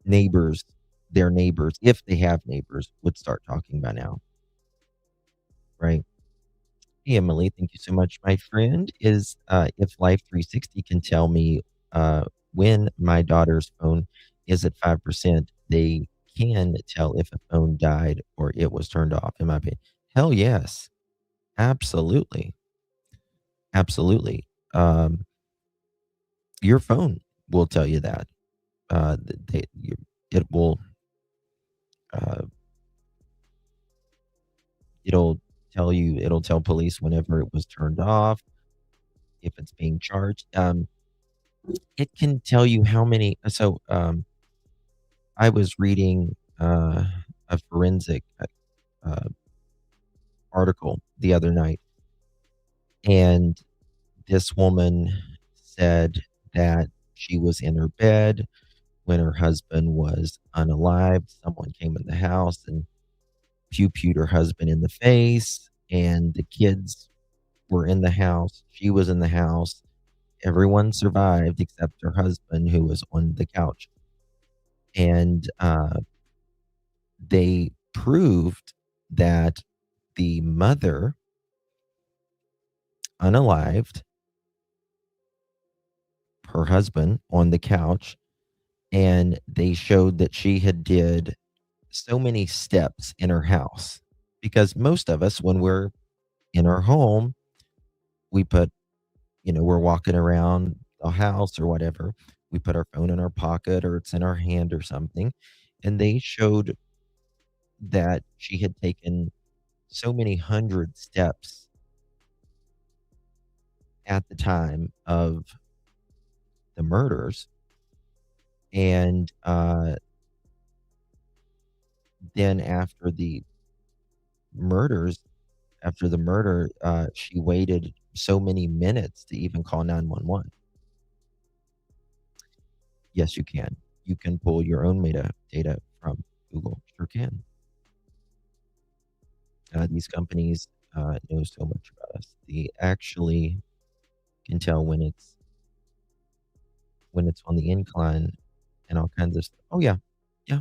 their neighbors, if they have neighbors, would start talking by now. Right? Hey, Emily, thank you so much. My friend is, if Life 360 can tell me when my daughter's phone is at 5%, they can tell if a phone died or it was turned off, in my opinion. Hell yes. Absolutely. Absolutely. Your phone will tell you that. It will. It'll tell police whenever it was turned off, if it's being charged. It can tell you how many. So, I was reading a forensic article the other night, and this woman said that she was in her bed when her husband was unalived. Someone came in the house and pew-pewed her husband in the face, and the kids were in the house. She was in the house. Everyone survived except her husband, who was on the couch. And they proved that the mother, unalived, her husband on the couch, and they showed that she had did so many steps in her house, because most of us, when we're in our home, we put, we're walking around the house or whatever, we put our phone in our pocket or it's in our hand or something. And they showed that she had taken so many hundred steps at the time of the murders. And then after the murder, she waited so many minutes to even call 911. Yes, you can. You can pull your own metadata from Google. Sure can. These companies know so much about us. They actually can tell when it's on the incline and all kinds of stuff. Oh yeah, yeah,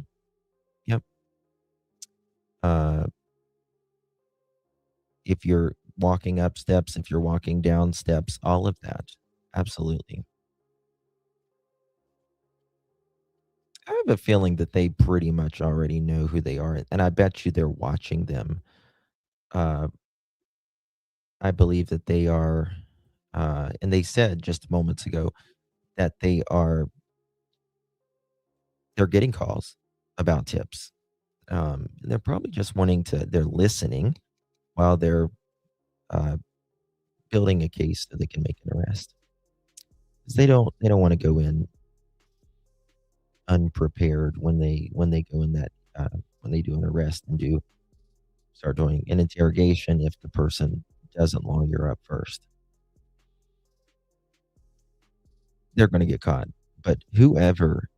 yep. if you're walking up steps, if you're walking down steps, all of that. Absolutely. I have a feeling that they pretty much already know who they are, and I bet you they're watching them. I believe that they are, and they said just moments ago that they're getting calls about tips. They're probably just they're listening while they're building a case so they can make an arrest. 'Cause they don't want to go in unprepared when they go in that when they do an arrest and start doing an interrogation if the person doesn't lawyer up first. They're going to get caught. But whoever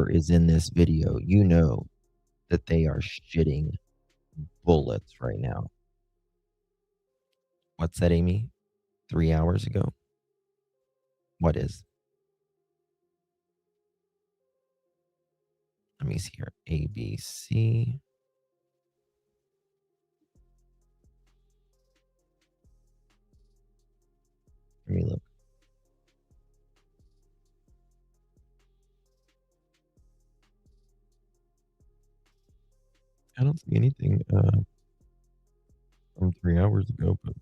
is in this video, you know that they are shitting bullets right now. What's that, Amy? 3 hours ago? What is? Let me see here. ABC. Let me look. I don't see anything from 3 hours ago, but I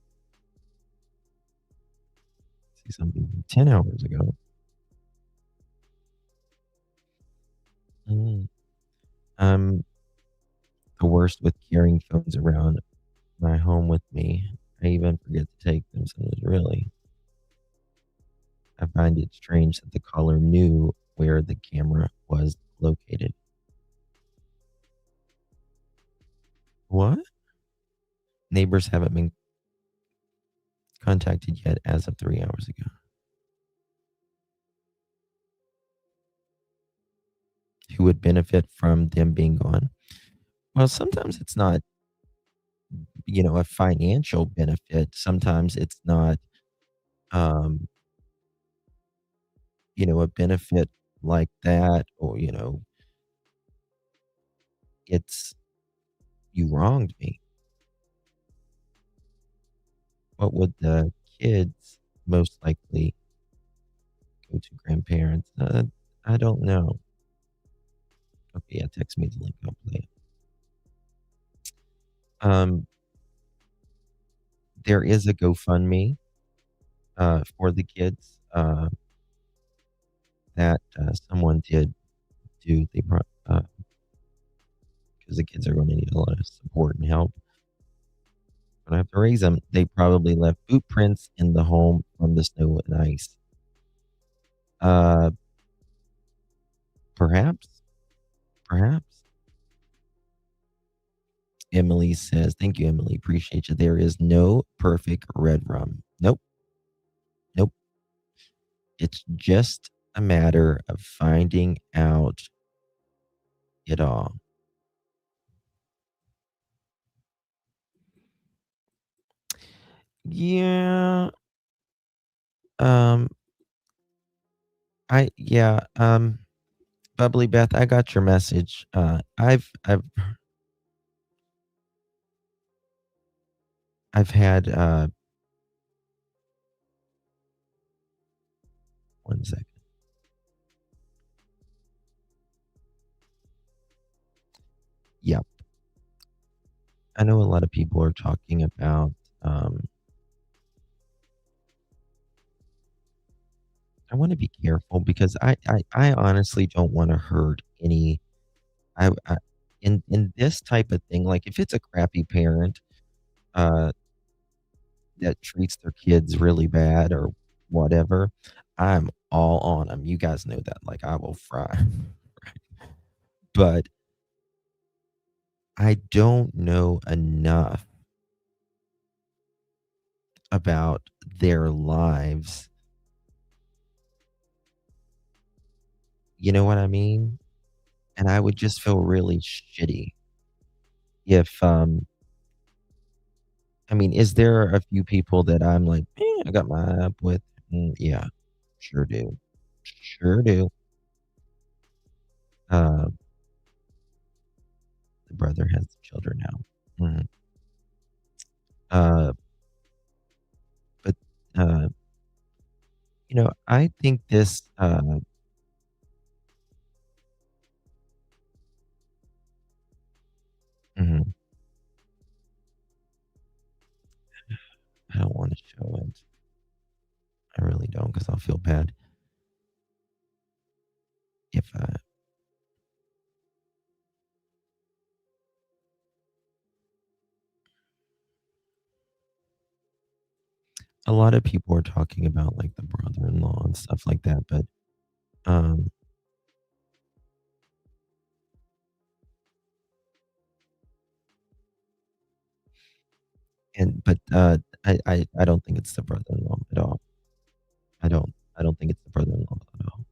see something from 10 hours ago. I'm the worst with carrying phones around my home with me. I even forget to take them sometimes, really. I find it strange that the caller knew where the camera was located. What? Neighbors haven't been contacted yet as of 3 hours ago. Who would benefit from them being gone? Well, sometimes it's not, a financial benefit. Sometimes it's not, a benefit like that, or, it's you wronged me. What would the kids most likely go to grandparents? I don't know. Okay, yeah, text me the link. I'll play it. There is a GoFundMe for the kids that someone did do. They brought because the kids are going to need a lot of support and help. But I have to raise them. They probably left boot prints in the home from the snow and ice. Perhaps. Emily says, "Thank you, Emily. Appreciate you. There is no perfect red rum. Nope. It's just a matter of finding out it all." Yeah. Bubbly Beth, I got your message. I've had 1 second. Yep. I know a lot of people are talking about I want to be careful because I honestly don't want to hurt any. I in this type of thing, like if it's a crappy parent that treats their kids really bad or whatever, I'm all on them. You guys know that. Like I will fry. But I don't know enough about their lives. You know what I mean? And I would just feel really shitty if I mean, is there a few people that I'm like, I got my eye up with? Yeah, sure do. the brother has the children now. Uh, but I think this. Mhm. I don't want to show it. I really don't, because I'll feel bad if a lot of people are talking about like the brother-in-law and stuff like that, but um, I don't think it's the brother-in-law at all. I don't think it's the brother-in-law at all.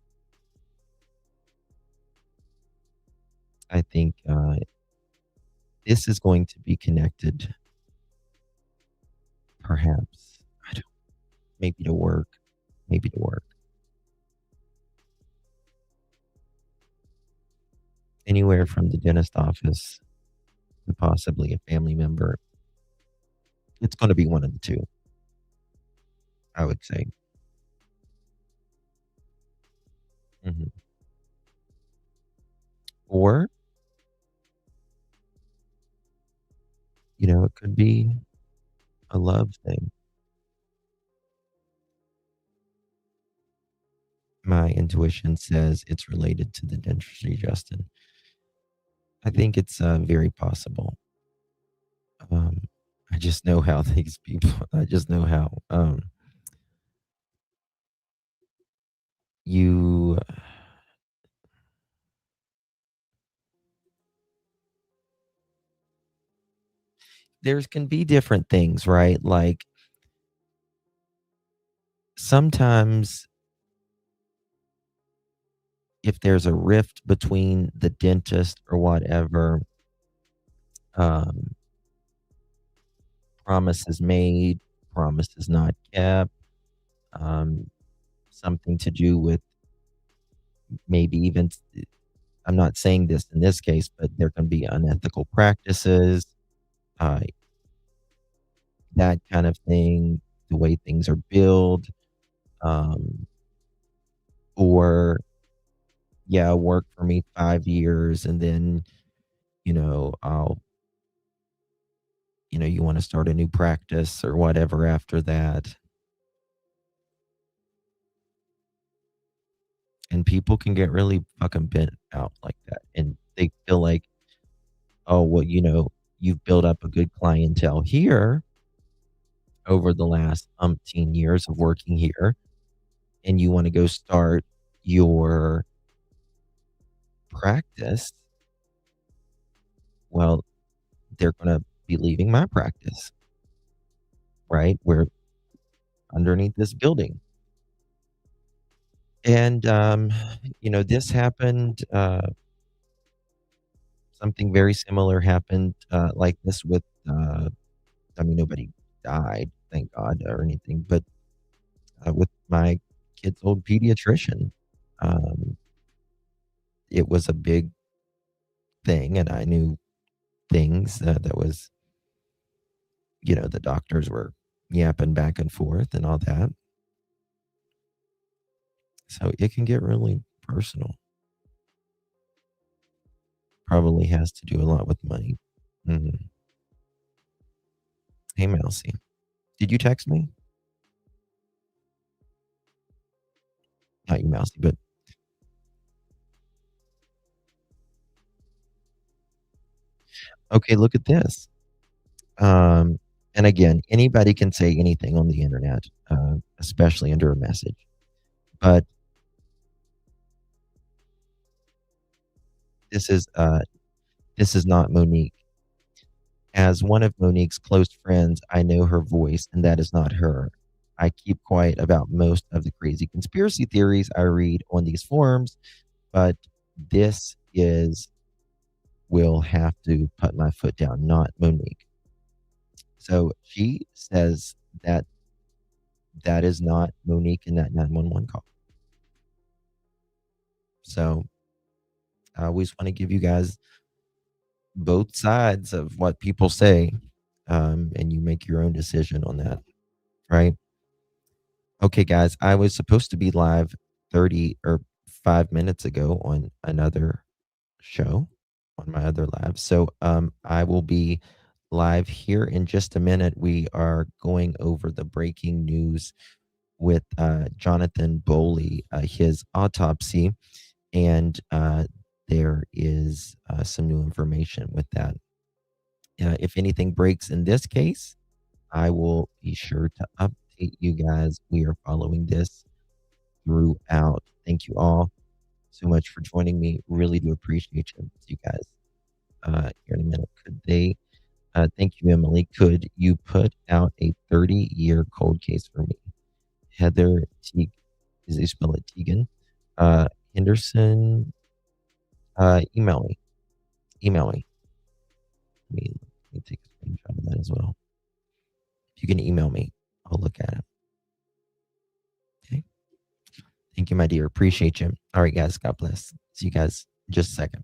I think this is going to be connected, perhaps. I don't. Maybe to work. Maybe to work. Anywhere from the dentist office to possibly a family member. It's going to be one of the two, I would say. Mhm. Or, it could be a love thing. My intuition says it's related to the dentistry, Justin. I think it's very possible. Um, I just know how these people. I just know how you. There can be different things, right? Like sometimes if there's a rift between the dentist or whatever, um, promises made, promises not kept, um, something to do with maybe even, I'm not saying this in this case, but there can be unethical practices, uh, that kind of thing, the way things are billed, um, or yeah, work for me 5 years and then, I'll, you want to start a new practice or whatever after that. And people can get really fucking bent out like that. And they feel like, oh, well, you've built up a good clientele here over the last umpteen years of working here, and you want to go start your practice. Well, they're going to be leaving my practice, right? We're underneath this building. And, this happened, something very similar happened, like this with, I mean, nobody died, thank God, or anything, but with my kid's old pediatrician. Um, it was a big thing, and I knew things that was, the doctors were yapping back and forth and all that. So it can get really personal. Probably has to do a lot with money. Mhm. Hey, Mousy. Did you text me? Not you, Mousy, but okay, look at this. And again, anybody can say anything on the internet, especially under a message. But this is not Monique. As one of Monique's close friends, I know her voice, and that is not her. I keep quiet about most of the crazy conspiracy theories I read on these forums, but this will have to put my foot down, not Monique. So she says that that is not Monique in that 911 call. So I always want to give you guys both sides of what people say, and you make your own decision on that, right? Okay, guys, I was supposed to be live 30 or 5 minutes ago on another show, on my other live. So I will be live here in just a minute. We are going over the breaking news with Jonathan Bowley, his autopsy, and there is some new information with that. If anything breaks in this case, I will be sure to update you guys. We are following this throughout. Thank you all so much for joining me. Really do appreciate you guys. Here in a minute, could they? Thank you, Emily. Could you put out a 30-year cold case for me? Heather Teague, is they spell it Teagan? Henderson, email me. Email me. Let me take a screenshot of that as well. If you can email me, I'll look at it. Okay. Thank you, my dear. Appreciate you. All right, guys. God bless. See you guys in just a second.